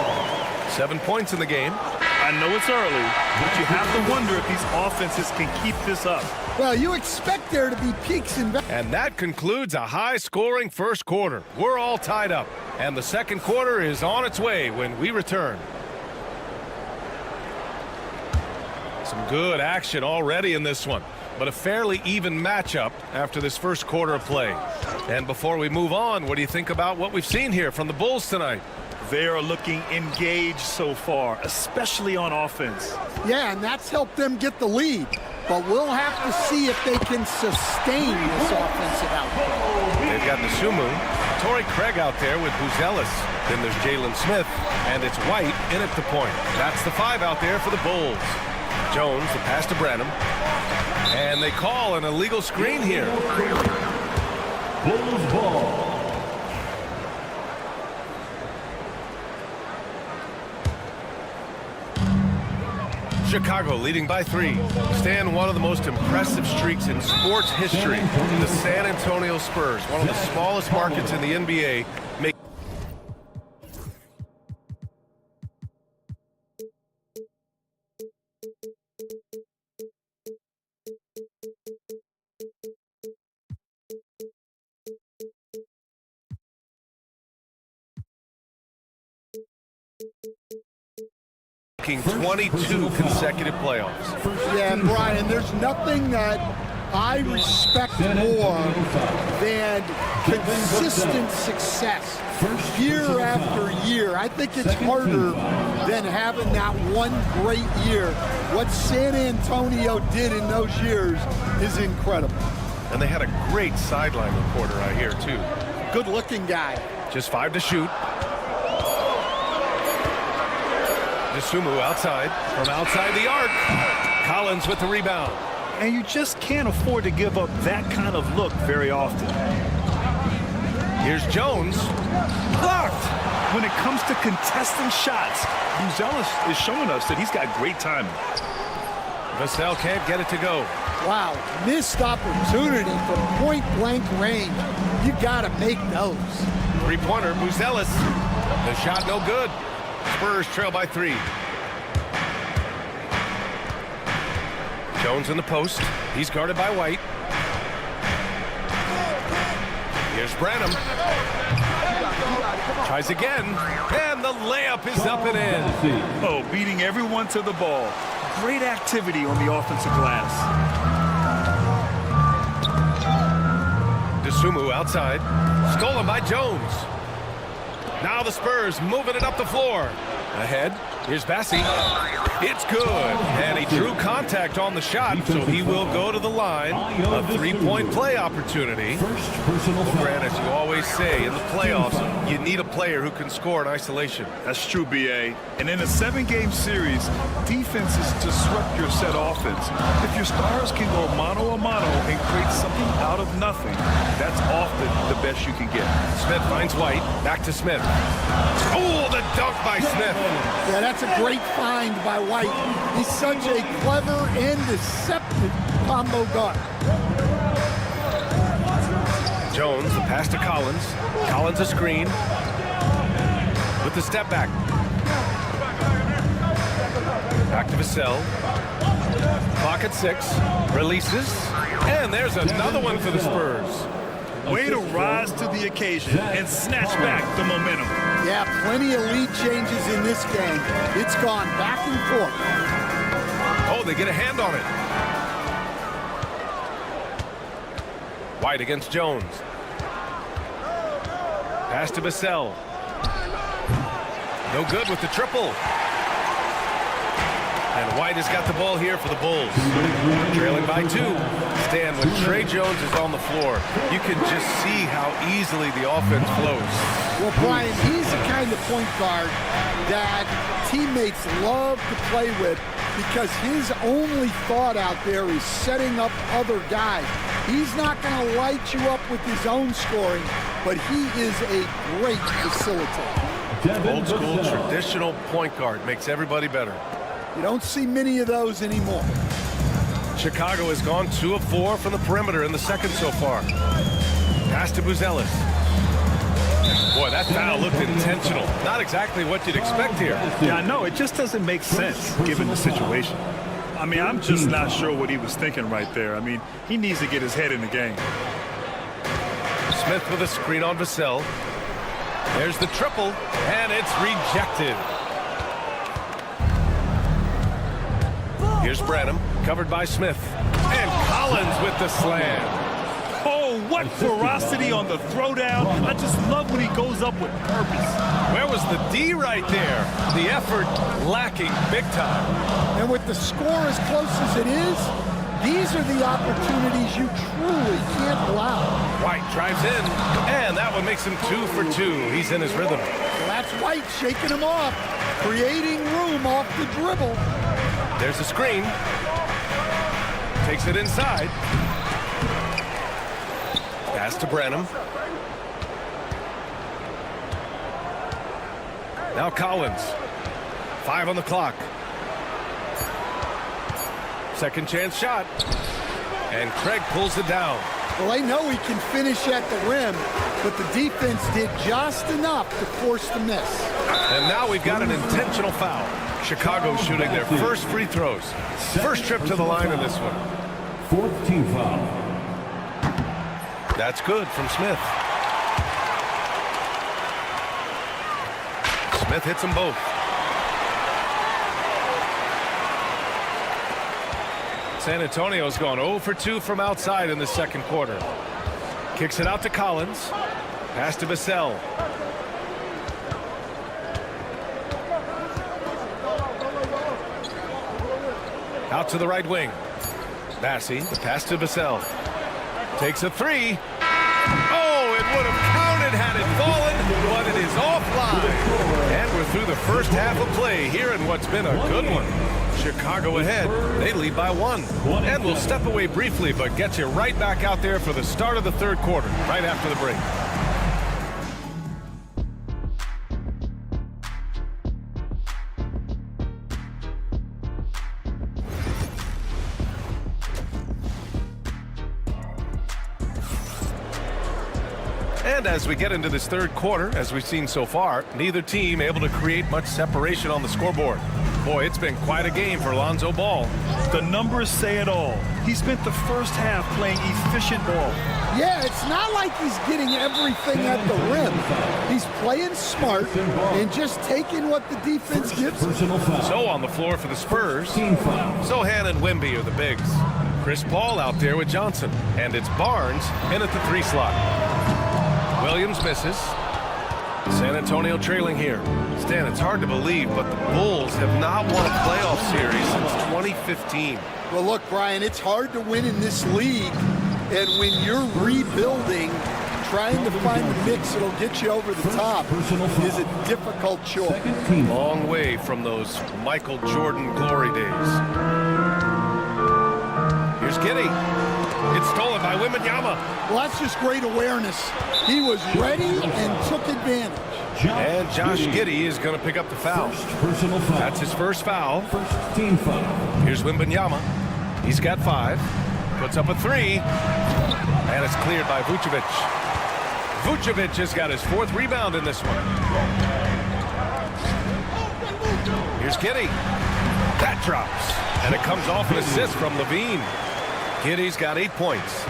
7 points in the game. I know it's early, but you have to wonder if these offenses can keep this up. Well, you expect there to be peaks and valleys. And that concludes a high-scoring first quarter. We're all tied up. And the second quarter is on its way when we return. Some good action already in this one, but a fairly even matchup after this first quarter of play. And before we move on, what do you think about what we've seen here from the Bulls tonight? They are looking engaged so far, especially on offense. Yeah, and that's helped them get the lead. But we'll have to see if they can sustain this offensive output. They've got Nasumu, Torrey Craig out there with Buzelis. Then there's Jalen Smith, and it's White in at the point. That's the 5 out there for the Bulls. Jones, the pass to Branham. And they call an illegal screen here. Bulls ball. Chicago leading by 3. Stan, one of the most impressive streaks in sports history. The San Antonio Spurs, one of the smallest markets in the NBA, make making 22 consecutive playoffs. Yeah, Brian, there's nothing that I respect more than consistent success year after year. I think it's harder than having that one great year. What San Antonio did in those years is incredible. And they had a great sideline reporter out here, too. Good-looking guy. Just 5 to shoot. Nasumu outside, from outside the arc. Collins with the rebound. And you just can't afford to give up that kind of look very often. Here's Jones. Blocked! When it comes to contesting shots, Buzelis is showing us that he's got great timing. Vassell can't get it to go. Wow, missed opportunity from point-blank range. You got to make those. Three-pointer, Buzelis. The shot no good. Spurs trail by 3. Jones in the post. He's guarded by White. Here's Branham. Tries again. And the layup is up and in. Oh, beating everyone to the ball. Great activity on the offensive glass. Nasumu outside. Stolen by Jones. Now the Spurs moving it up the floor. Ahead, here's Bassi. It's good. And he drew contact on the shot, so he will go to the line. A 3-point play opportunity. Well, Grant, as you always say, in the playoffs, you need a player who can score in isolation. That's true, B.A. And in a 7-game series, defense is disrupt your set offense. If your stars can go mano-a-mano and create something out of nothing, that's often the best you can get. Smith finds White. Back to Smith. Oh, the dunk by Smith. Yeah, that's a great find by White. He's such a clever and deceptive combo guard. Jones, the pass to Collins. Collins a screen. With the step back. Back to Vassell. Clock at 6. Releases. And there's another one for the Spurs. Way to rise to the occasion and snatch back the momentum. Yeah, plenty of lead changes in this game. It's gone back and forth. Oh, they get a hand on it. White against Jones. Pass to Vassell. No good with the triple. And White has got the ball here for the Bulls. Trailing by 2. Stan, when Trey Jones is on the floor, you can just see how easily the offense flows. Well, Brian, he's the kind of point guard that teammates love to play with because his only thought out there is setting up other guys. He's not going to light you up with his own scoring, but he is a great facilitator. Old school traditional point guard makes everybody better. You don't see many of those anymore. Chicago has gone 2 of 4 from the perimeter in the second so far. Pass to Buzelis. Boy, that foul looked intentional. Not exactly what you'd expect here. Yeah, I know. It just doesn't make sense given the situation. I mean, I'm just not sure what he was thinking right there. I mean, he needs to get his head in the game. Smith with a screen on Vassell. There's the triple, and it's rejected. Here's Branham, covered by Smith. And Collins with the slam. Oh, what ferocity on the throwdown. I just love when he goes up with purpose. Where was the D right there? The effort lacking big time. And with the score as close as it is, these are the opportunities you truly can't allow. White drives in, and that one makes him 2 for 2. He's in his rhythm. Well, that's White shaking him off, creating room off the dribble. There's a screen. Takes it inside. Pass to Branham. Now Collins. 5 on the clock. Second chance shot. And Craig pulls it down. Well, they know he can finish at the rim, but the defense did just enough to force the miss. And now we've got an intentional foul. Chicago shooting their first free throws. First trip to the line in this one. 4th team foul. That's good from Smith. Smith hits them both. San Antonio's gone 0 for 2 from outside in the second quarter. Kicks it out to Collins. Pass to Vassell. Out to the right wing. Bassey, the pass to Vassell. Takes a 3. Oh, it would have counted had it fallen, but it is offline. And we're through the first half of play here in what's been a good one. Chicago ahead. They lead by 1. And we'll step away briefly, but get you right back out there for the start of the third quarter, right after the break. And as we get into this third quarter, as we've seen so far, neither team able to create much separation on the scoreboard. Boy, it's been quite a game for Lonzo Ball. The numbers say it all. He spent the first half playing efficient ball. Yeah, it's not like he's getting everything at the rim. He's playing smart and just taking what the defense gives him. So on the floor for the Spurs, Sohan and Wemby are the bigs. Chris Paul out there with Johnson. And it's Barnes in at the 3 slot. Williams misses. San Antonio trailing here. Stan, it's hard to believe, but the Bulls have not won a playoff series since 2015. Well, look, Brian, it's hard to win in this league. And when you're rebuilding, trying to find the mix that'll get you over the top is a difficult chore. Long way from those Michael Jordan glory days. Here's Giddey. It's stolen by Wembanyama. Well, that's just great awareness. He was ready and took advantage. And Josh Giddey is going to pick up the foul. That's his first foul. First team foul. Here's Wembanyama. He's got 5. Puts up a 3. And it's cleared by Vucevic. Vucevic has got his 4th rebound in this one. Here's Giddey. That drops. And it comes off an assist from Levine. Giddey's got 8 points.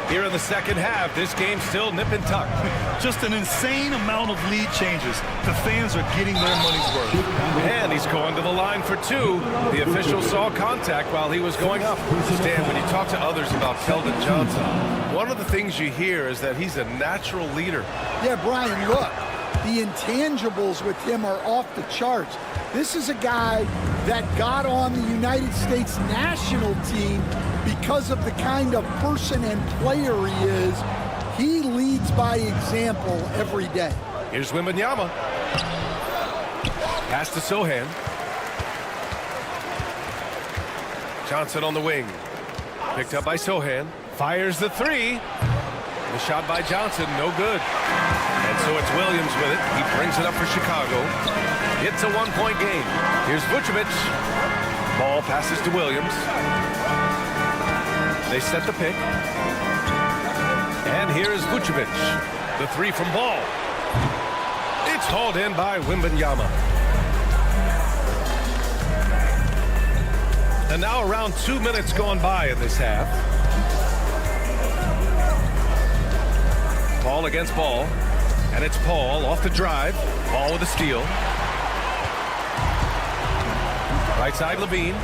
Here in the second half, this game's still nip and tuck. Just an insane amount of lead changes. The fans are getting their money's worth. And he's going to the line for 2. The official saw contact while he was going up. Stan, when you talk to others about Keldon Johnson, one of the things you hear is that he's a natural leader. Yeah, Brian, look, The intangibles with him are off the charts. This is a guy that got on the United States national team because of the kind of person and player he is. He leads by example every day. Here's Wembanyama. Pass to Sohan. Johnson on the wing. Picked up by Sohan. Fires the three. The shot by Johnson, no good. And so it's Williams with it. He brings it up for Chicago. It's a one-point game. Here's Vucevic. Ball passes to Williams. They set the pick. And here is Vucevic. The three from Ball. It's hauled in by Wembanyama. And now around 2 minutes gone by in this half. Paul against Ball. And it's Paul off the drive. Ball with a steal. Right side, Levine.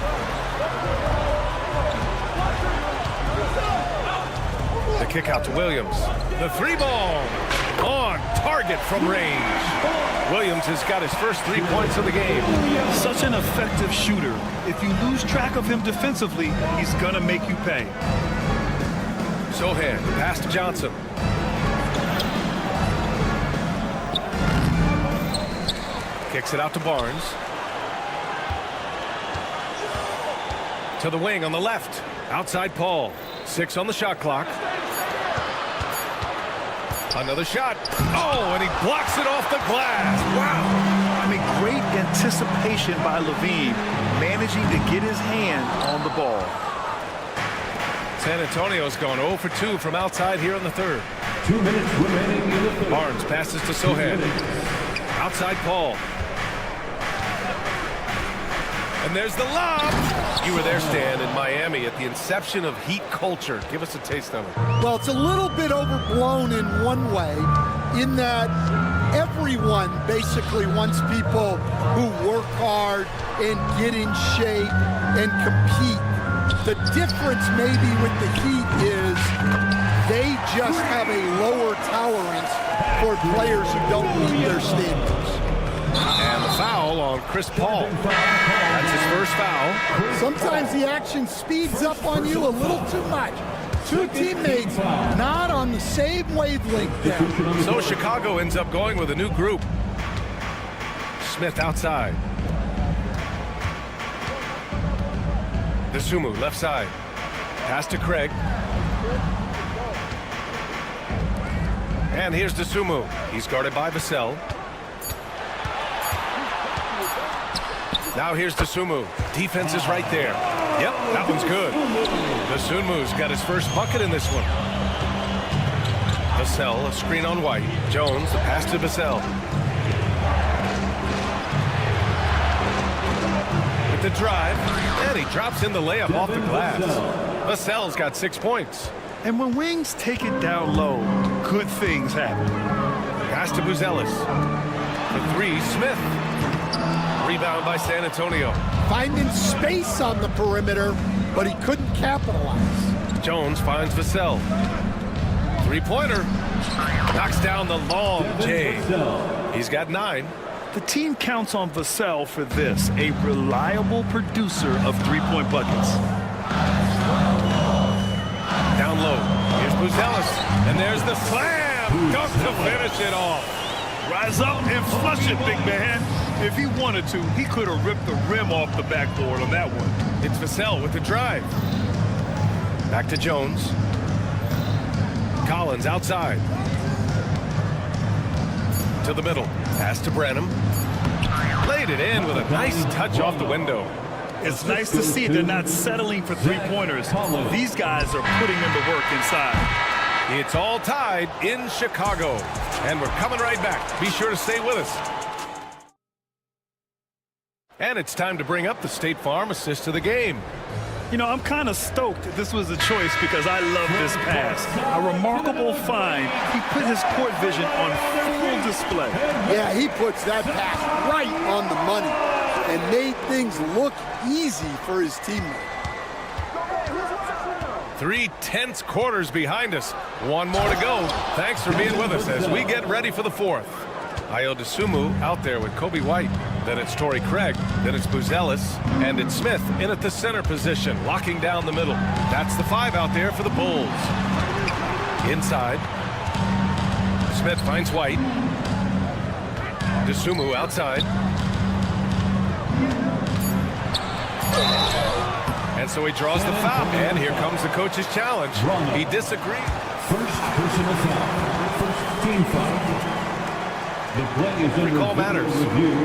The kick out to Williams. The three ball on target from range. Williams has got his first 3 points of the game. Such an effective shooter. If you lose track of him defensively, he's going to make you pay. Sohan, pass to Johnson. Kicks it out to Barnes. To the wing on the left. Outside Paul. 6 on the shot clock. Another shot. Oh, and he blocks it off the glass. Wow. I mean, great anticipation by Levine, managing to get his hand on the ball. San Antonio's gone 0 for 2 from outside here in the third. 2 minutes remaining in the third. Barnes passes to Sohan. Outside Paul. And there's the lob. You were there, Stan, in Miami at the inception of Heat culture. Give us a taste of it. Well, it's a little bit overblown in one way, in that everyone basically wants people who work hard and get in shape and compete. The difference maybe with the Heat is they just have a lower tolerance for players who don't meet their standards. And the foul on Chris Paul. That's his first foul. Sometimes the action speeds up on you a little too much. Two teammates not on the same wavelength there. So Chicago ends up going with a new group. Smith outside. Dosunmu left side. Pass to Craig. And here's Dosunmu. He's guarded by Vassell. Now here's Dosunmu. Defense is right there. Yep, that one's good. Dosunmu's got his first bucket in this one. Vassell, a screen on White. Jones, the pass to Vassell. With the drive, and he drops in the layup off the glass. Vassell's got 6 points. And when wings take it down low, good things happen. Pass to Buzelis. The three, Smith. Rebound by San Antonio. Finding space on the perimeter, but he couldn't capitalize. Jones finds Vassell. Three-pointer. Knocks down the long J. He's got 9. The team counts on Vassell for this, a reliable producer of three-point buckets. Down low. Here's Buzelis. And there's the slam. Dunk to finish it off. Rise up and flush it, big man. If he wanted to, he could have ripped the rim off the backboard on that one. It's Vassell with the drive. Back to Jones. Collins outside. To the middle. Pass to Branham. Laid it in with a nice touch off the window. It's nice to see they're not settling for three-pointers. These guys are putting in the work inside. It's all tied in Chicago. And we're coming right back. Be sure to stay with us. And it's time to bring up the State Farm assist of the game. You know, I'm kind of stoked this was a choice because I love this pass. A remarkable find. He put his court vision on full display. Yeah, he puts that pass right on the money and made things look easy for his teammate. 3 tense quarters behind us. One more to go. Thanks for being with us as we get ready for the fourth. Ayodesumu out there with Kobe White. Then it's Torrey Craig. Then it's Buzelis. And it's Smith in at the center position, locking down the middle. That's the 5 out there for the Bulls. Inside. Smith finds White. Dosunmu outside. And so he draws the foul. And here comes the coach's challenge. He disagreed. First personal foul. First team foul. The play is Recall matters.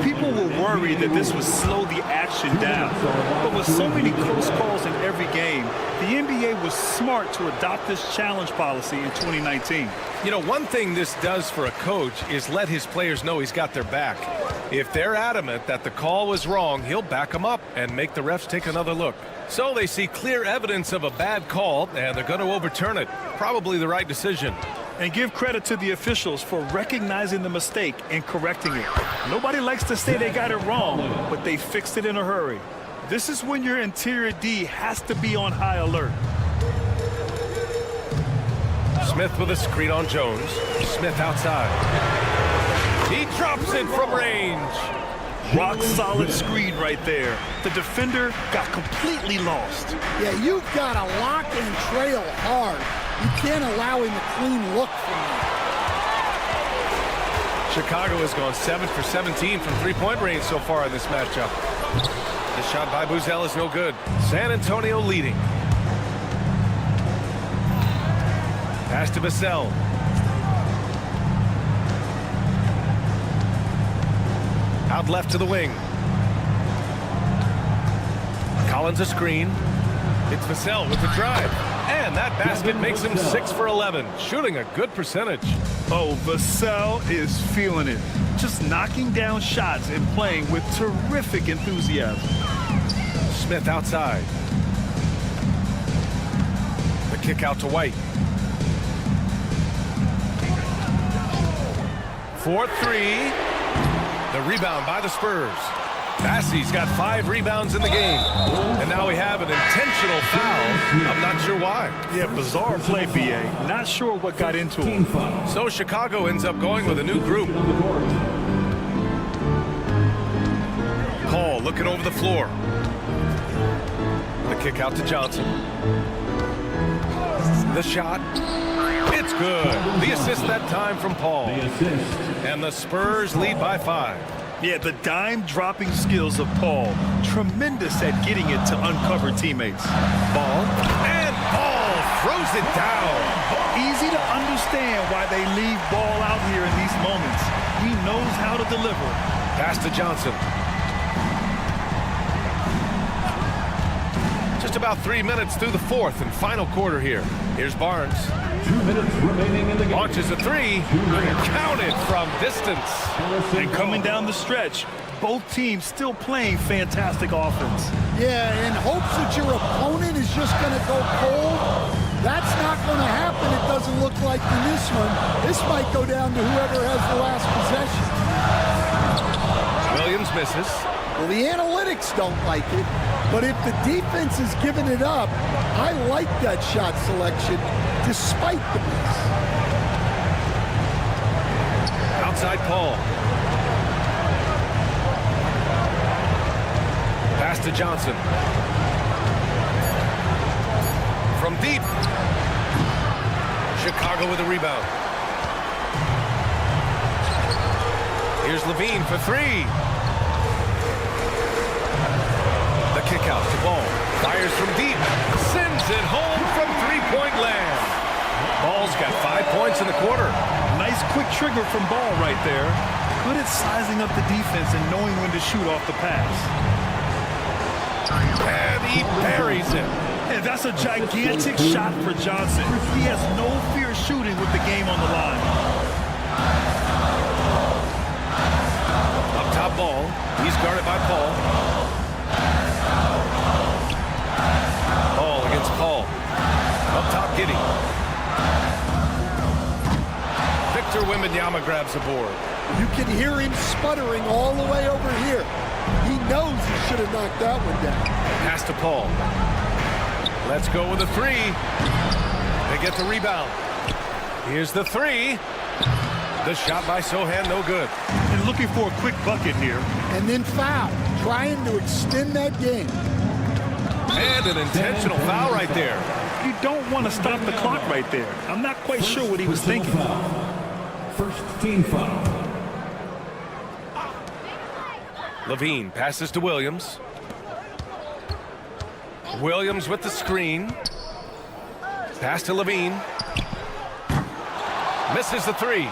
People were worried that this would slow the action down. But with so many close calls in every game, the NBA was smart to adopt this challenge policy in 2019. You know, one thing this does for a coach is let his players know he's got their back. If they're adamant that the call was wrong, he'll back them up and make the refs take another look. So they see clear evidence of a bad call, and they're going to overturn it. Probably the right decision. And give credit to the officials for recognizing the mistake and correcting it. Nobody likes to say they got it wrong, but they fixed it in a hurry. This is when your interior D has to be on high alert. Smith with a screen on Jones. Smith outside. He drops it from range. Rock solid screen right there. The defender got completely lost. Yeah, you've got to lock and trail hard. You can't allow him a clean look from you. Chicago has gone 7 for 17 from three-point range so far in this matchup. The shot by Buzel is no good. San Antonio leading. Pass to Vassell. Out left to the wing. Collins a screen. It's Vassell with the drive. And that basket makes him 6 for 11, shooting a good percentage. Oh, Vassell is feeling it. Just knocking down shots and playing with terrific enthusiasm. Smith outside. The kick out to White. 4-3. The rebound by the Spurs. Bassey's got 5 rebounds in the game. And now we have an intentional foul. I'm not sure why. Yeah, bizarre play, BA. Not sure what got into him. So Chicago ends up going with a new group. Paul looking over the floor. The kick out to Johnson. The shot. It's good. The assist that time from Paul. And the Spurs lead by 5. Yeah, the dime-dropping skills of Paul. Tremendous at getting it to uncover teammates. Ball. And Paul throws it down. Easy to understand why they leave Ball out here in these moments. He knows how to deliver. Pass to Johnson. Just about 3 minutes through the fourth and final quarter here. Here's Barnes. 2 minutes remaining in the game. Launches a 3. Counted from distance. And coming down the stretch, both teams still playing fantastic offense. Yeah, in hopes that your opponent is just going to go cold. That's not going to happen, it doesn't look like in this one. This might go down to whoever has the last possession. Williams misses. Well, the analytics don't like it, but if the defense is giving it up, I like that shot selection despite the miss. Outside Paul. Pass to Johnson. From deep. Chicago with a rebound. Here's Levine for 3. The kick out to Ball. Fires from deep. Sends it home from three-point land. Ball's got 5 points in the quarter. Nice quick trigger from Ball right there. Good at sizing up the defense and knowing when to shoot off the pass. And he buries it. And that's a gigantic shot for Johnson. He has no fear shooting with the game on the line. Up top Ball. He's guarded by Paul. Ball against Paul. Up top Giddey. Victor Wembanyama grabs the board. You can hear him sputtering all the way over here. He knows he should have knocked that one down. Pass to Paul. Let's go with a 3. They get the rebound. Here's the 3. The shot by Sohan, no good. And looking for a quick bucket here. And then foul, trying to extend that game. And an intentional foul right there. You don't want to stop the clock right there. I'm not quite sure what he was thinking. First team foul. Levine passes to Williams. Williams with the screen. Pass to Levine. Misses the three.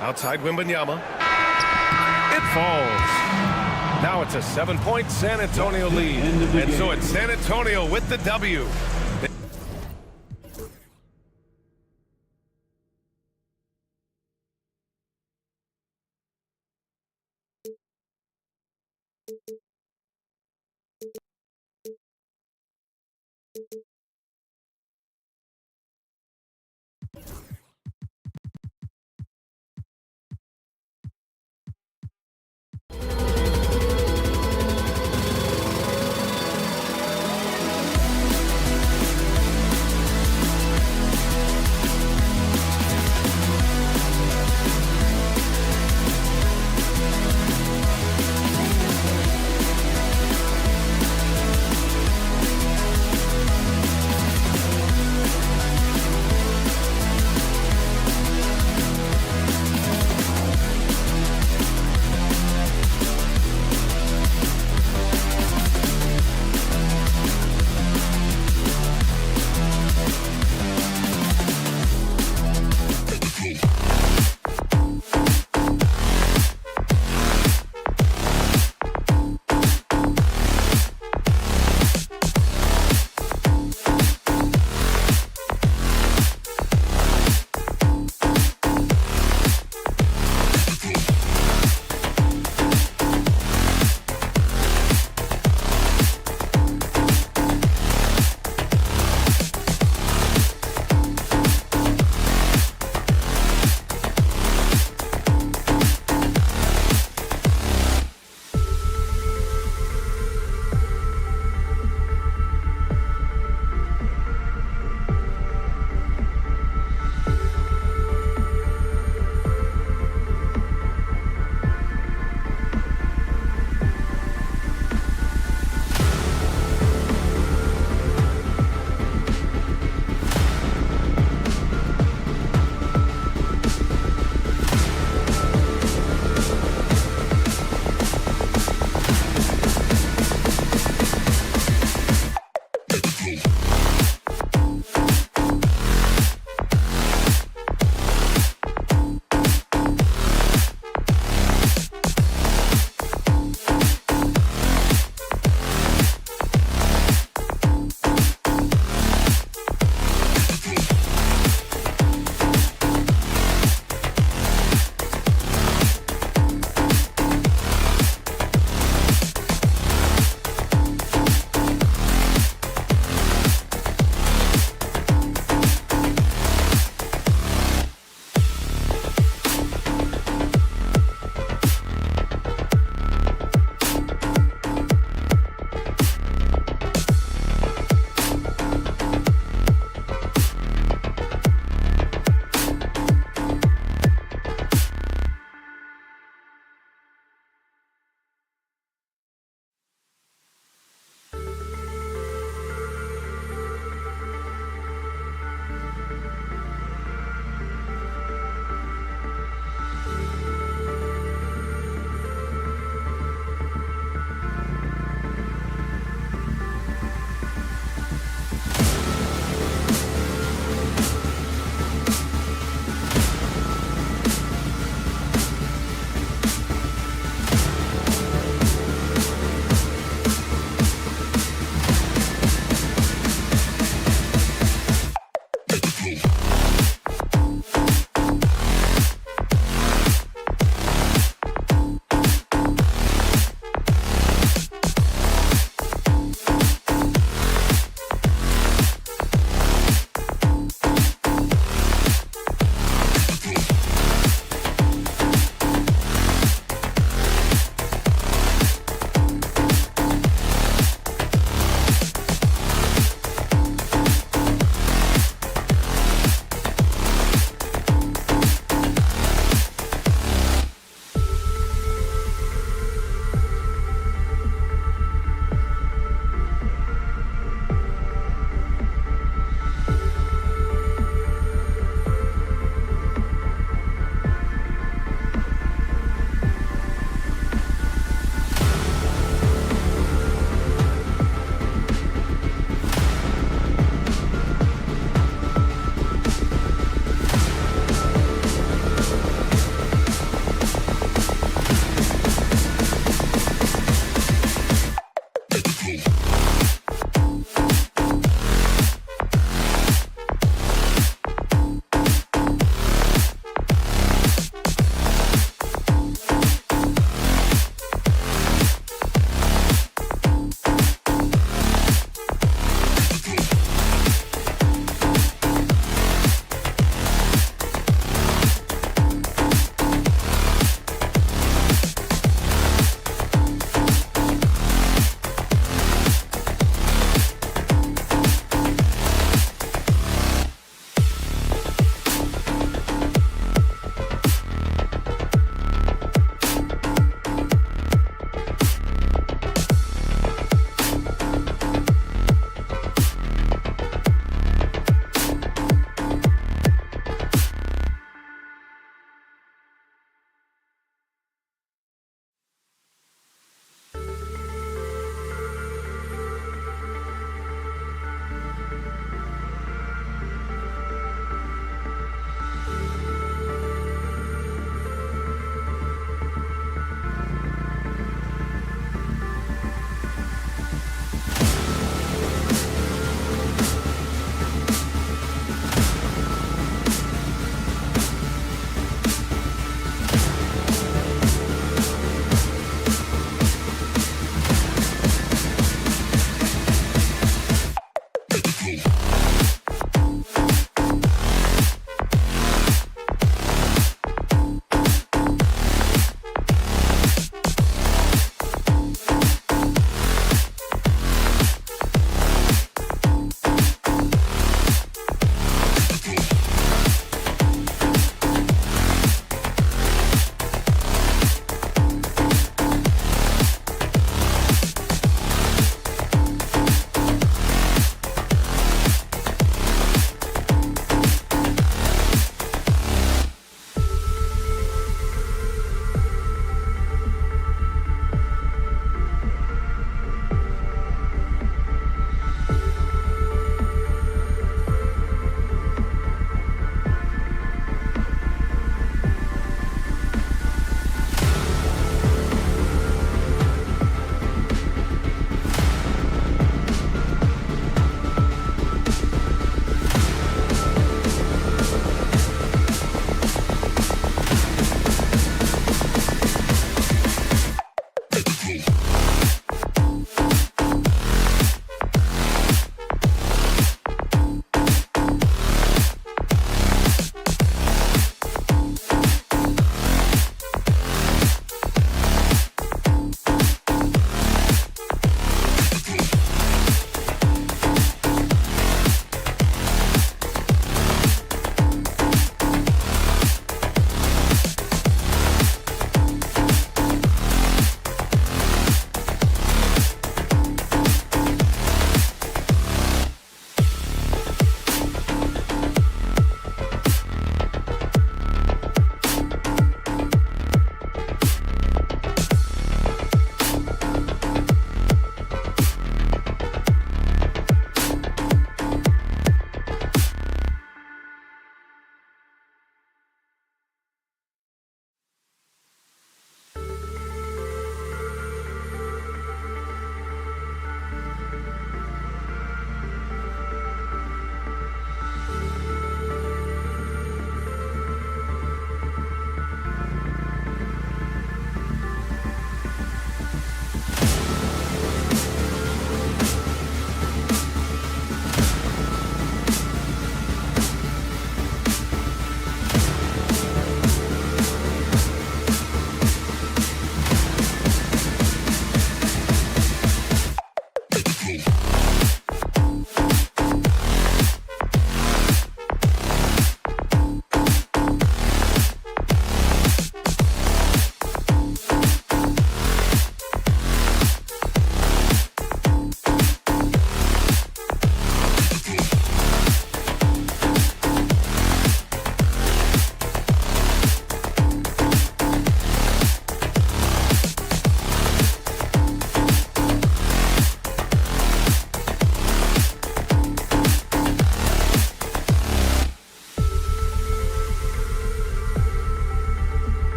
Outside Wembanyama. It falls. Now it's a 7-point San Antonio lead. And so it's San Antonio with the W.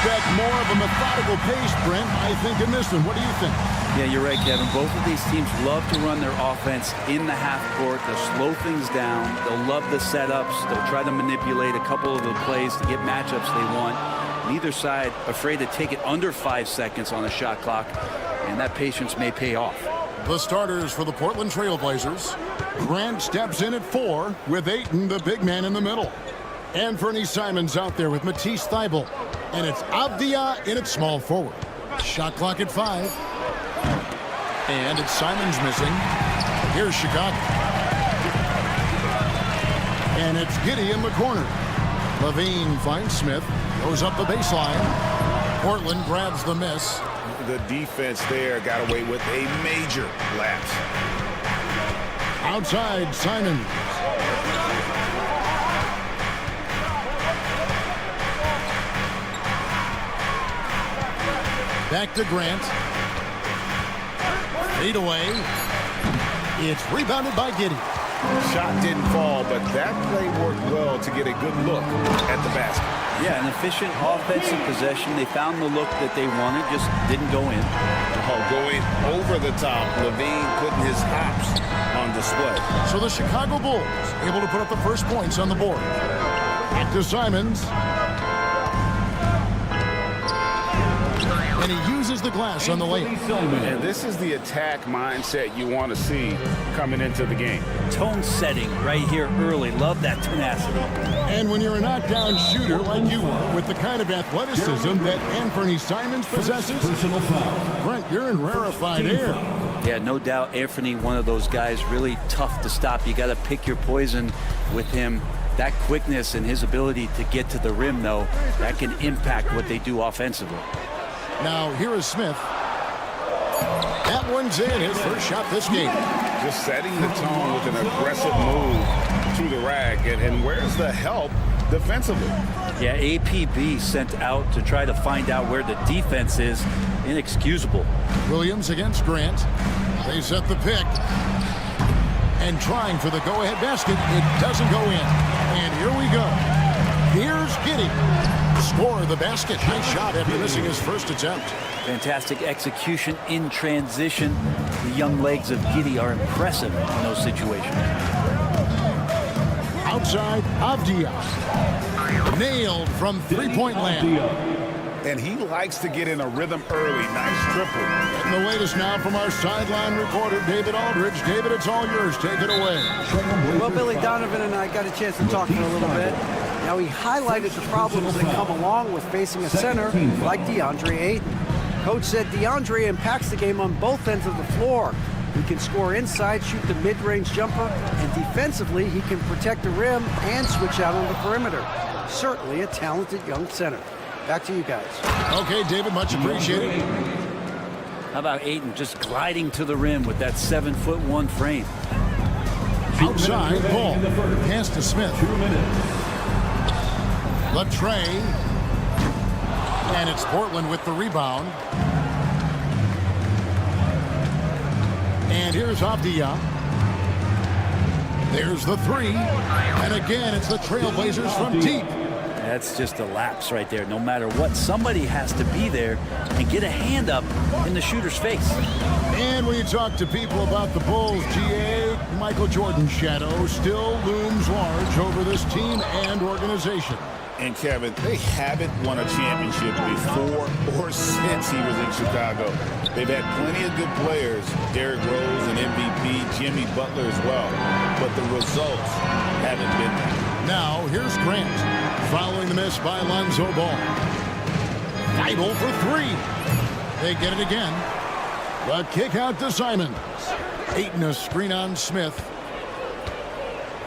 Expect more of a methodical pace, Brent, I think, in this one. What do you think? Yeah, you're right, Kevin. Both of these teams love to run their offense in the half court. They'll slow things down. They'll love the setups. They'll try to manipulate a couple of the plays to get matchups they want. Neither side afraid to take it under 5 seconds on the shot clock, and that patience may pay off. The starters for the Portland Trail Blazers. Grant steps in at 4 with Ayton, the big man, in the middle. Anthony Simons out there with Matisse Thybulle. And it's Avdia in at small forward. Shot clock at 5. And it's Simons missing. Here's Chicago. And it's Giddey in the corner. Levine finds Smith. Goes up the baseline. Portland grabs the miss. The defense there got away with a major lapse. Outside, Simons. Back to Grant. Fade away. It's rebounded by Giddey. Shot didn't fall, but that play worked well to get a good look at the basket. Yeah, an efficient offensive possession. They found the look that they wanted, just didn't go in. Oh, going over the top, Levine putting his hops on display. So the Chicago Bulls able to put up the first points on the board. Into Simons. And he uses the glass on the lane. And this is the attack mindset you want to see coming into the game. Tone setting right here early. Love that tenacity. And when you're a knockdown shooter like you are, with the kind of athleticism that Anthony Simons possesses, Brent, you're in rarefied air. Yeah, no doubt Anthony, one of those guys really tough to stop. You got to pick your poison with him. That quickness and his ability to get to the rim, though, that can impact what they do offensively. Now, here is Smith. That one's in, his first shot this game. Just setting the tone with an aggressive move to the rack. And where's the help defensively? Yeah, APB sent out to try to find out where the defense is. Inexcusable. Williams against Grant. They set the pick. And trying for the go-ahead basket. It doesn't go in. And here we go. Here's Giddey. Score the basket. Nice shot after missing his first attempt. Fantastic execution in transition. The young legs of Giddey are impressive in those situations. Outside, Avdia. Nailed from three-point land. And he likes to get in a rhythm early. Nice triple. And the latest now from our sideline reporter, David Aldridge. David, it's all yours. Take it away. Well, Billy Donovan and I got a chance to talk for a little bit. Now, he highlighted the problems that come along with facing a center like DeAndre Ayton. Coach said DeAndre impacts the game on both ends of the floor. He can score inside, shoot the mid-range jumper, and defensively, he can protect the rim and switch out on the perimeter. Certainly a talented young center. Back to you guys. Okay, David, much appreciated. How about Ayton just gliding to the rim with that 7'1" frame? Outside, ball. Pass to Smith. Latrey. And it's Portland with the rebound. And here's Avdia. There's the three. And again, it's the Trail Blazers from deep. That's just a lapse right there. No matter what, somebody has to be there and get a hand up in the shooter's face. And when you talk to people about the Bulls, GA, Michael Jordan's shadow still looms large over this team and organization. And Kevin, they haven't won a championship before or since he was in Chicago. They've had plenty of good players, Derrick Rose and MVP, Jimmy Butler as well, but the results haven't been there. Now, here's Grant, following the miss by Lonzo Ball. Feibel for three. They get it again. The kick out to Simons. Ayton a screen on Smith.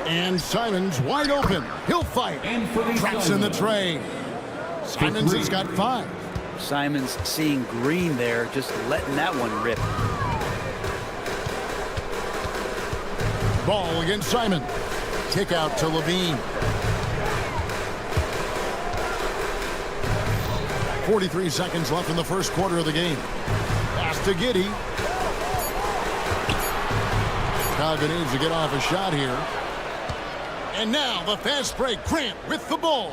And Simons wide open. He'll fight. Traps in the tray. Simons has got 5. Simons seeing green there, just letting that one rip. Ball against Simon. Kick out to Levine. 43 seconds left in the first quarter of the game. Pass to Giddey. Chicago needs to get off a shot here. And now the fast break. Grant with the ball.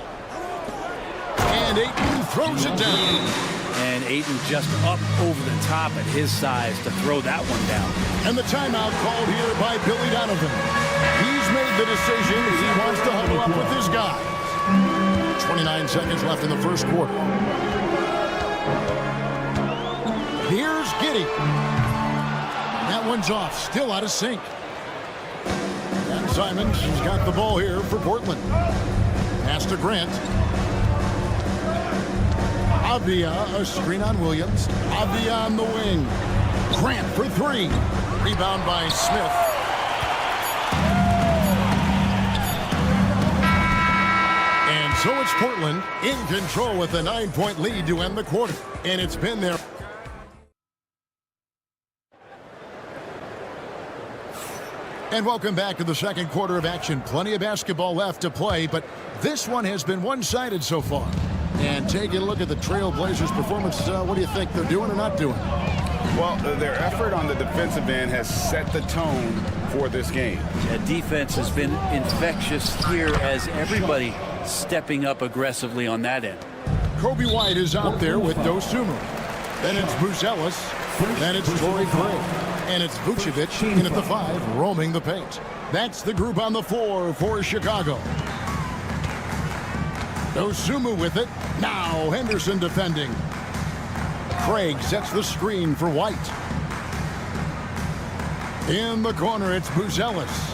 And Ayton throws it down. And Ayton just up over the top at his size to throw that one down. And the timeout called here by Billy Donovan. He's made the decision. He wants to huddle up with his guys. 29 seconds left in the first quarter. Here's Giddey. That one's off. Still out of sync. And Simons has got the ball here for Portland. Pass to Grant. Avdia, a screen on Williams. Avdia on the wing. Grant for 3. Rebound by Smith. And so it's Portland in control with a 9-point lead to end the quarter. And it's been there. And welcome back to the second quarter of action. Plenty of basketball left to play, but this one has been one-sided so far. And taking a look at the Trail Blazers' performance, what do you think they're doing or not doing? Well, their effort on the defensive end has set the tone for this game. The defense has been infectious here as everybody stepping up aggressively on that end. Kobe White is out there with Dosunmu. Then it's Buzelis. Then it's Torrey Craig. And it's Vucevic in at the 5, roaming the paint. That's the group on the floor for Chicago. Dosunmu with it. Now Henderson defending. Craig sets the screen for White. In the corner, it's Buzelis.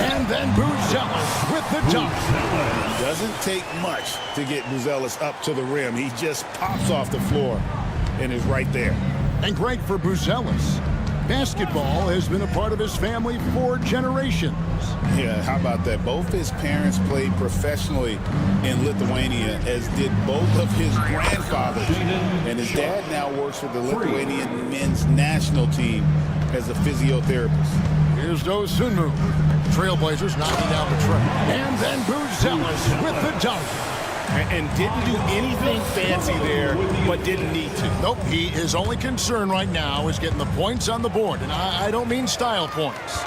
And then Buzelis with the dunk. It doesn't take much to get Buzelis up to the rim. He just pops off the floor and is right there. And great for Buzelis. Basketball has been a part of his family for generations. Yeah, how about that? Both his parents played professionally in Lithuania, as did both of his grandfathers. And his dad now works with the Lithuanian men's national team as a physiotherapist. Here's Dosunmu. Trail Blazers knocking down the tray. And then Buzelis with the dunk. And didn't do anything fancy there, but didn't need to. Nope, his only concern right now is getting the points on the board. And I don't mean style points.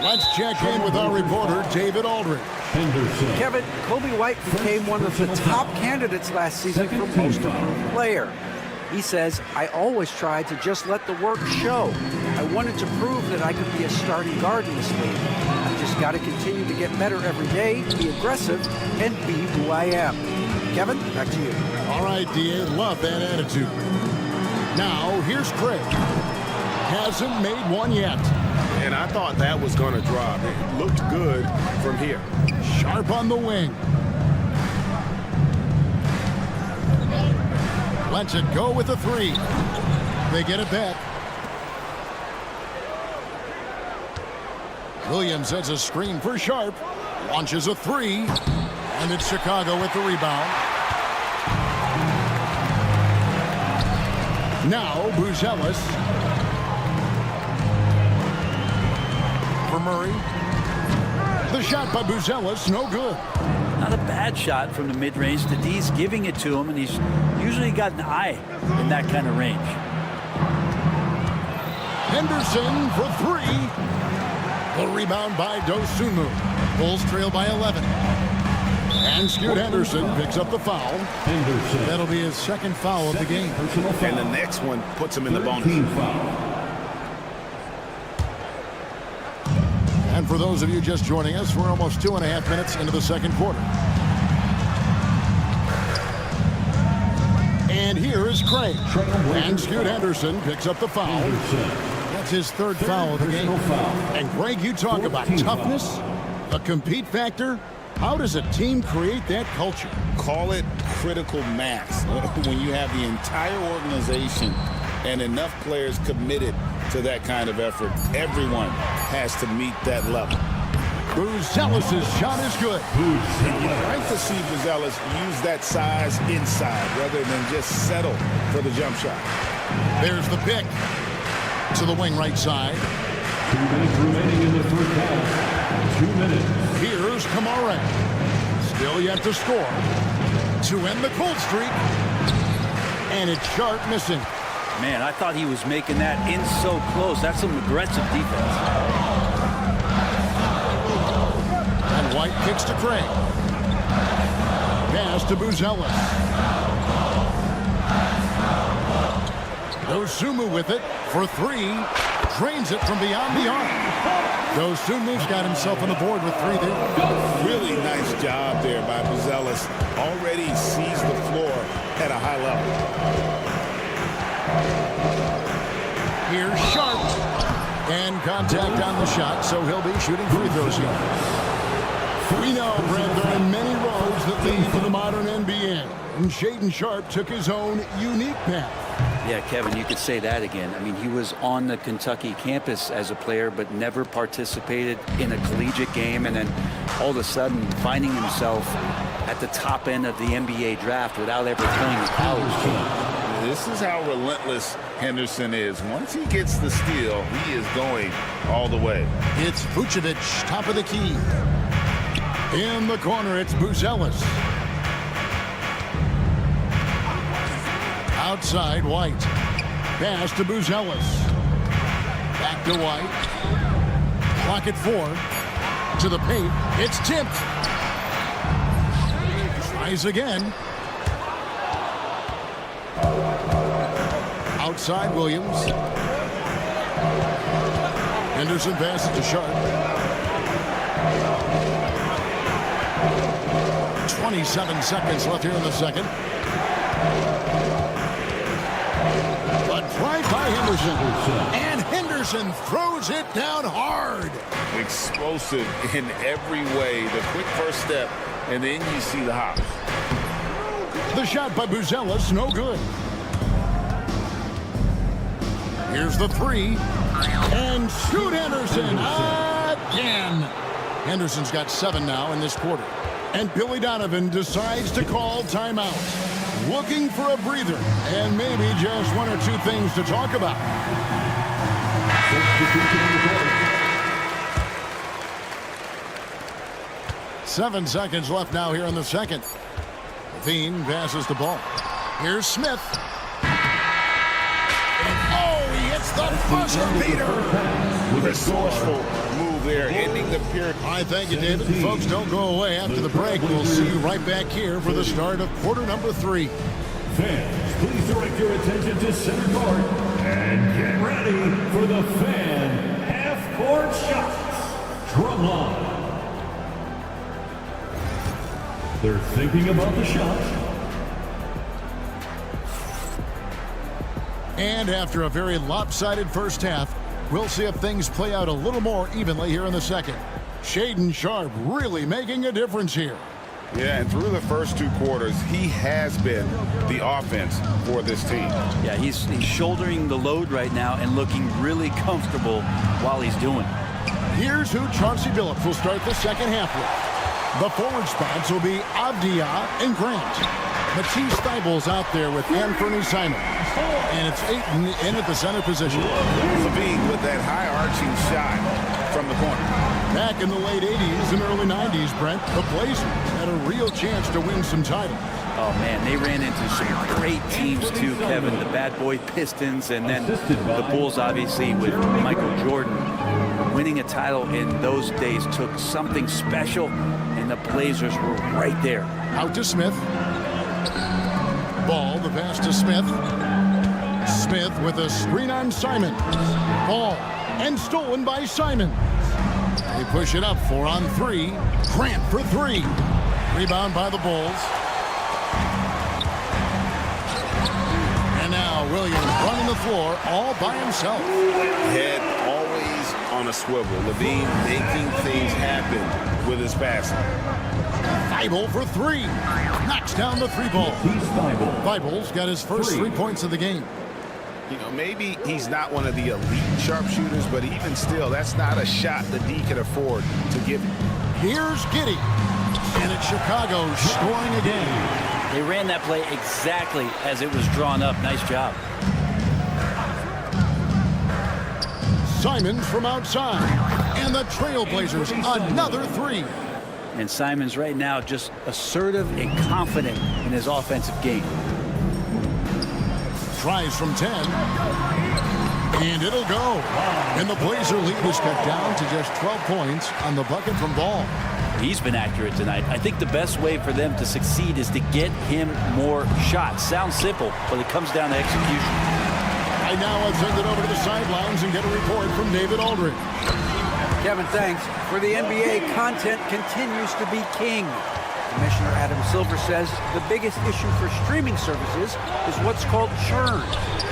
Let's check in with our reporter, David Aldridge. Kevin, Kobe White became one of the top candidates last season for most improved player. He says, I always tried to just let the work show. I wanted to prove that I could be a starting guard in this league. I just got to continue to get better every day, be aggressive, and be who I am. Kevin, back to you. All right, D.A., love that attitude. Now, here's Craig. Hasn't made one yet. And I thought that was going to drop. It looked good from here. Sharp on the wing. Lets it go with a three. They get it back. Williams sets a screen for Sharp. Launches a three. And it's Chicago with the rebound. Now Buzelis. For Murray. The shot by Buzelis, no good. Not a bad shot from the mid-range. The D's giving it to him, and he's usually got an eye in that kind of range. Henderson for three. The rebound by Dosunmu. Bulls trail by 11. And Scoot Henderson picks up the foul. That'll be his second foul of the game. And the next one puts him in the bonus. And for those of you just joining us, we're almost 2.5 minutes into the second quarter. And here is Craig. And Scoot Henderson picks up the foul. That's his third foul of the game. And Greg, you talk about toughness, a compete factor. How does a team create that culture? Call it critical mass. When you have the entire organization and enough players committed to that kind of effort, everyone has to meet that level. Buzelis' shot is good. You'd like to see Buzelis use that size inside rather than just settle for the jump shot. There's the pick to the wing right side. 2 minutes remaining in the first half. 2 minutes. Here's Kamara. Still yet to score. To end the cold streak. And it's Sharp missing. Man, I thought he was making that in so close. That's some aggressive defense. And White kicks to Craig. Pass to Buzelis. Dosunmu with it for three. Drains it from beyond the arc. Dosunmu's got himself on the board with three there. Really nice job there by Buzelis. Already sees the floor at a high level. Here's Sharp. And contact on the shot, so he'll be shooting free throws here. We know, Brett, there are many roads that lead to the modern NBA. And Shaedon Sharp took his own unique path. Yeah, Kevin, you could say that again. I mean, he was on the Kentucky campus as a player, but never participated in a collegiate game. And then all of a sudden finding himself at the top end of the NBA draft without ever playing a college game. This is how relentless Henderson is. Once he gets the steal, he is going all the way. It's Vucevic, top of the key. In the corner, it's Buzelis. Outside, White. Pass to Buzelis. Back to White. Clock at 4. To the paint. It's tipped. Tries again. Outside, Williams. Henderson passes to Sharp. 27 seconds left here in the second. A drive by Henderson. And Henderson throws it down hard. Explosive in every way. The quick first step, and then you see the hop. The shot by Buzelis, no good. Here's the three. And shoot Henderson again. Henderson's got 7 now in this quarter. And Billy Donovan decides to call timeout. Looking for a breather and maybe just 1 or 2 things to talk about. 7 seconds left now here in the second. Levine passes the ball. Here's Smith. And he hits the buzzer beater. Resourceful move there, ending the period. I thank you, David. Folks, don't go away. After the break, we'll see you right back here for the start of quarter number 3. Fans, please direct your attention to center court and get ready for the fan half-court shots. Drumline. They're thinking about the shot. And after a very lopsided first half, we'll see if things play out a little more evenly here in the second. Shaedon Sharpe really making a difference here. Yeah, and through the first 2 quarters, he has been the offense for this team. Yeah, he's shouldering the load right now and looking really comfortable while he's doing it. Here's who Chauncey Billups will start the second half with. The forward spots will be Avdia and Grant. Matisse Thybulle's out there with Anthony Simons. And it's Ayton in at the center position. Levine with that high-arching shot from the corner. Back in the late 80s and early 90s, Brent, the Blazers had a real chance to win some titles. Oh, man, they ran into some great teams, too, Kevin. The Bad Boy Pistons, and then the Bulls, obviously, with Michael Jordan. Winning a title in those days took something special, and the Blazers were right there. Out to Smith. Ball, the pass to Smith. Smith with a screen on Simons. Ball, and stolen by Simons. They push it up 4 on 3. Grant for 3. Rebound by the Bulls. And now Williams running the floor all by himself. Head always on a swivel. Levine making things happen with his passing. Thibault for 3. Knocks down the 3-ball. Thibault's got his first 3 points of the game. You know, maybe he's not one of the elite sharpshooters, but even still, that's not a shot that D can afford to give him. Here's Giddey. And it's Chicago scoring again. They ran that play exactly as it was drawn up. Nice job. Simons from outside. And the Trail Blazers another 3. And Simons right now just assertive and confident in his offensive game. Tries from 10. And it'll go. And the Blazer lead is cut down to just 12 points on the bucket from Ball. He's been accurate tonight. I think the best way for them to succeed is to get him more shots. Sounds simple, but it comes down to execution. Right now, let's send it over to the sidelines and get a report from David Aldridge. Kevin, thanks. For the NBA, content continues to be king. Commissioner Adam Silver says the biggest issue for streaming services is what's called churn.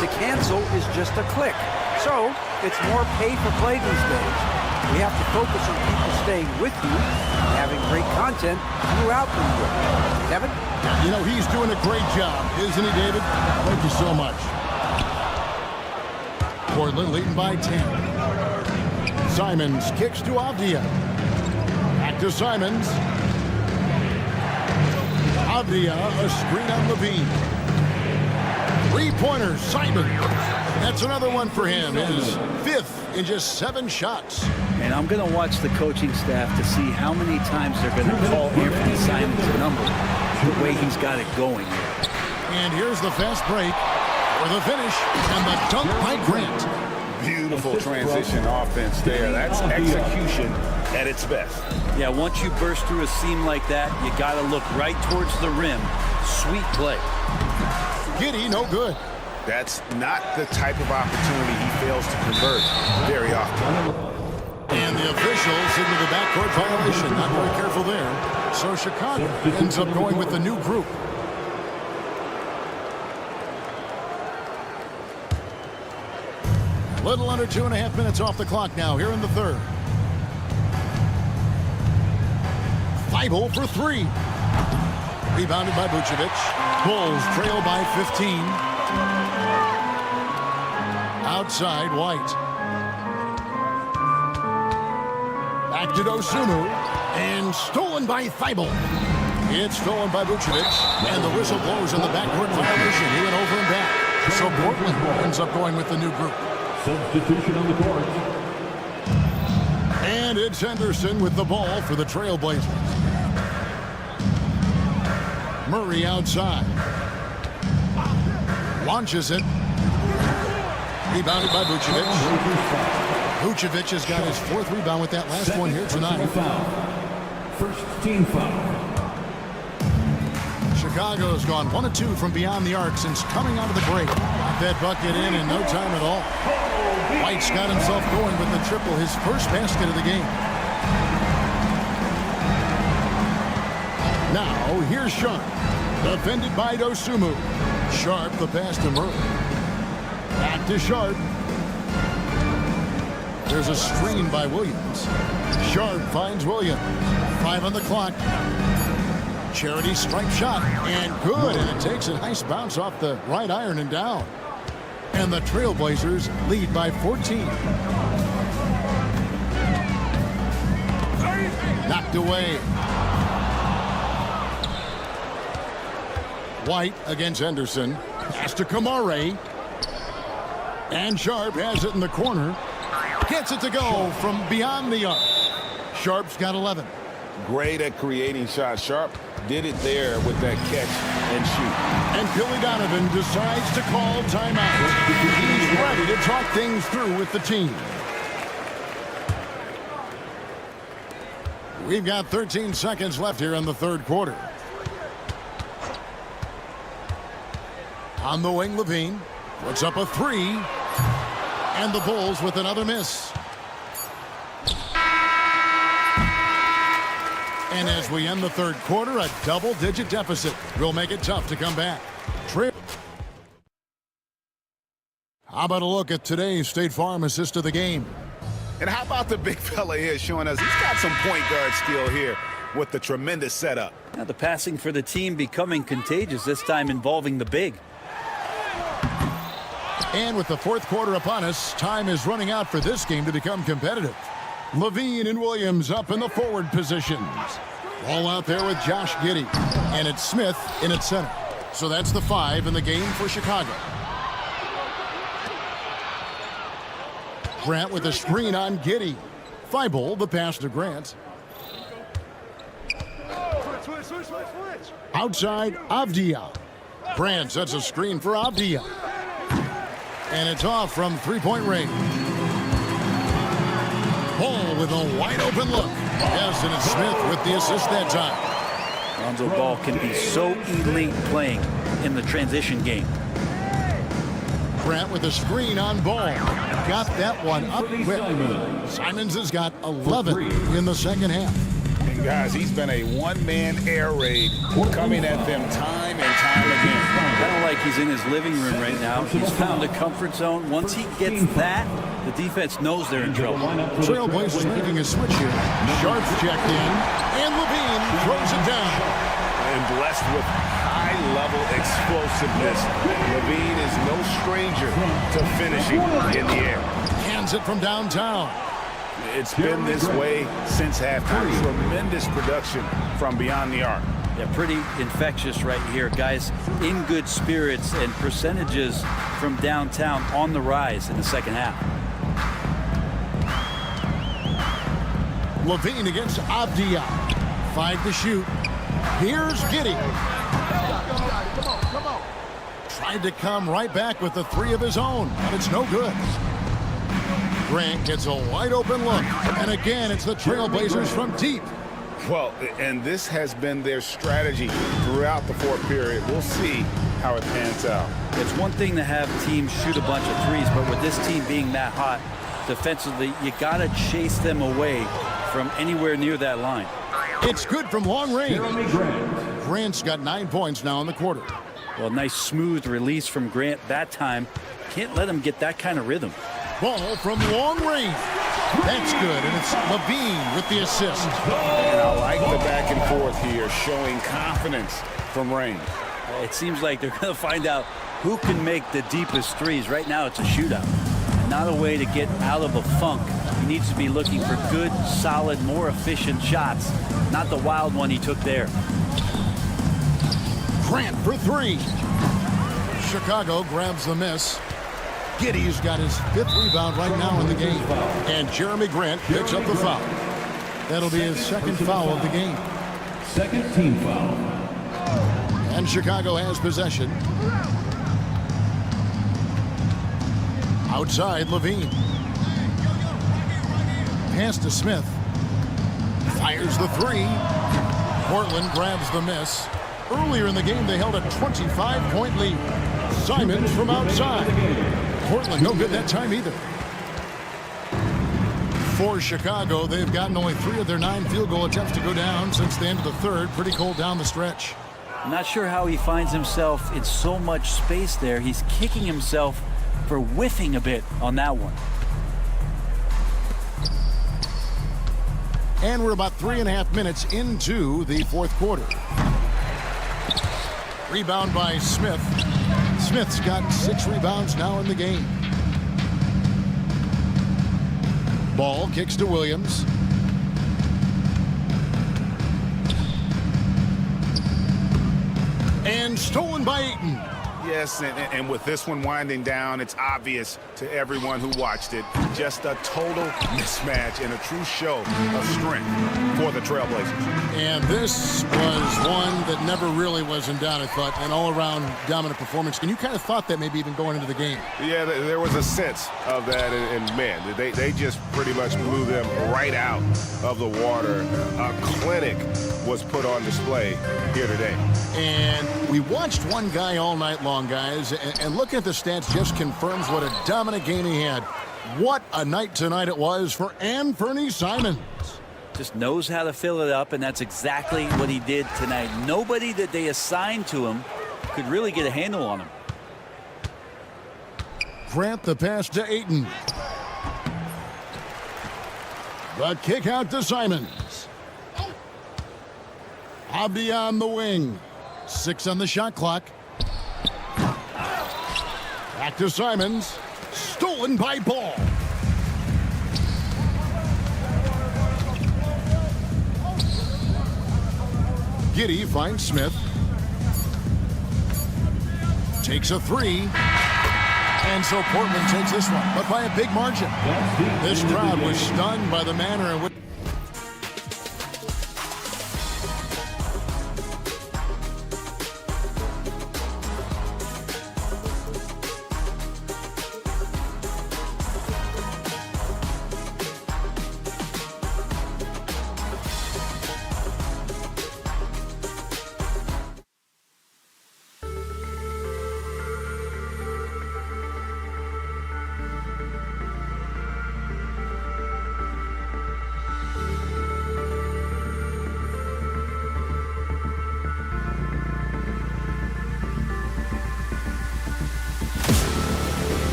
To cancel is just a click. So it's more pay for play these days. We have to focus on people staying with you and having great content throughout the year. Kevin? You know, he's doing a great job, isn't he, David? Thank you so much. Portland leading by 10. Simons kicks to Avdia. Back to Simons. Avdia, a screen on Levine. 3-pointers, Simons. That's another one for him. His 5th in just 7 shots. And I'm going to watch the coaching staff to see how many times they're going to call Anthony Simons' number, the way he's got it going. And here's the fast break for the finish and the dunk by Grant. Beautiful transition offense there. That's execution at its best. Yeah, once you burst through a seam like that, you got to look right towards the rim. Sweet play. Giddey, no good. That's not the type of opportunity he fails to convert very often. And the officials into the backcourt violation. Not very careful there. So Chicago ends up going with the new group. Little under 2.5 minutes off the clock now here in the third. Feibel for three. Rebounded by Vucevic. Bulls trail by 15. Outside, White. Back to Dosunmu. And stolen by Feibel. It's stolen by Vucevic. And the whistle blows in the backcourt violation. He went over and back. So Portland ends up going with the new group. Substitution on the court. And it's Henderson with the ball for the Trail Blazers. Murray outside. Launches it. Rebounded by Vucevic. Vucevic has got his fourth rebound with that last one here tonight. First team foul. Chicago's gone 1 of 2 from beyond the arc since coming out of the break. Got that bucket in no time at all. White's got himself going with the triple, his first basket of the game. Now, here's Sharp. Defended by Dosunmu. Sharp, the pass to Murray. Back to Sharp. There's a screen by Williams. Sharp finds Williams. 5 on the clock. Charity stripe shot. And good. And it takes a nice bounce off the right iron and down. And the Trail Blazers lead by 14. Knocked away. White against Henderson. Pass to Kamare. And Sharp has it in the corner. Gets it to go from beyond the arc. Sharp's got 11. Great at creating shots. Sharp did it there with that catch and shoot. And Billy Donovan decides to call timeout. He's ready to talk things through with the team. We've got 13 seconds left here in the third quarter. On the wing, Levine puts up a three. And the Bulls with another miss. And as we end the third quarter, a double-digit deficit will make it tough to come back. How about a look at today's State Farm assist of the game? And how about the big fella here showing us he's got some point guard skill here with the tremendous setup. Now the passing for the team becoming contagious, this time involving the big. And with the fourth quarter upon us, time is running out for this game to become competitive. Levine and Williams up in the forward positions. Ball out there with Josh Giddey. And it's Smith in its center. So that's the 5 in the game for Chicago. Grant with a screen on Giddey. Feibel, the pass to Grant. Outside, Avdia. Grant sets a screen for Avdia. And it's off from three-point range. Ball with a wide-open look. Yes, and it's Smith with the assist that time. Lonzo Ball can be so elite playing in the transition game. Grant with a screen on Ball. Got that one up quick. Simons has got 11 in the second half. And guys, he's been a one-man air raid coming at them time and time again. Kind of like he's in his living room right now. He's found a comfort zone. Once he gets that, the defense knows they're in trouble. Trail Blazers making a switch here. Sharp's checked in, and Levine throws it down. And blessed with high-level explosiveness. Levine is no stranger to finishing in the air. Hands it from downtown. It's been this way since halftime. Tremendous production from beyond the arc. Yeah, pretty infectious right here. Guys in good spirits and percentages from downtown on the rise in the second half. Levine against Avdia. 5 to shoot. Here's Giddey. Tried to come right back with the 3 of his own, but it's no good. Grant gets a wide open look. And again, it's the Trail Blazers from deep. Well, and this has been their strategy throughout the fourth period. We'll see how it pans out. It's one thing to have teams shoot a bunch of threes, but with this team being that hot defensively, you got to chase them away from anywhere near that line. It's good from long range. Grant's got 9 points now in the quarter. Well, nice smooth release from Grant that time. Can't let him get that kind of rhythm. Ball from long range. That's good, and it's Levine with the assist. And I like the back and forth here, showing confidence from Rain. It seems like they're going to find out who can make the deepest threes. Right now, it's a shootout. Not a way to get out of a funk. He needs to be looking for good, solid, more efficient shots, not the wild one he took there. Grant for three. Chicago grabs the miss. Giddey's got his 5th rebound right now in the game. And Jeremy Grant picks up the foul. That'll be his 2nd foul of the game. 2nd team foul. And Chicago has possession. Outside, Levine. Pass to Smith. Fires the three. Portland grabs the miss. Earlier in the game, they held a 25-point lead. Simons from outside. Portland no good that time either. For Chicago, they've gotten only 3 of their 9 field goal attempts to go down since the end of the 3rd. Pretty cold down the stretch. I'm not sure how he finds himself in so much space there. He's kicking himself for whiffing a bit on that one. And we're about 3.5 minutes into the 4th quarter. Rebound by Smith. Smith's got 6 rebounds now in the game. Ball kicks to Williams. And stolen by Ayton. Yes, and with this one winding down, it's obvious to everyone who watched it. Just a total mismatch and a true show of strength for the Trail Blazers. And this was one that never really was in doubt, I thought, an all-around dominant performance. And you kind of thought that maybe even going into the game. Yeah, there was a sense of that, and man, they just pretty much blew them right out of the water. A clinic was put on display here today. And we watched one guy all night long, guys, and looking at the stats just confirms what a dominant game he had. What a night tonight it was for Anthony Simons. Just knows how to fill it up, and that's exactly what he did tonight. Nobody that they assigned to him could really get a handle on him. Grant the pass to Ayton. The kick out to Simons. Abdi on the wing. 6 on the shot clock. Back to Simons. Stolen by Ball. Giddey finds Smith. Takes a 3. And so Portland takes this one, but by a big margin. This crowd was stunned by the manner in which